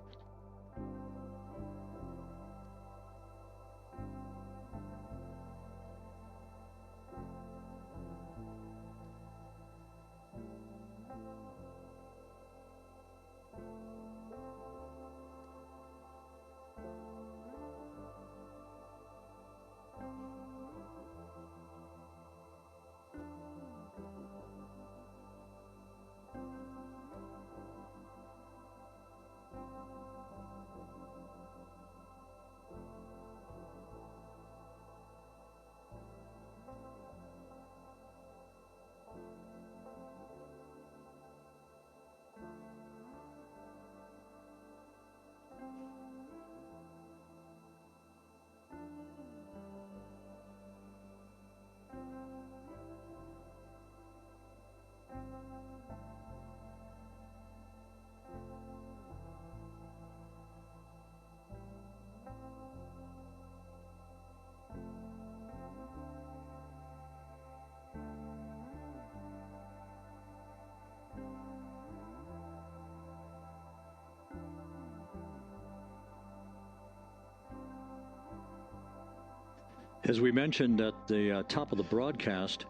As we mentioned at the top of the broadcast,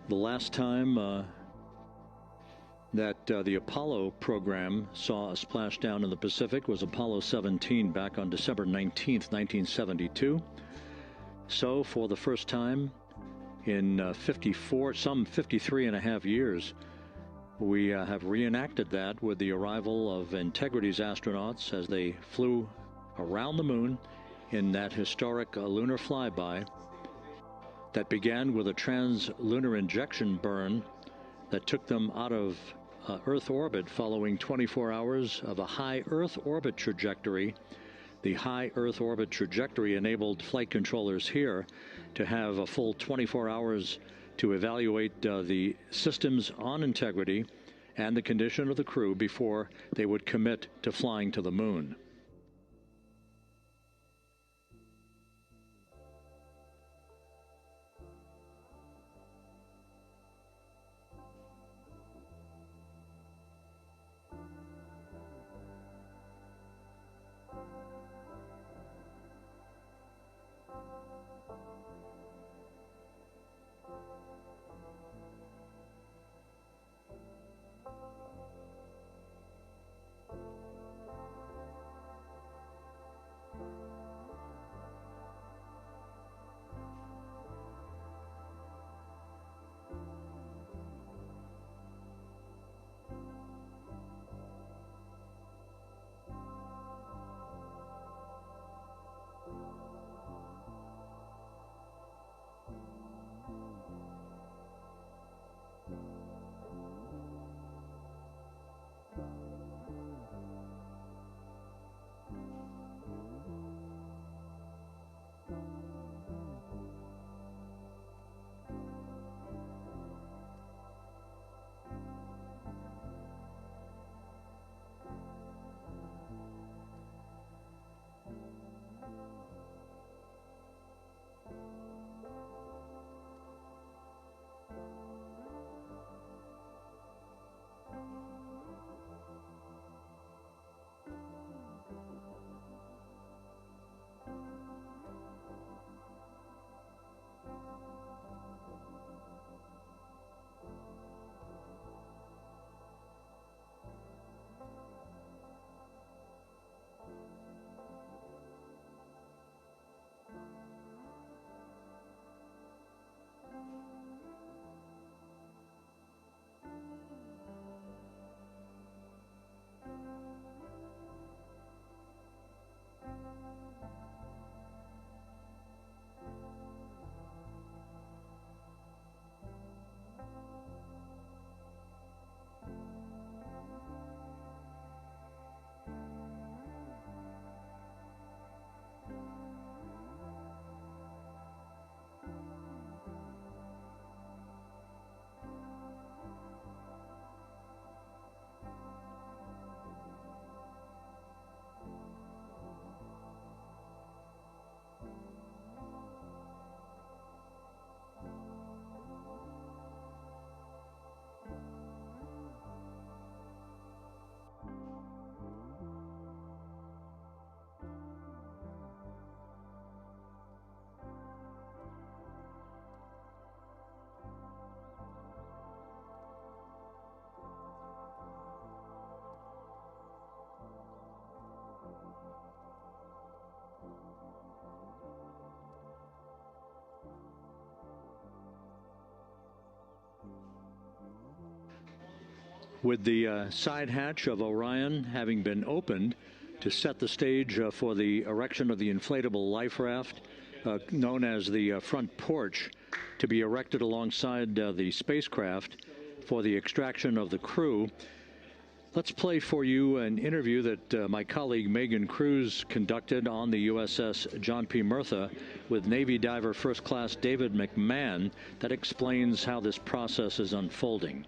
the last time that the Apollo program saw a splashdown in the Pacific was Apollo 17 back on December 19th, 1972. So for the first time in some 53 and a half years, we have reenacted that with the arrival of Integrity's astronauts as they flew around the moon in that historic lunar flyby that began with a trans-lunar injection burn that took them out of Earth orbit following 24 hours of a high Earth orbit trajectory. The high Earth orbit trajectory enabled flight controllers here to have a full 24 hours to evaluate the systems on Integrity and the condition of the crew before they would commit to flying to the moon. With the side hatch of Orion having been opened to set the stage for the erection of the inflatable life raft, known as the front porch, to be erected alongside the spacecraft for the extraction of the crew. Let's play for you an interview that my colleague Megan Cruz conducted on the USS John P. Murtha with Navy diver First Class David McMahon that explains how this process is unfolding.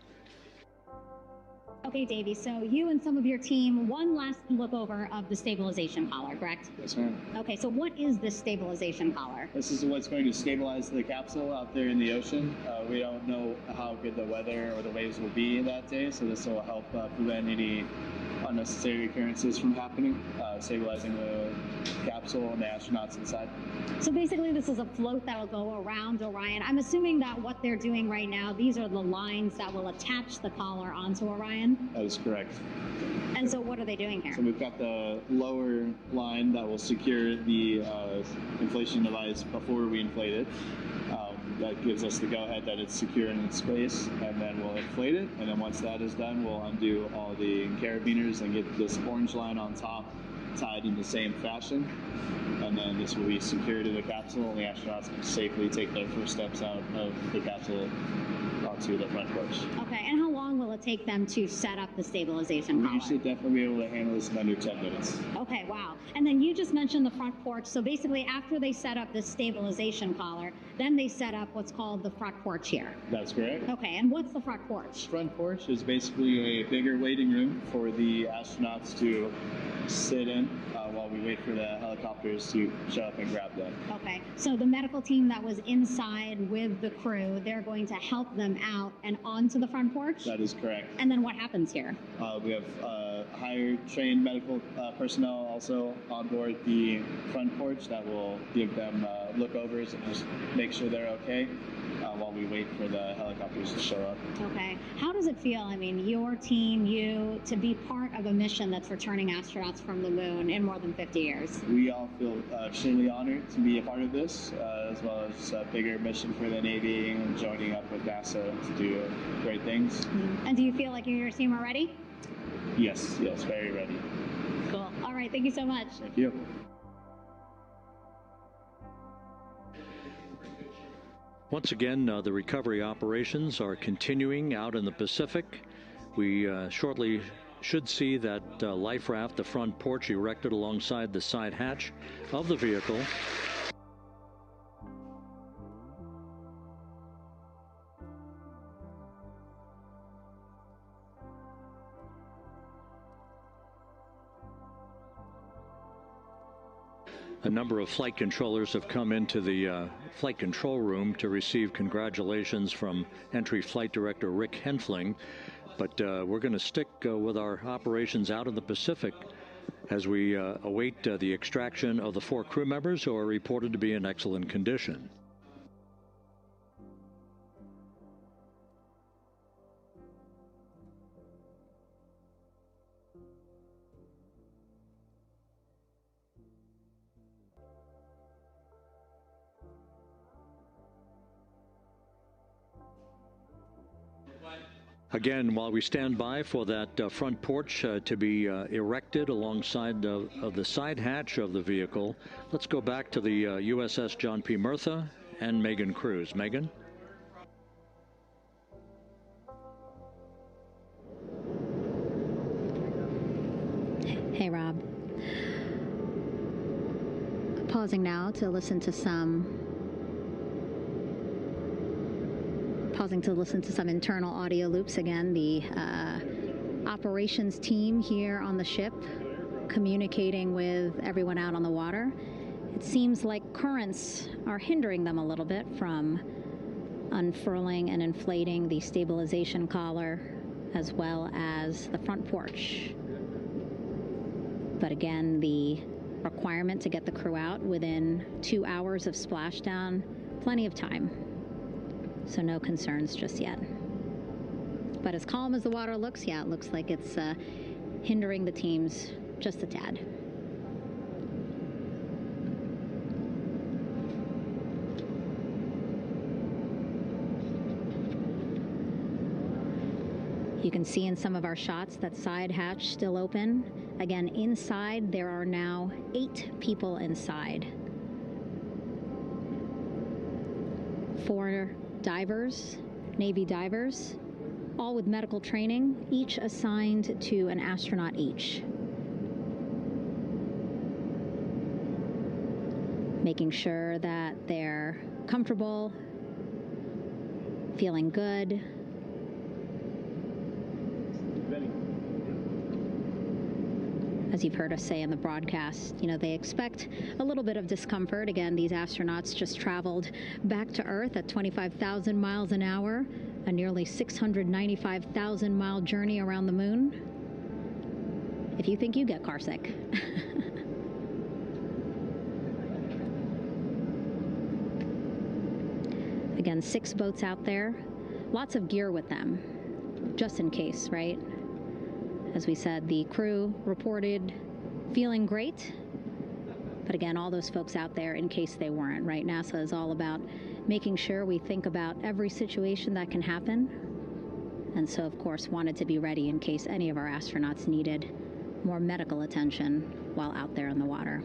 Okay, Davey, so you and some of your team, one last look over of the stabilization collar, correct? Yes, ma'am. Okay, so what is this stabilization collar? This is what's going to stabilize the capsule out there in the ocean. We don't know how good the weather or the waves will be that day, so this will help prevent any unnecessary occurrences from happening, stabilizing the capsule and the astronauts inside. So basically this is a float that will go around Orion. I'm assuming that what they're doing right now, these are the lines that will attach the collar onto Orion? That is correct. And so what are they doing here? So we've got the lower line that will secure the inflation device before we inflate it. That gives us the go-ahead that it's secure in space, and then we'll inflate it, and then once that is done, we'll undo all the carabiners and get this orange line on top tied in the same fashion, and then this will be secured to the capsule, and the astronauts can safely take their first steps out of the capsule onto the front porch. Okay, and how long will it take them to set up the stabilization collar? We should definitely be able to handle this in under 10 minutes. Okay, wow. And then you just mentioned the front porch. So basically after they set up this stabilization collar, then they set up what's called the front porch here. That's correct. Okay, and what's the front porch? Front porch is basically a bigger waiting room for the astronauts to sit in while we wait for the helicopters to show up and grab them. Okay, so the medical team that was inside with the crew, they're going to help them out and onto the front porch? That is correct. And then what happens here? We have hired trained medical personnel also on board the front porch that will give them lookovers and just make sure they're okay while we wait for the helicopters to show up. Okay. How does it feel, I mean, your team, you, to be part of a mission that's returning astronauts from the moon in more than 50 years? We all feel extremely honored to be a part of this, as well as a bigger mission for the Navy and joining up with NASA to do great things. Mm-hmm. And do you feel like you and your team are ready? Yes, very ready. Cool. All right, thank you so much. Thank you. Once again, the recovery operations are continuing out in the Pacific. We shortly should see that life raft, the front porch, erected alongside the side hatch of the vehicle. A number of flight controllers have come into the flight control room to receive congratulations from Entry Flight Director Rick Henfling. But we're going to stick with our operations out in the Pacific as we await the extraction of the 4 crew members who are reported to be in excellent condition. Again, while we stand by for that front porch to be erected alongside of the side hatch of the vehicle, let's go back to the USS John P. Murtha and Megan Cruz. Megan? Hey, Rob. Pausing now to listen to some internal audio loops. Again, the operations team here on the ship communicating with everyone out on the water. It seems like currents are hindering them a little bit from unfurling and inflating the stabilization collar as well as the front porch. But again, the requirement to get the crew out within 2 hours of splashdown, plenty of time. So no concerns just yet. But as calm as the water looks, yeah, it looks like it's hindering the teams just a tad. You can see in some of our shots that side hatch still open. Again, inside there are now 8 people inside. 4 divers, Navy divers, all with medical training, each assigned to an astronaut each. Making sure that they're comfortable, feeling good. As you've heard us say in the broadcast, you know, they expect a little bit of discomfort. Again, these astronauts just traveled back to Earth at 25,000 miles an hour, a nearly 695,000 mile journey around the moon. If you think you get carsick. Again, 6 boats out there, lots of gear with them, just in case, right? As we said, the crew reported feeling great, but again, all those folks out there in case they weren't, right? NASA is all about making sure we think about every situation that can happen, and so of course wanted to be ready in case any of our astronauts needed more medical attention while out there in the water.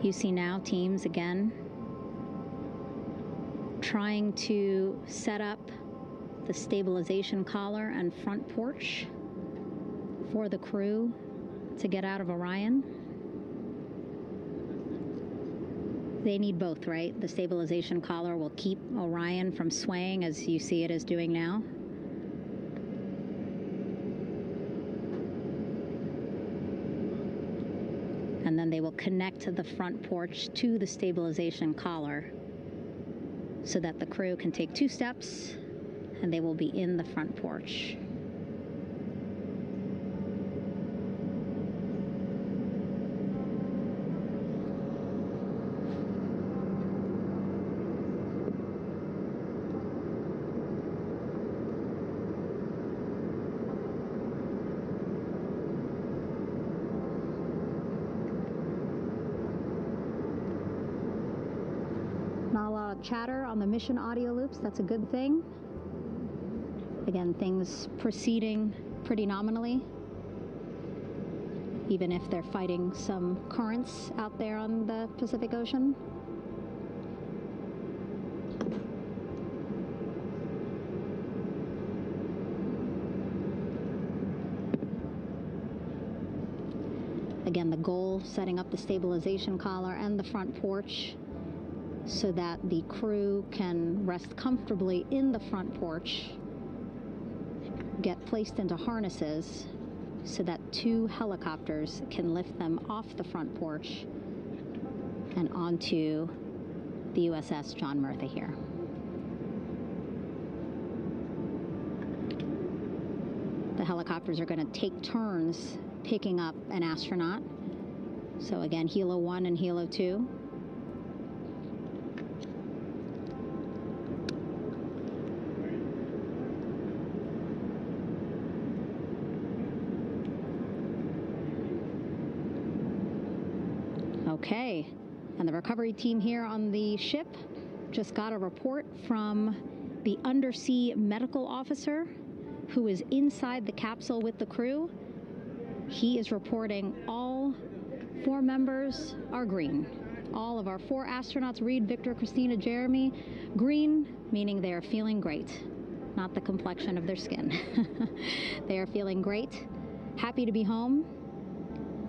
You see now teams again trying to set up the stabilization collar and front porch for the crew to get out of Orion. They need both, right? The stabilization collar will keep Orion from swaying as you see it is doing now. And then they will connect the front porch to the stabilization collar so that the crew can take 2 steps and they will be in the front porch. Not a lot of chatter on the mission audio loops. That's a good thing. Again, things proceeding pretty nominally, even if they're fighting some currents out there on the Pacific Ocean. Again, the goal, setting up the stabilization collar and the front porch so that the crew can rest comfortably in the front porch, get placed into harnesses so that 2 helicopters can lift them off the front porch and onto the USS John Murtha here. The helicopters are going to take turns picking up an astronaut. So again, Helo 1 and Helo 2. Okay, and the recovery team here on the ship just got a report from the undersea medical officer who is inside the capsule with the crew. He is reporting all 4 members are green. All of our 4 astronauts, Reed, Victor, Christina, Jeremy, green, meaning they are feeling great, not the complexion of their skin. They are feeling great, happy to be home,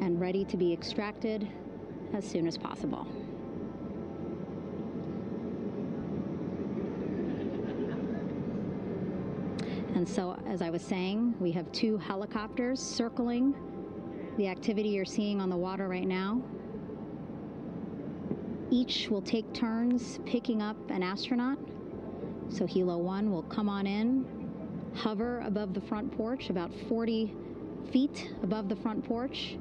and ready to be extracted as soon as possible. And so, as I was saying, we have 2 helicopters circling the activity you're seeing on the water right now. Each will take turns picking up an astronaut. So Helo 1 will come on in, hover above the front porch, about 40 feet above the front porch.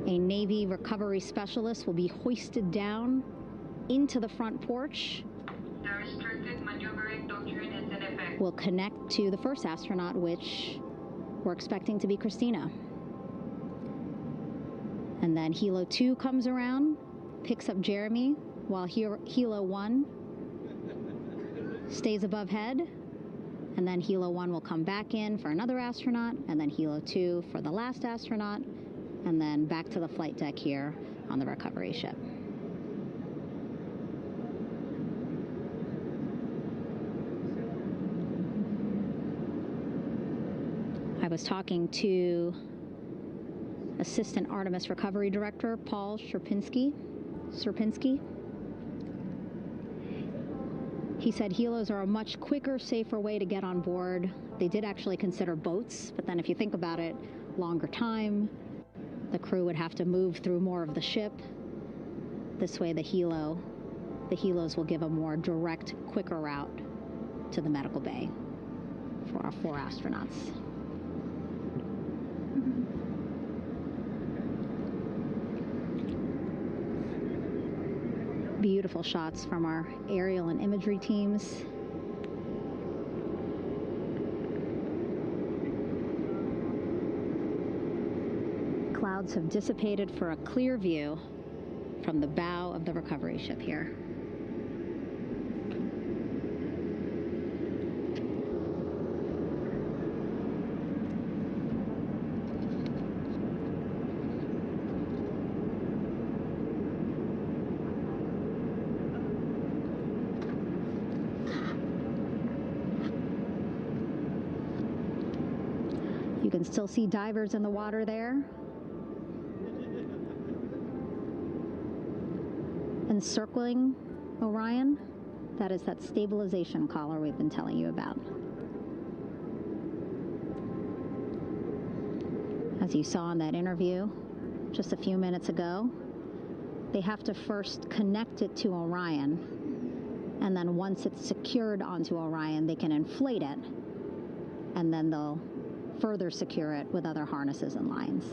A Navy recovery specialist will be hoisted down into the front porch. The restricted maneuvering doctrine is in effect. Will connect to the first astronaut, which we're expecting to be Christina. And then Helo 2 comes around, picks up Jeremy, while Helo 1 stays above head, and then Helo 1 will come back in for another astronaut, and then Helo 2 for the last astronaut, and then back to the flight deck here on the recovery ship. I was talking to Assistant Artemis Recovery Director Paul Sierpinski. He said helos are a much quicker, safer way to get on board. They did actually consider boats, but then if you think about it, longer time, the crew would have to move through more of the ship. This way the helos will give a more direct, quicker route to the medical bay for our 4 astronauts. Beautiful shots from our aerial and imagery teams. Clouds have dissipated for a clear view from the bow of the recovery ship here. You can still see divers in the water there. Encircling Orion, that is that stabilization collar we've been telling you about. As you saw in that interview just a few minutes ago, they have to first connect it to Orion, and then once it's secured onto Orion, they can inflate it, and then they'll further secure it with other harnesses and lines.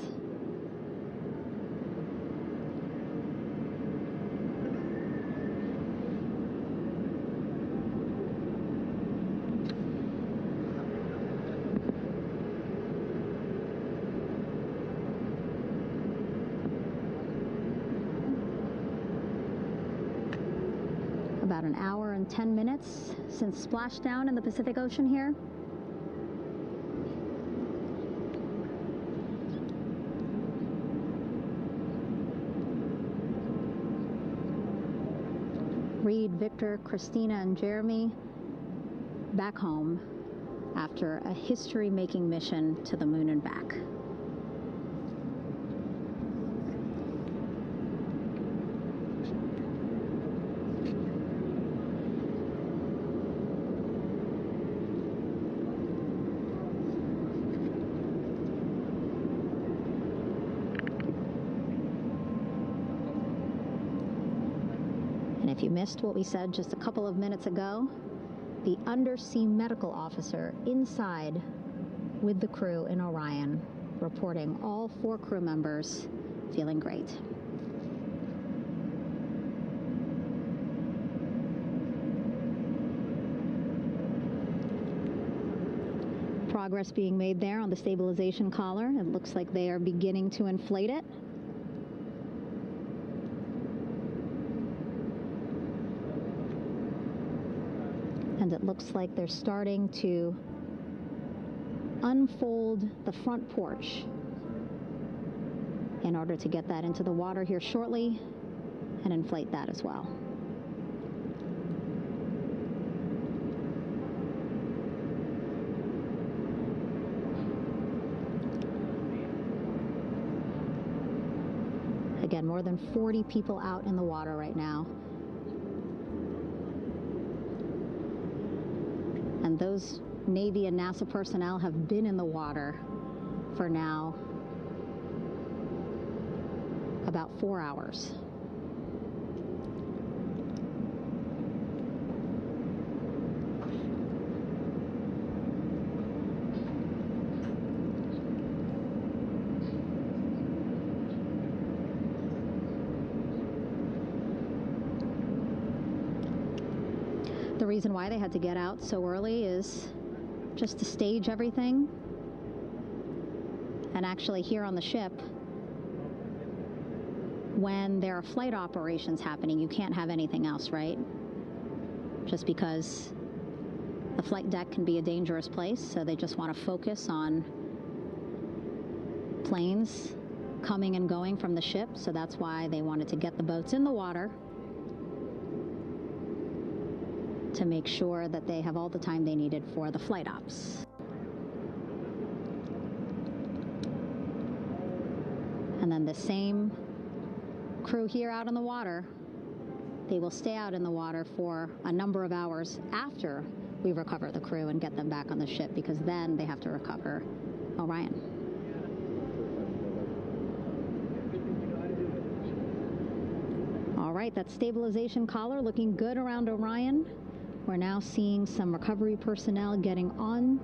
About an hour and 10 minutes since splashdown in the Pacific Ocean here. Reed, Victor, Christina, and Jeremy back home after a history-making mission to the moon and back. If you missed what we said just a couple of minutes ago, the undersea medical officer inside with the crew in Orion, reporting all 4 crew members feeling great. Progress being made there on the stabilization collar. It looks like they are beginning to inflate it. And it looks like they're starting to unfold the front porch in order to get that into the water here shortly and inflate that as well. Again, more than 40 people out in the water right now. And those Navy and NASA personnel have been in the water for now about 4 hours. The reason why they had to get out so early is just to stage everything. And actually here on the ship, when there are flight operations happening, you can't have anything else, right? Just because the flight deck can be a dangerous place, so they just want to focus on planes coming and going from the ship, so that's why they wanted to get the boats in the water to make sure that they have all the time they needed for the flight ops. And then the same crew here out in the water, they will stay out in the water for a number of hours after we recover the crew and get them back on the ship, because then they have to recover Orion. All right, that stabilization collar looking good around Orion. We're now seeing some recovery personnel getting on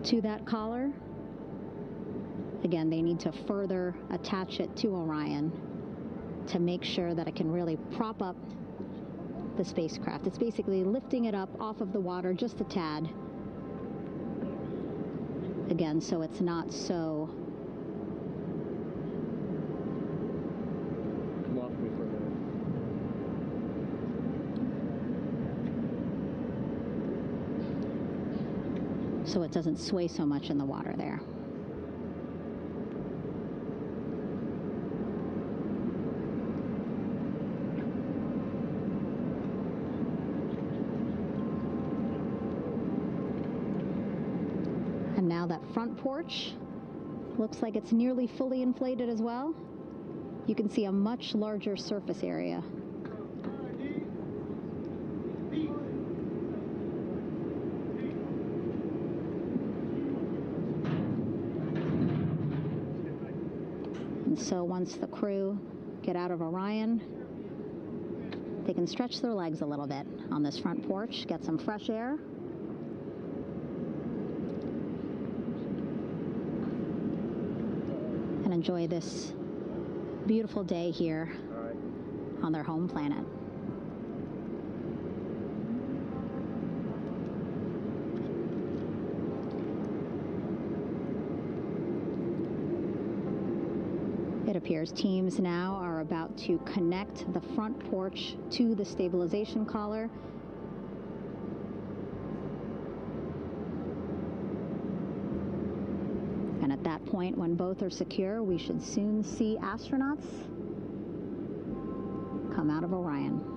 to that collar. Again, they need to further attach it to Orion to make sure that it can really prop up the spacecraft. It's basically lifting it up off of the water just a tad. Again, so it's not so so it doesn't sway so much in the water there. And now that front porch looks like it's nearly fully inflated as well. You can see a much larger surface area. And so once the crew get out of Orion, they can stretch their legs a little bit on this front porch, get some fresh air. And enjoy this beautiful day here on their home planet. It appears teams now are about to connect the front porch to the stabilization collar. And at that point, when both are secure, we should soon see astronauts come out of Orion.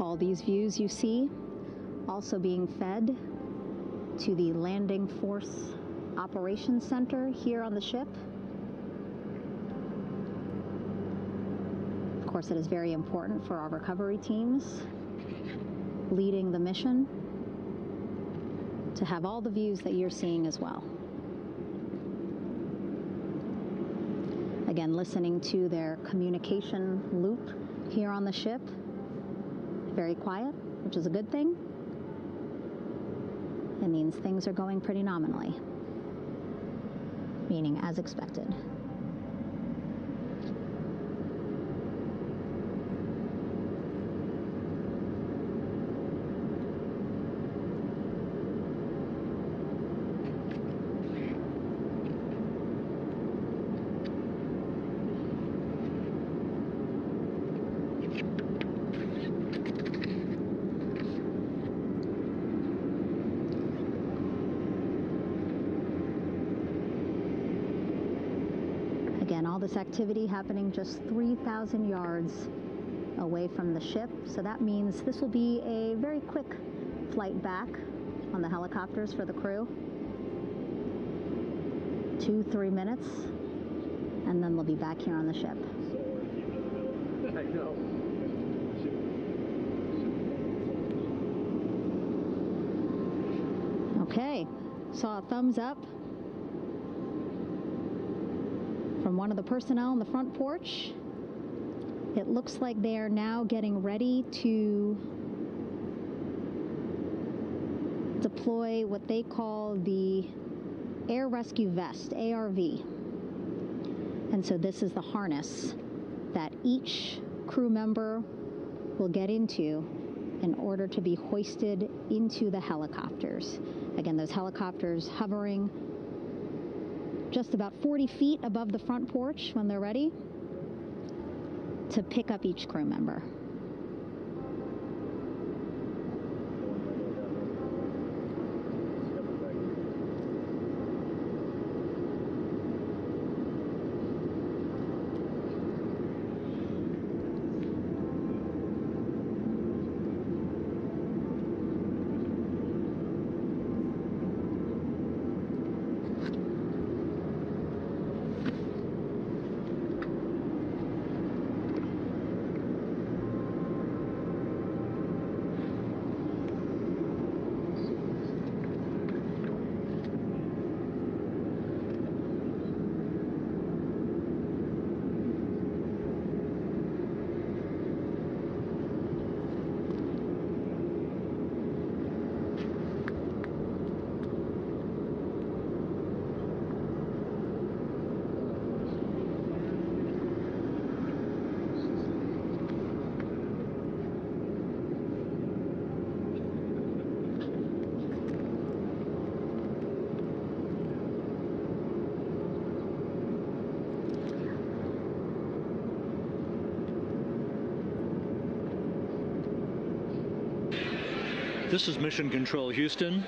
All these views you see also being fed to the Landing Force Operations Center here on the ship. Of course, it is very important for our recovery teams leading the mission to have all the views that you're seeing as well. Again, listening to their communication loop here on the ship. Very quiet, which is a good thing. It means things are going pretty nominally, meaning as expected. Again, all this activity happening just 3,000 yards away from the ship. So that means this will be a very quick flight back on the helicopters for the crew. 2-3 minutes, and then they'll be back here on the ship. I know. Okay, saw a thumbs up from one of the personnel on the front porch. It looks like they are now getting ready to deploy what they call the Air Rescue Vest, ARV. And so this is the harness that each crew member will get into in order to be hoisted into the helicopters. Again, those helicopters hovering just about 40 feet above the front porch when they're ready to pick up each crew member. This is Mission Control Houston.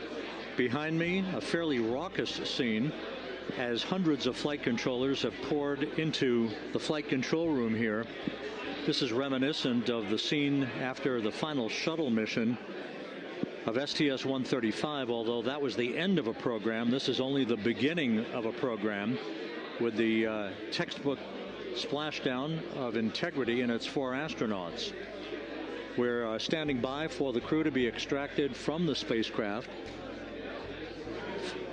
Behind me, a fairly raucous scene as hundreds of flight controllers have poured into the flight control room here. This is reminiscent of the scene after the final shuttle mission of STS-135, although that was the end of a program. This is only the beginning of a program with the textbook splashdown of Integrity and its 4 astronauts. We're standing by for the crew to be extracted from the spacecraft.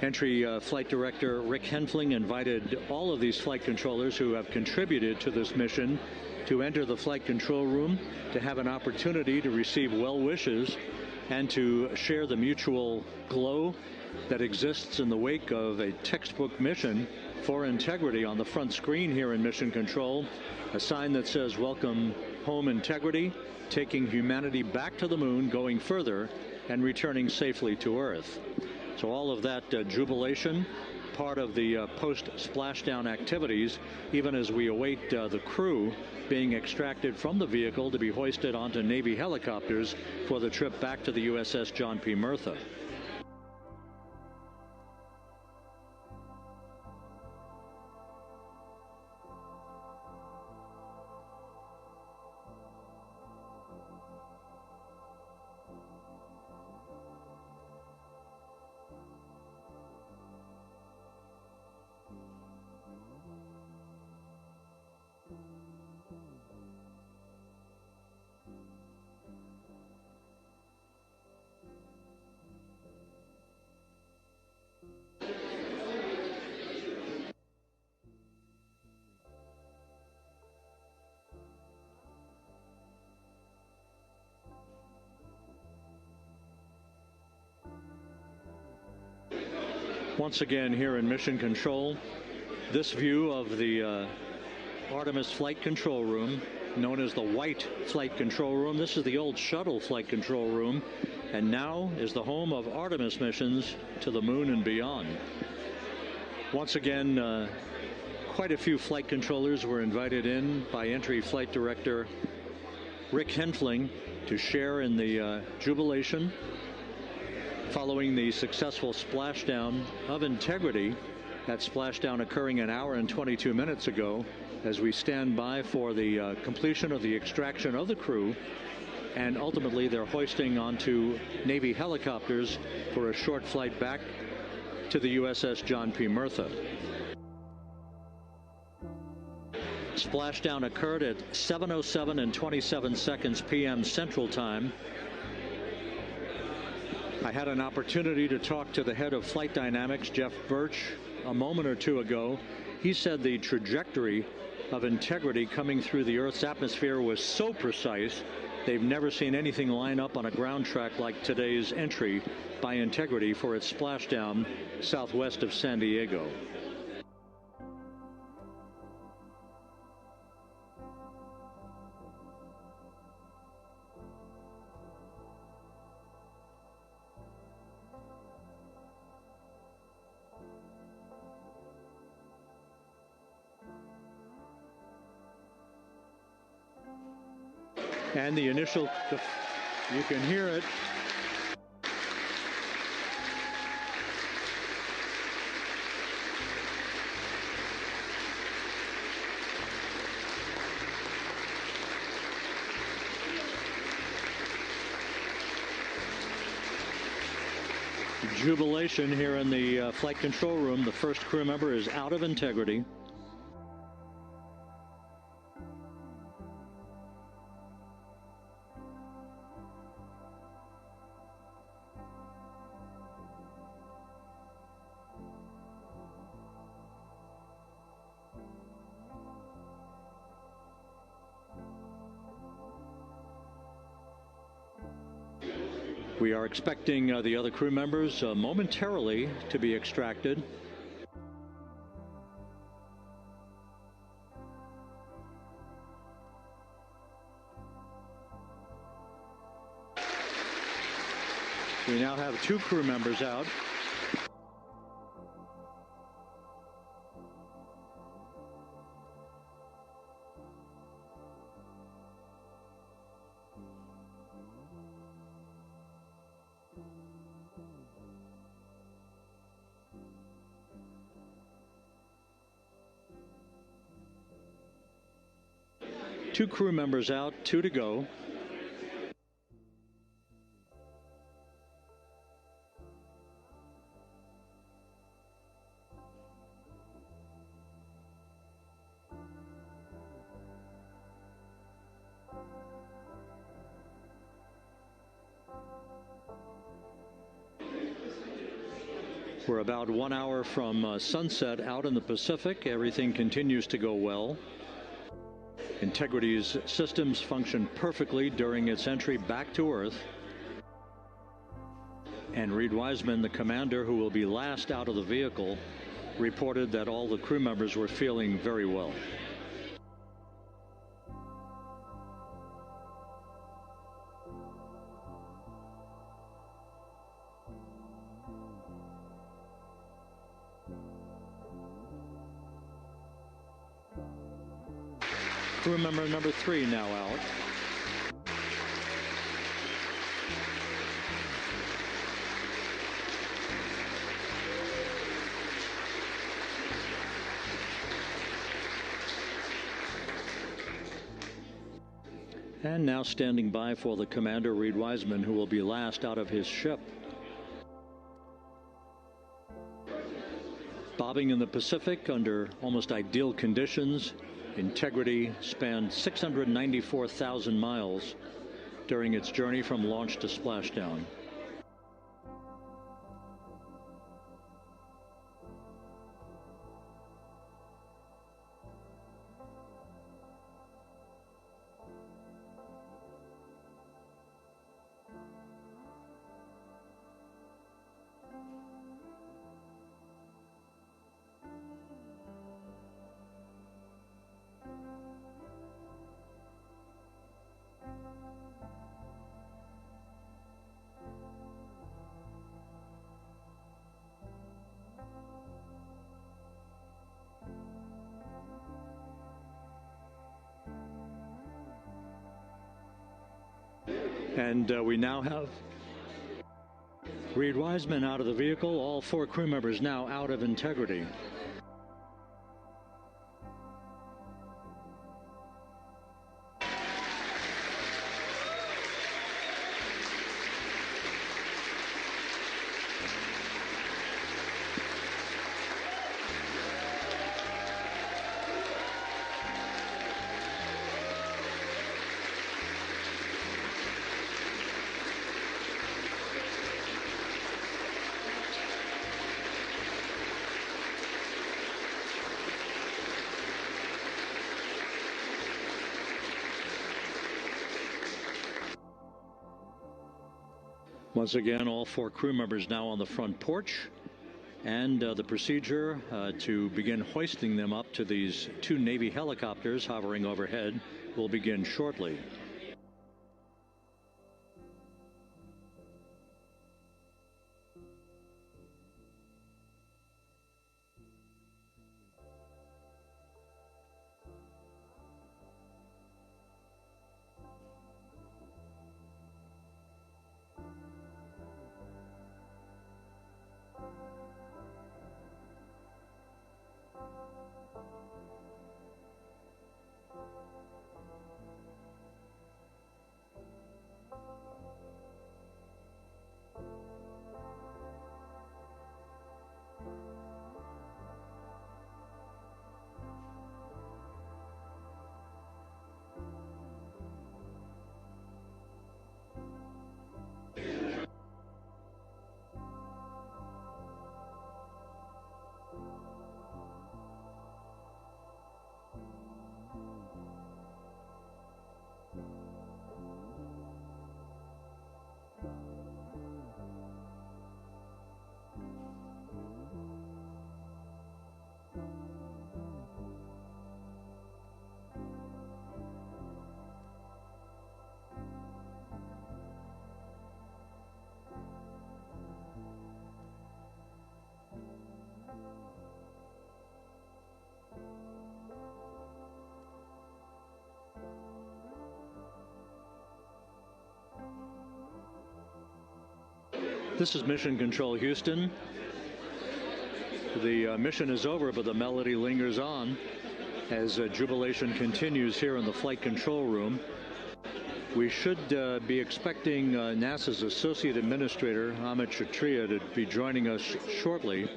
Entry Flight Director Rick Henfling invited all of these flight controllers who have contributed to this mission to enter the flight control room to have an opportunity to receive well wishes and to share the mutual glow that exists in the wake of a textbook mission for Integrity. On the front screen here in Mission Control, a sign that says "Welcome Home, Integrity," taking humanity back to the moon, going further, and returning safely to Earth. So all of that jubilation, part of the post-splashdown activities, even as we await the crew being extracted from the vehicle to be hoisted onto Navy helicopters for the trip back to the USS John P. Murtha. Once again here in Mission Control, this view of the Artemis Flight Control Room, known as the White Flight Control Room. This is the old shuttle flight control room, and now is the home of Artemis missions to the moon and beyond. Once again, quite a few flight controllers were invited in by Entry Flight Director Rick Henfling to share in the jubilation following the successful splashdown of Integrity. That splashdown occurring an hour and 22 minutes ago, as we stand by for the completion of the extraction of the crew, and ultimately they're hoisting onto Navy helicopters for a short flight back to the USS John P. Murtha. Splashdown occurred at 7:07 and 27 seconds p.m. Central Time. I had an opportunity to talk to the head of flight dynamics, Jeff Birch, a moment or two ago. He said the trajectory of Integrity coming through the Earth's atmosphere was so precise, they've never seen anything line up on a ground track like today's entry by Integrity for its splashdown southwest of San Diego. And the initial, you can hear it. Jubilation here in the flight control room. The first crew member is out of Integrity. We are expecting the other crew members momentarily to be extracted. We now have 2 crew members out. Two crew members out, 2 to go. We're about 1 hour from sunset out in the Pacific. Everything continues to go well. Integrity's systems function perfectly during its entry back to Earth. And Reed Wiseman, the commander who will be last out of the vehicle, reported that all the crew members were feeling very well. Crew member number 3 now out. And now standing by for the commander, Reed Wiseman, who will be last out of his ship. Bobbing in the Pacific under almost ideal conditions, Integrity spanned 694,000 miles during its journey from launch to splashdown. And we now have Reed Wiseman out of the vehicle, all 4 crew members now out of Integrity. Once again, all 4 crew members now on the front porch, and the procedure to begin hoisting them up to these 2 Navy helicopters hovering overhead will begin shortly. This is Mission Control Houston. The mission is over, but the melody lingers on as jubilation continues here in the flight control room. We should be expecting NASA's Associate Administrator, Amit Kshatriya, to be joining us shortly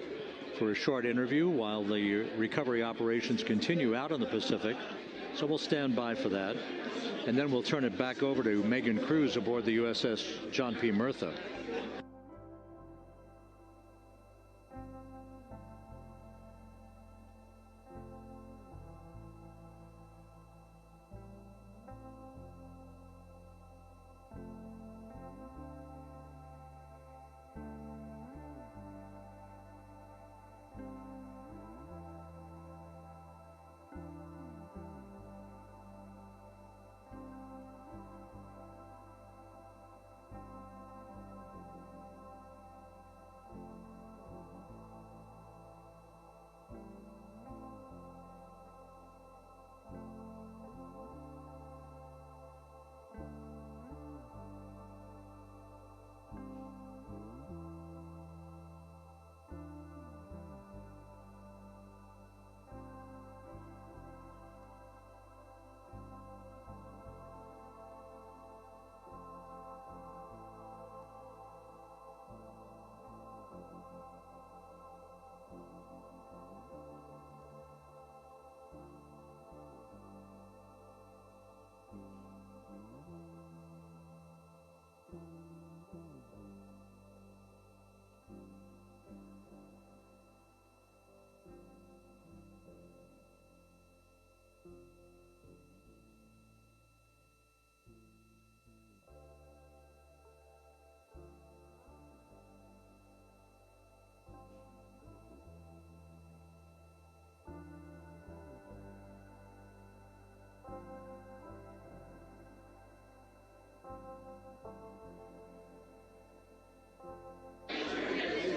for a short interview while the recovery operations continue out in the Pacific. So we'll stand by for that. And then we'll turn it back over to Megan Cruz aboard the USS John P. Murtha.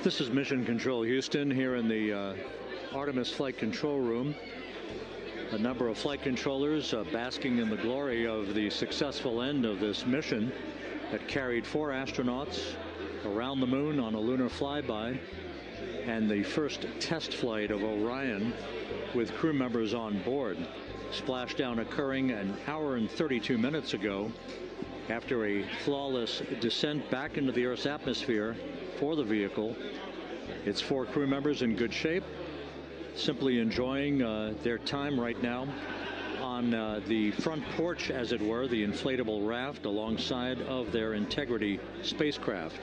This is Mission Control Houston here in the Artemis Flight Control Room. A number of flight controllers basking in the glory of the successful end of this mission that carried 4 astronauts around the moon on a lunar flyby, and the first test flight of Orion with crew members on board. Splashdown occurring an hour and 32 minutes ago after a flawless descent back into the Earth's atmosphere for the vehicle. Its 4 crew members in good shape, simply enjoying their time right now on the front porch, as it were, the inflatable raft alongside of their Integrity spacecraft.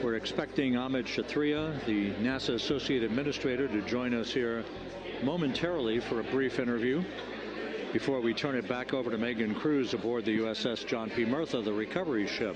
We're expecting Amit Kshatriya, the NASA Associate Administrator, to join us here momentarily for a brief interview before we turn it back over to Megan Cruz aboard the USS John P. Murtha, the recovery ship.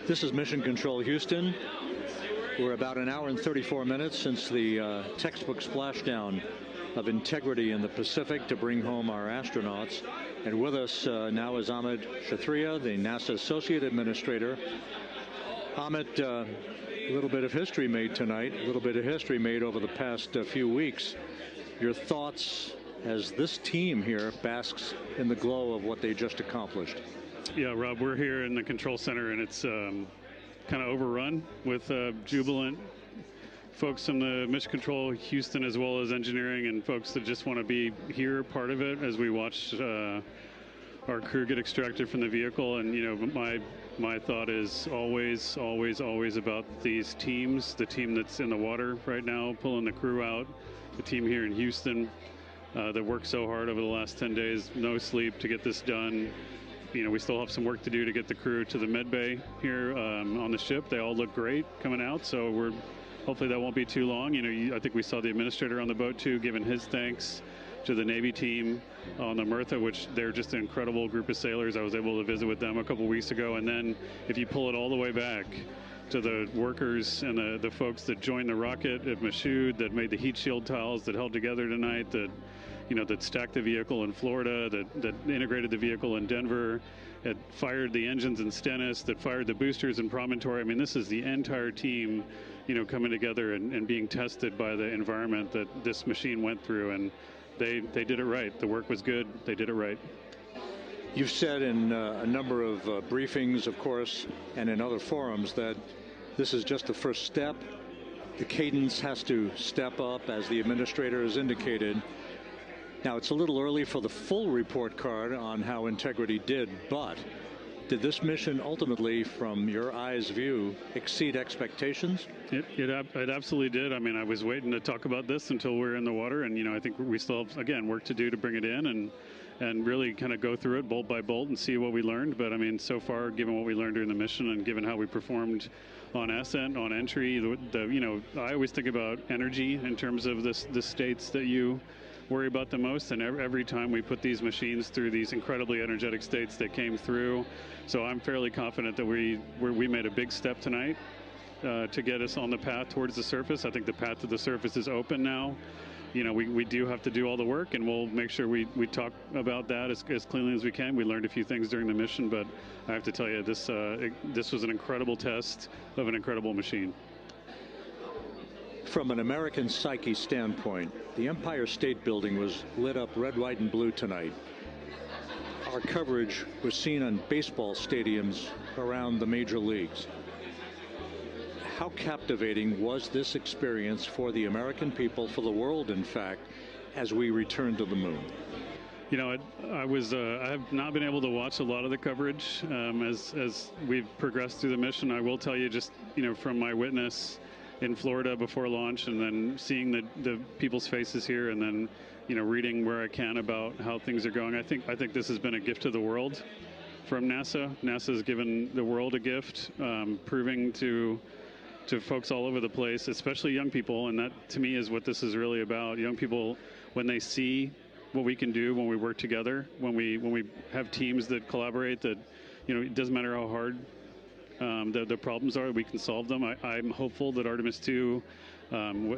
This is Mission Control Houston. We're about an hour and 34 minutes since the textbook splashdown of integrity in the Pacific to bring home our astronauts. And with us now is Amit Kshatriya, the NASA Associate Administrator. Amit, a little bit of history made tonight, a little bit of history made over the past few weeks. Your thoughts as this team here basks in the glow of what they just accomplished? Yeah, Rob, we're here in the control center, and it's kind of overrun with jubilant folks from the Mission Control Houston, as well as engineering, and folks that just want to be here, part of it, as we watch our crew get extracted from the vehicle. And, you know, my thought is always, always, always about these teams, the team that's in the water right now, pulling the crew out, the team here in Houston that worked so hard over the last 10 days, no sleep to get this done. You know, we still have some work to do to get the crew to the med bay here on the ship. They all look great coming out, so hopefully that won't be too long. You know, I think we saw the administrator on the boat too, giving his thanks to the Navy team on the Mirtha, which they're just an incredible group of sailors. I was able to visit with them a couple weeks ago. And then if you pull it all the way back to the workers and the folks that joined the rocket at Michoud, that made the heat shield tiles that held together tonight, that stacked the vehicle in Florida, that integrated the vehicle in Denver, that fired the engines in Stennis, that fired the boosters in Promontory. I mean, this is the entire team, you know, coming together and being tested by the environment that this machine went through. And they did it right. The work was good. They did it right. You've said in a number of briefings, of course, and in other forums that this is just the first step. The cadence has to step up, as the administrator has indicated. Now, it's a little early for the full report card on how integrity did, but did this mission ultimately, from your eyes view, exceed expectations? It absolutely did. I mean, I was waiting to talk about this until we're in the water, and, you know, I think we still have, again, work to do to bring it in and really kind of go through it bolt by bolt and see what we learned. But, I mean, so far, given what we learned during the mission and given how we performed on ascent, on entry, you know, I always think about energy in terms of the states that you worry about the most, and every time we put these machines through these incredibly energetic states that came through. So I'm fairly confident that we made a big step tonight to get us on the path towards the surface. I think the path to the surface is open now. You know, we do have to do all the work, and we'll make sure we talk about that as cleanly as we can. We learned a few things during the mission, but I have to tell you, this was an incredible test of an incredible machine. From an American psyche standpoint, the Empire State Building was lit up red, white, and blue tonight. Our coverage was seen on baseball stadiums around the major leagues. How captivating was this experience for the American people, for the world, in fact, as we returned to the moon? You know, I have not been able to watch a lot of the coverage as we've progressed through the mission. I will tell you, just, you know, from my witness in Florida before launch, and then seeing the people's faces here, and then, you know, reading where I can about how things are going. I think this has been a gift to the world from NASA. NASA has given the world a gift, proving to folks all over the place, especially young people, and that to me is what this is really about. Young people, when they see what we can do when we work together, when we have teams that collaborate, that, you know, it doesn't matter how hard the problems are, we can solve them. I'm hopeful that Artemis 2,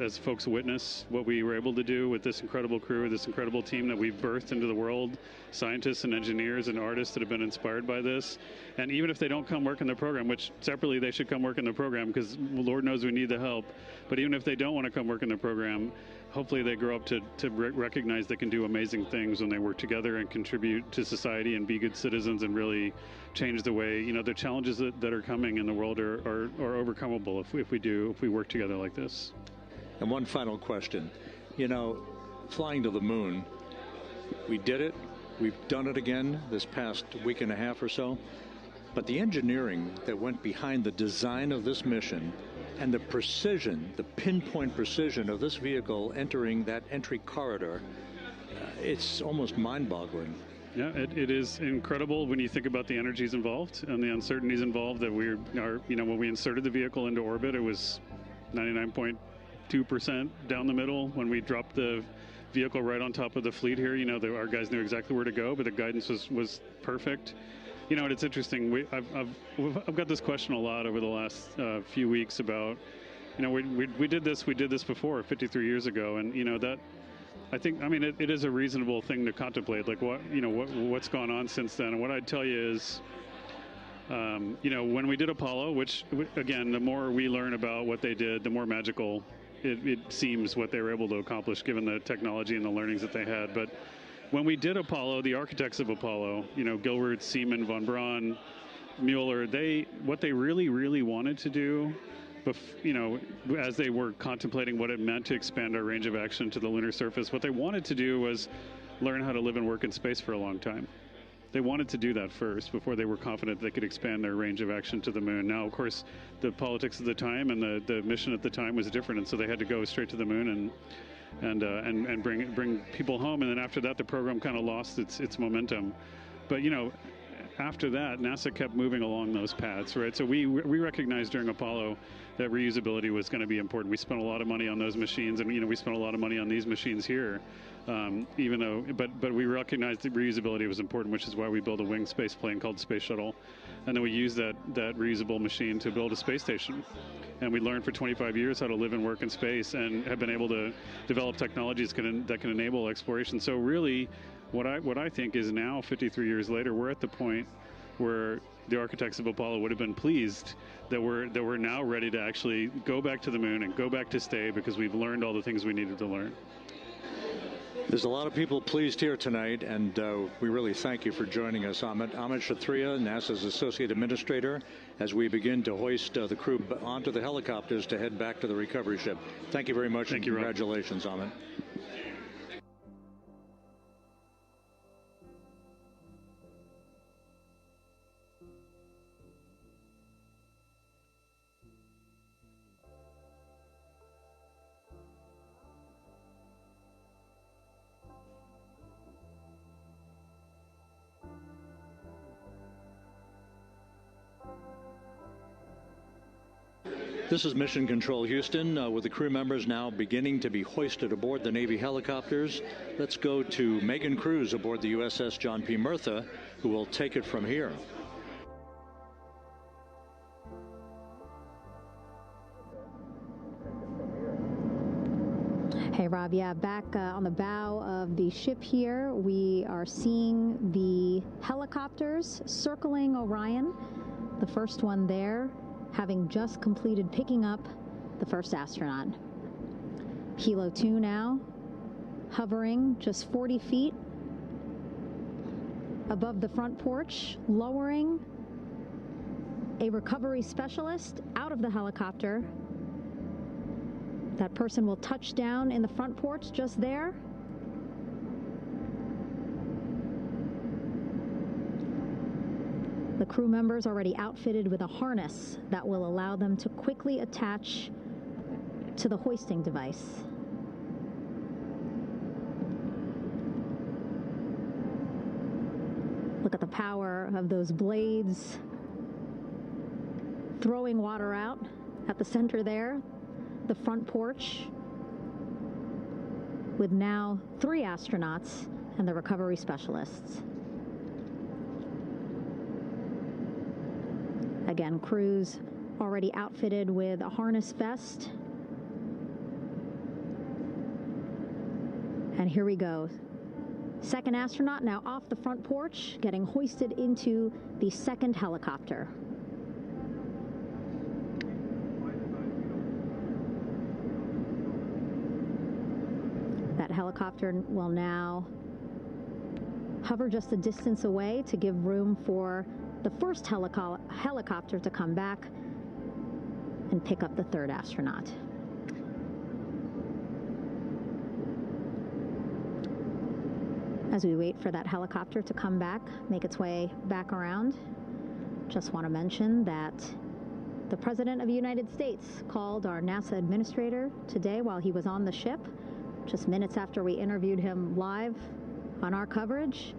as folks witness what we were able to do with this incredible crew, this incredible team that we've birthed into the world, scientists and engineers and artists that have been inspired by this. And even if they don't come work in the program, which separately they should come work in the program, because Lord knows we need the help, but even if they don't want to come work in the program, hopefully they grow up to recognize they can do amazing things when they work together and contribute to society and be good citizens and really change the way, you know, the challenges that are coming in the world are overcomable if we work together like this. And one final question. You know, flying to the moon, we did it. We've done it again this past week and a half or so. But the engineering that went behind the design of this mission and the precision, the pinpoint precision of this vehicle entering that entry corridor, it's almost mind-boggling. Yeah, it is incredible when you think about the energies involved and the uncertainties involved. That you know, when we inserted the vehicle into orbit, it was 99.2% down the middle. When we dropped the vehicle right on top of the fleet here, you know, our guys knew exactly where to go, but the guidance was perfect. You know, and it's interesting. I've got this question a lot over the last few weeks about, you know, we did this before 53 years ago, and you know that. I think, I mean, it is a reasonable thing to contemplate, like what's gone on since then. And what I'd tell you is, you know, when we did Apollo, which again, the more we learn about what they did, the more magical it seems what they were able to accomplish given the technology and the learnings that they had. But when we did Apollo, the architects of Apollo, you know, Gilbert, Seaman, von Braun, Mueller, what they really wanted to do, you know, as they were contemplating what it meant to expand our range of action to the lunar surface, what they wanted to do was learn how to live and work in space for a long time. They wanted to do that first before they were confident they could expand their range of action to the moon. Now, of course, the politics of the time and the mission at the time was different, and so they had to go straight to the moon and bring people home. And then after that, the program kind of lost its momentum. But you know, after that, NASA kept moving along those paths, right? So we recognized during Apollo that reusability was going to be important. We spent a lot of money on those machines, and you know, we spent a lot of money on these machines here, even though, but we recognized that reusability was important, which is why we built a winged space plane called Space Shuttle, and then we used that reusable machine to build a space station. And we learned for 25 years how to live and work in space, and have been able to develop technologies that can enable exploration. So really, what I think is now, 53 years later, we're at the point where the architects of Apollo would have been pleased that we're now ready to actually go back to the moon and go back to stay, because we've learned all the things we needed to learn. There's a lot of people pleased here tonight, and we really thank you for joining us. Amit Kshatriya, NASA's Associate Administrator, as we begin to hoist the crew onto the helicopters to head back to the recovery ship. Thank you very much, and congratulations, Amit. This is Mission Control Houston, with the crew members now beginning to be hoisted aboard the Navy helicopters. Let's go to Megan Cruz aboard the USS John P. Murtha, who will take it from here. Hey, Rob, yeah, back on the bow of the ship here, we are seeing the helicopters circling Orion, the first one there, having just completed picking up the first astronaut. Kilo 2 now, hovering just 40 feet above the front porch, lowering a recovery specialist out of the helicopter. That person will touch down in the front porch just there. The crew members already outfitted with a harness that will allow them to quickly attach to the hoisting device. Look at the power of those blades throwing water out at the center there, the front porch, with now 3 astronauts and the recovery specialists. Again, crews already outfitted with a harness vest. And here we go. Second astronaut now off the front porch, getting hoisted into the second helicopter. That helicopter will now hover just a distance away to give room for the first helicopter to come back and pick up the third astronaut. As we wait for that helicopter to come back, make its way back around, just want to mention that the President of the United States called our NASA administrator today while he was on the ship, just minutes after we interviewed him live on our coverage,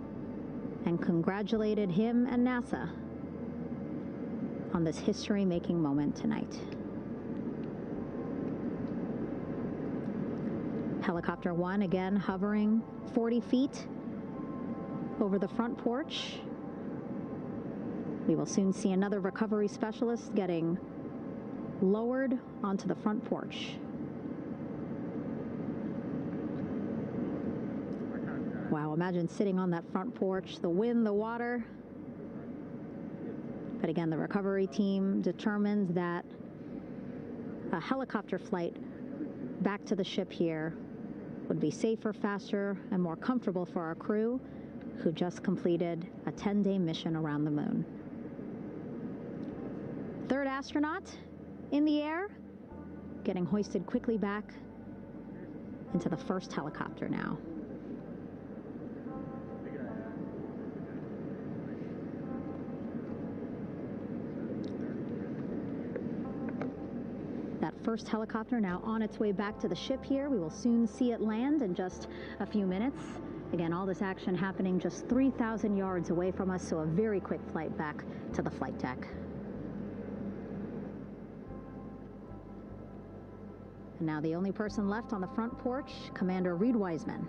and congratulated him and NASA on this history-making moment tonight. Helicopter 1 again hovering 40 feet over the front porch. We will soon see another recovery specialist getting lowered onto the front porch. Wow, imagine sitting on that front porch, the wind, the water. But again, the recovery team determined that a helicopter flight back to the ship here would be safer, faster, and more comfortable for our crew who just completed a 10-day mission around the moon. Third astronaut in the air, getting hoisted quickly back into the first helicopter now. That first helicopter now on its way back to the ship here. We will soon see it land in just a few minutes. Again, all this action happening just 3,000 yards away from us, so a very quick flight back to the flight deck. And now the only person left on the front porch, Commander Reed Wiseman.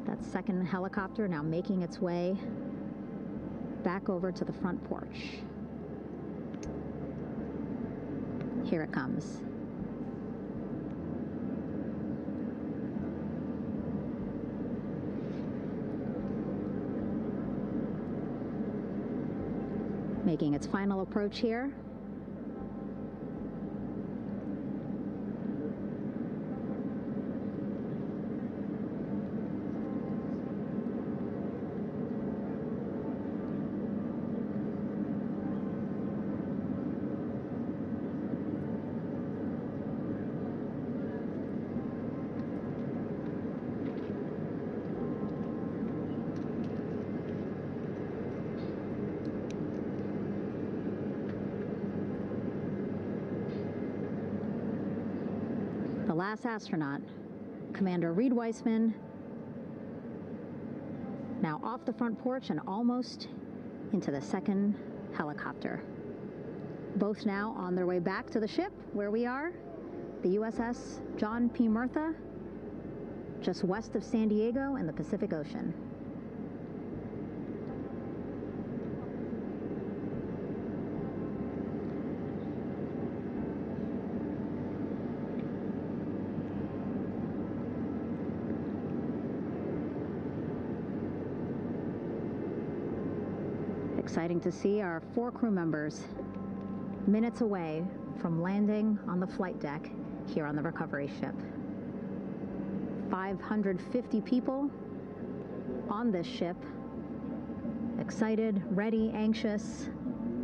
That second helicopter now making its way back over to the front porch. Here it comes. Making its final approach here. The last astronaut, Commander Reed Wiseman, now off the front porch and almost into the second helicopter. Both now on their way back to the ship where we are, the USS John P. Murtha, just west of San Diego in the Pacific Ocean. Exciting to see our 4 crew members minutes away from landing on the flight deck here on the recovery ship. 550 people on this ship, excited, ready, anxious,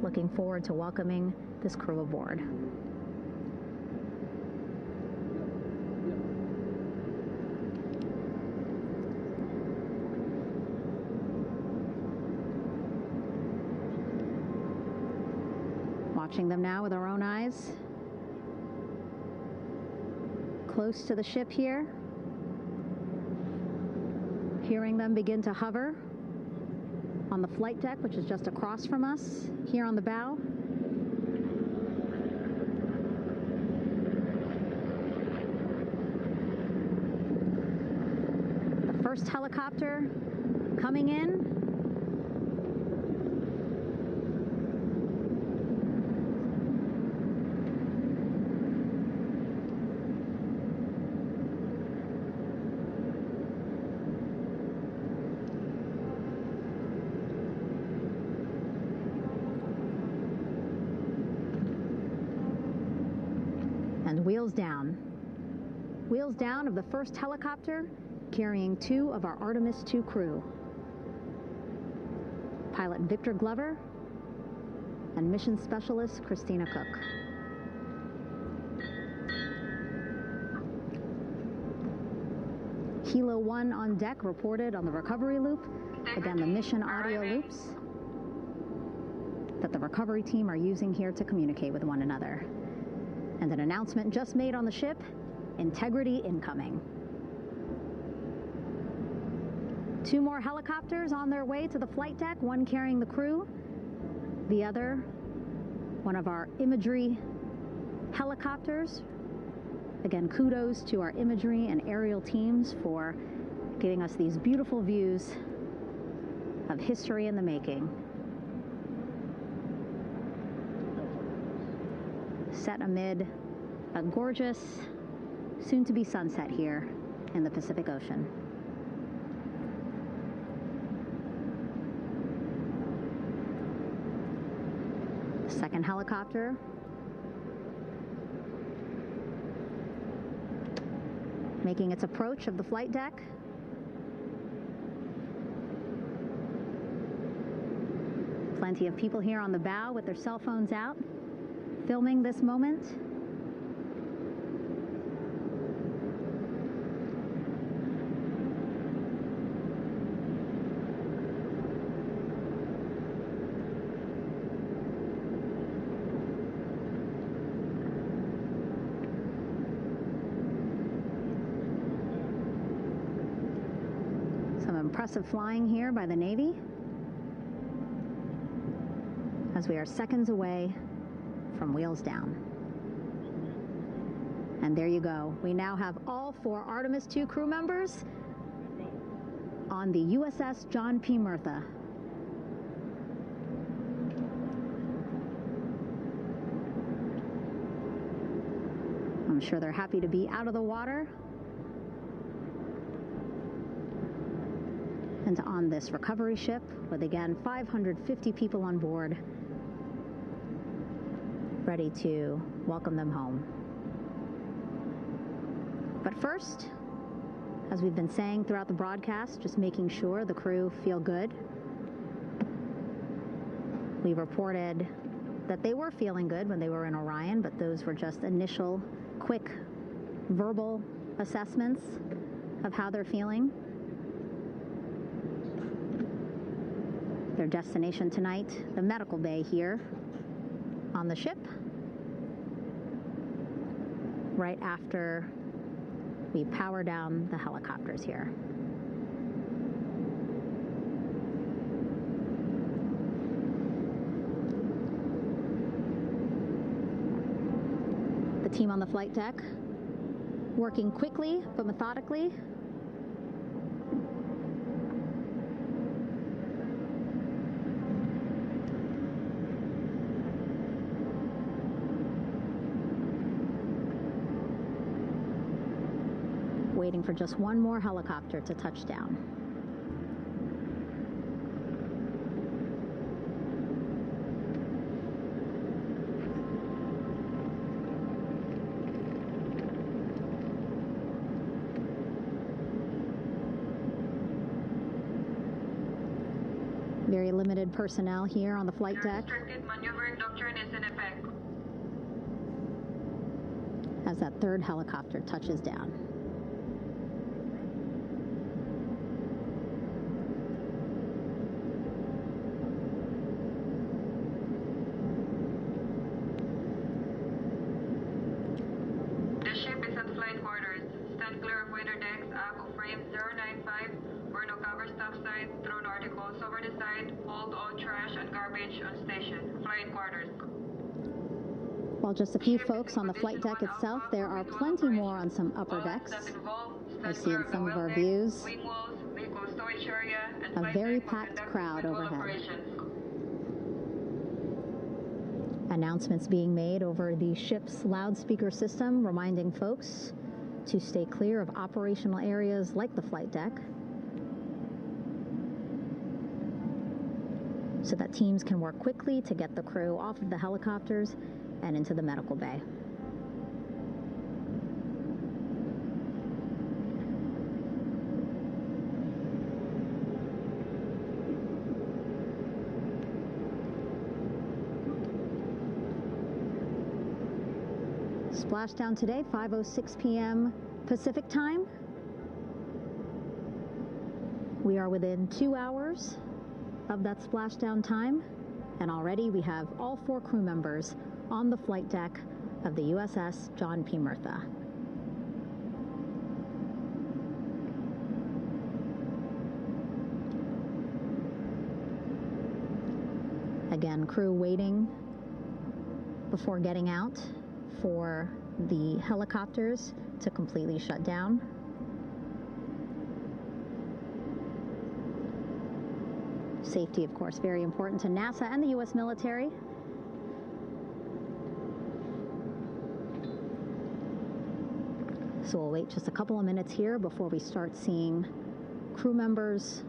looking forward to welcoming this crew aboard. Watching them now with our own eyes. Close to the ship here. Hearing them begin to hover on the flight deck, which is just across from us, here on the bow. The first helicopter coming in. Wheels down. Wheels down of the first helicopter carrying 2 of our Artemis II crew. Pilot Victor Glover and mission specialist Christina Cook. Kilo 1 on deck reported on the recovery loop. Again, the mission audio loops that the recovery team are using here to communicate with one another. And an announcement just made on the ship, integrity incoming. 2 more helicopters on their way to the flight deck, one carrying the crew, the other, one of our imagery helicopters. Again, kudos to our imagery and aerial teams for giving us these beautiful views of history in the making. Set amid a gorgeous, soon-to-be sunset here in the Pacific Ocean. Second helicopter making its approach of the flight deck. Plenty of people here on the bow with their cell phones out, filming this moment. Impressive flying here by the Navy as we are seconds away from wheels down. And there you go. We now have all 4 Artemis II crew members on the USS John P. Murtha. I'm sure they're happy to be out of the water and on this recovery ship with, again, 550 people on board, ready to welcome them home. But first, as we've been saying throughout the broadcast, just making sure the crew feel good. We reported that they were feeling good when they were in Orion, but those were just initial, quick, verbal assessments of how they're feeling. Their destination tonight, the medical bay here on the ship, right after we power down the helicopters here. The team on the flight deck working quickly but methodically. Waiting for just one more helicopter to touch down. Very limited personnel here on the flight deck. Restricted maneuvering doctrine is in effect. As that third helicopter touches down. While just a few folks on the flight deck itself, there are plenty more on some upper decks. I see in some of our views a very packed crowd overhead. Announcements being made over the ship's loudspeaker system, reminding folks to stay clear of operational areas like the flight deck, so that teams can work quickly to get the crew off of the helicopters and into the medical bay. Splashdown today, 5:06 p.m. Pacific time. We are within 2 hours of that splashdown time, and already we have all 4 crew members on the flight deck of the USS John P. Murtha. Again, crew waiting before getting out for the helicopters to completely shut down. Safety, of course, very important to NASA and the U.S. military. So we'll wait just a couple of minutes here before we start seeing crew members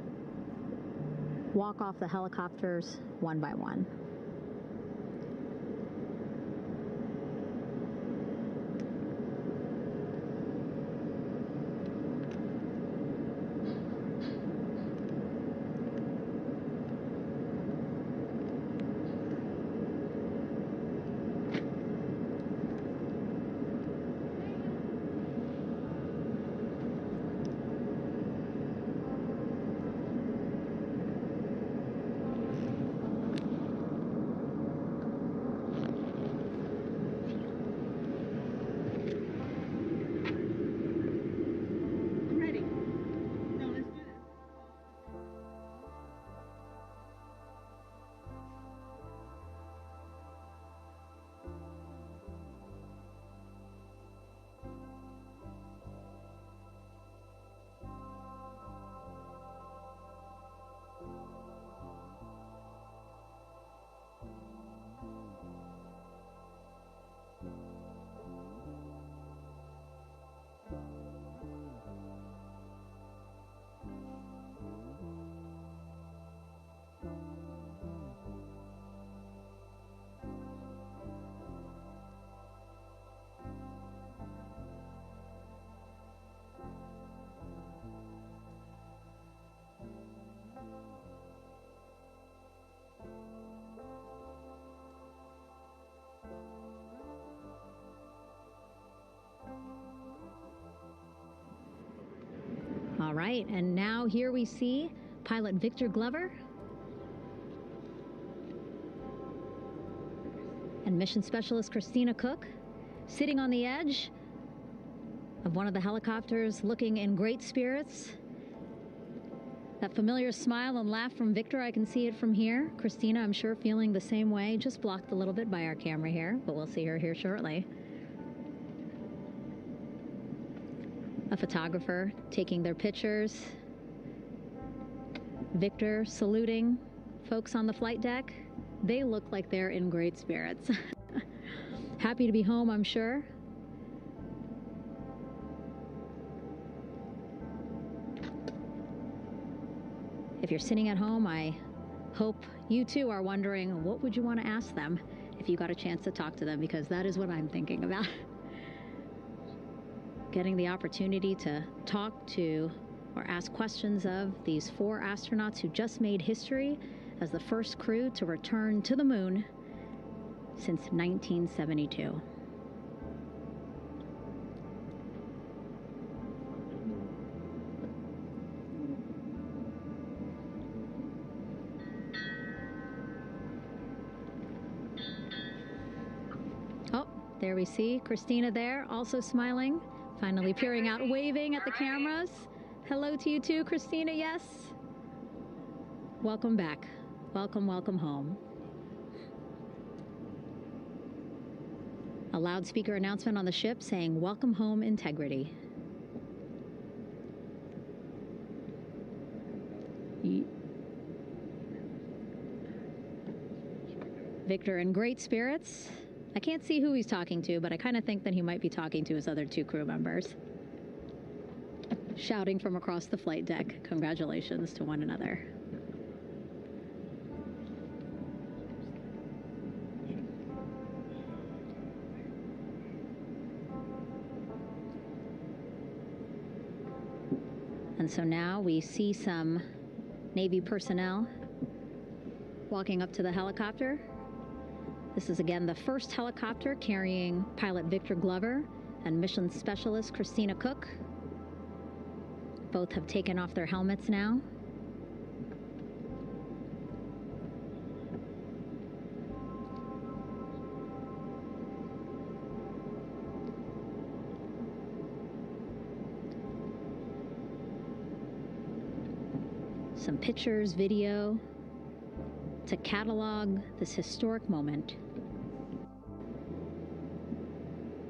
walk off the helicopters one by one. All right, and now here we see pilot Victor Glover and mission specialist Christina Cook sitting on the edge of one of the helicopters, looking in great spirits. That familiar smile and laugh from Victor, I can see it from here. Christina, I'm sure, feeling the same way, just blocked a little bit by our camera here, but we'll see her here shortly. A photographer taking their pictures. Victor saluting folks on the flight deck. They look like they're in great spirits. Happy to be home, I'm sure. If you're sitting at home, I hope you too are wondering, what would you want to ask them if you got a chance to talk to them? Because that is what I'm thinking about. Getting the opportunity to talk to or ask questions of these 4 astronauts who just made history as the first crew to return to the moon since 1972. Oh, there we see Christina there, also smiling. Finally peering out, waving at the cameras. Hello to you too, Christina, yes. Welcome back. Welcome, welcome home. A loudspeaker announcement on the ship saying, "Welcome home, Integrity." Victor in great spirits. I can't see who he's talking to, but I kind of think that he might be talking to his other 2 crew members. Shouting from across the flight deck, congratulations to one another. And so now we see some Navy personnel walking up to the helicopter. This is again the first helicopter carrying pilot Victor Glover and mission specialist Christina Cook. Both have taken off their helmets now. Some pictures, video to catalog this historic moment.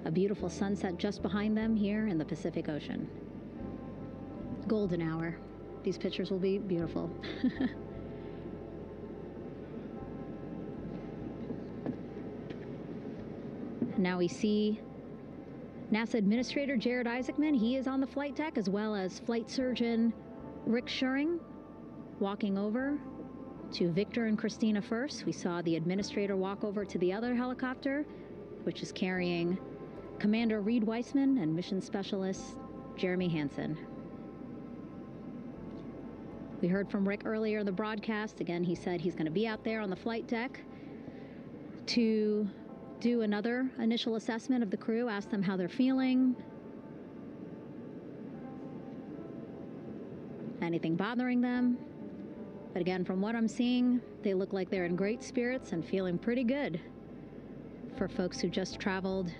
A beautiful sunset just behind them here in the Pacific Ocean. Golden hour. These pictures will be beautiful. Now we see NASA Administrator Jared Isaacman. He is on the flight deck, as well as Flight Surgeon Rick Schuring walking over to Victor and Christina first. We saw the administrator walk over to the other helicopter, which is carrying Commander Reed Weissman and Mission Specialist Jeremy Hansen. We heard from Rick earlier in the broadcast. Again, he said he's going to be out there on the flight deck to do another initial assessment of the crew, ask them how they're feeling, anything bothering them. But again, from what I'm seeing, they look like they're in great spirits and feeling pretty good for folks who just traveled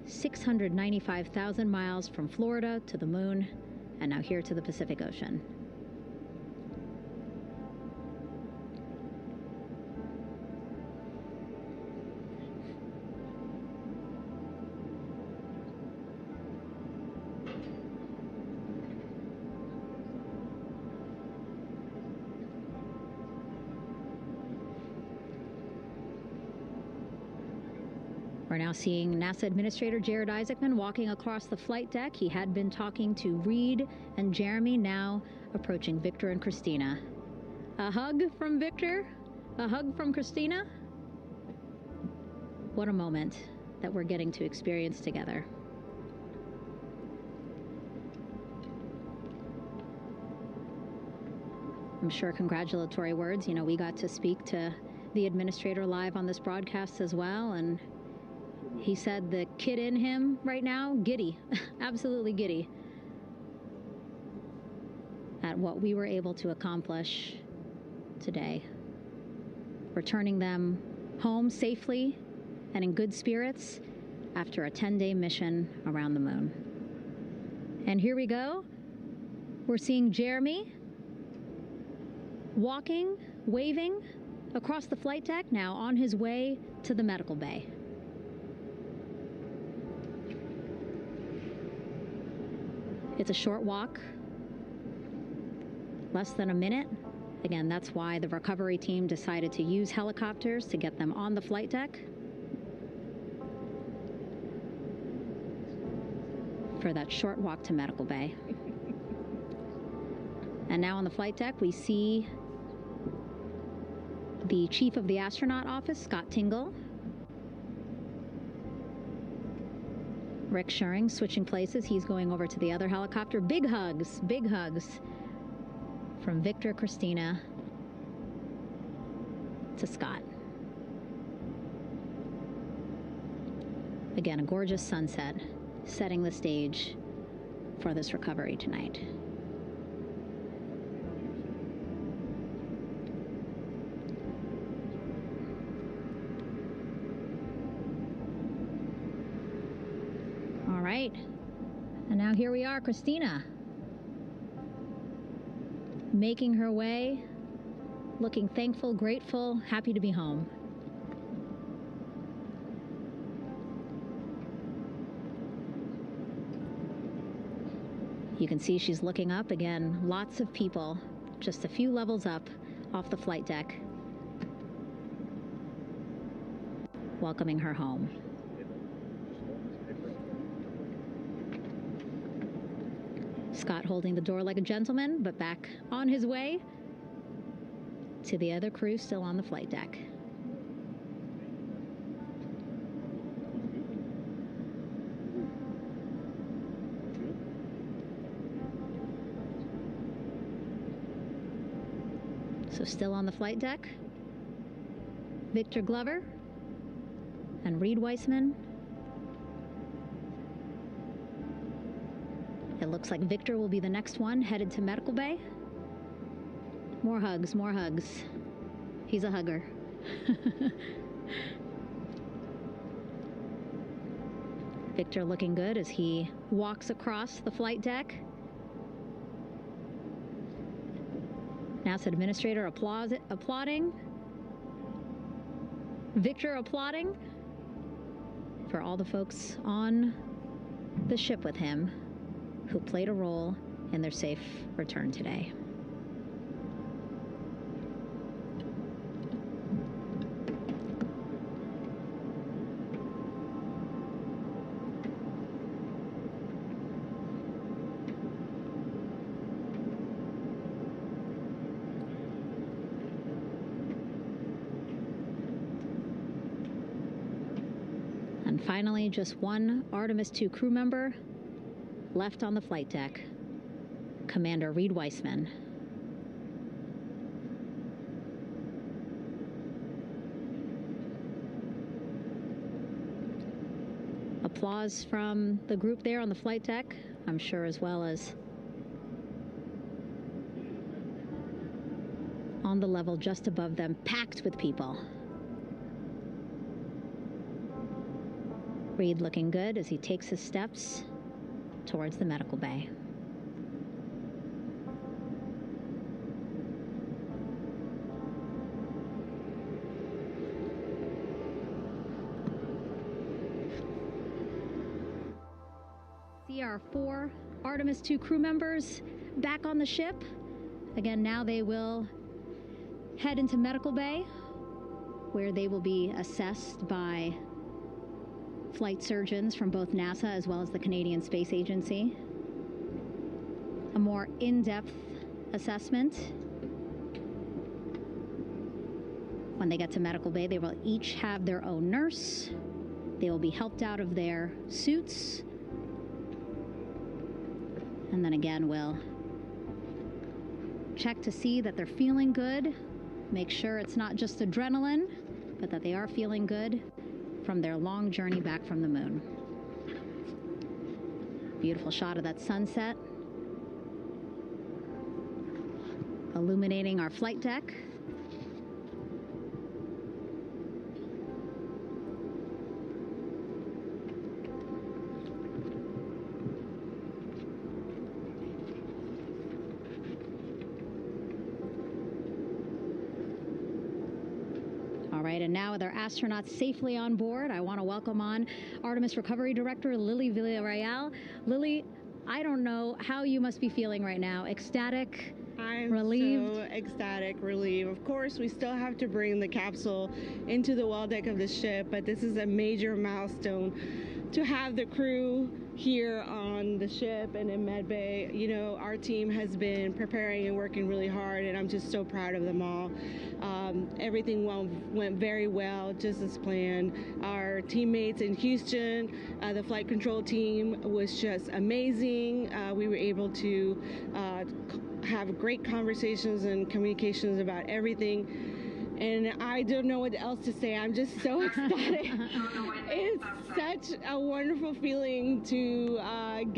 695,000 miles from Florida to the moon and now here to the Pacific Ocean. We're now seeing NASA Administrator Jared Isaacman walking across the flight deck. He had been talking to Reed and Jeremy, now approaching Victor and Christina. A hug from Victor, a hug from Christina. What a moment that we're getting to experience together. I'm sure congratulatory words. You know, we got to speak to the administrator live on this broadcast as well, and he said the kid in him right now, giddy, absolutely giddy at what we were able to accomplish today. Returning them home safely and in good spirits after a 10-day mission around the moon. And here we go. We're seeing Jeremy walking, waving across the flight deck, now on his way to the medical bay. It's a short walk, less than a minute. Again, that's why the recovery team decided to use helicopters to get them on the flight deck for that short walk to medical bay. And now on the flight deck, we see the chief of the astronaut office, Scott Tingle. Rick Schuring switching places. He's going over to the other helicopter. Big hugs from Victor, Christina to Scott. Again, a gorgeous sunset setting the stage for this recovery tonight. Right. And now here we are, Christina, making her way, looking thankful, grateful, happy to be home. You can see she's looking up again, lots of people, just a few levels up off the flight deck, welcoming her home. Scott holding the door like a gentleman, but back on his way to the other crew still on the flight deck. So still on the flight deck, Victor Glover and Reed Weissman. It looks like Victor will be the next one headed to medical bay. More hugs, more hugs. He's a hugger. Victor looking good as he walks across the flight deck. NASA Administrator applauding. Victor applauding for all the folks on the ship with him who played a role in their safe return today. And finally, just one Artemis II crew member left on the flight deck, Commander Reed Weissman. Applause from the group there on the flight deck, I'm sure, as well as on the level just above them, packed with people. Reed looking good as he takes his steps towards the medical bay. See our 4 Artemis II crew members back on the ship. Again, now they will head into medical bay, where they will be assessed by flight surgeons from both NASA as well as the Canadian Space Agency. A more in-depth assessment. When they get to medical bay, they will each have their own nurse. They will be helped out of their suits. And then again, we'll check to see that they're feeling good. Make sure it's not just adrenaline, but that they are feeling good from their long journey back from the moon. Beautiful shot of that sunset, illuminating our flight deck. And now with our astronauts safely on board, I want to welcome on Artemis Recovery Director Lily Villarreal. Lily, I don't know how you must be feeling right now. Ecstatic, relieved? So ecstatic, relieved. Of course, we still have to bring the capsule into the well deck of the ship, but this is a major milestone to have the crew here on the ship and in med bay. You know, our team has been preparing and working really hard, and I'm just so proud of them all. Everything went very well, just as planned. Our teammates in Houston, the flight control team was just amazing. We were able to have great conversations and communications about everything. And I don't know what else to say. I'm just so ecstatic. It's such a wonderful feeling to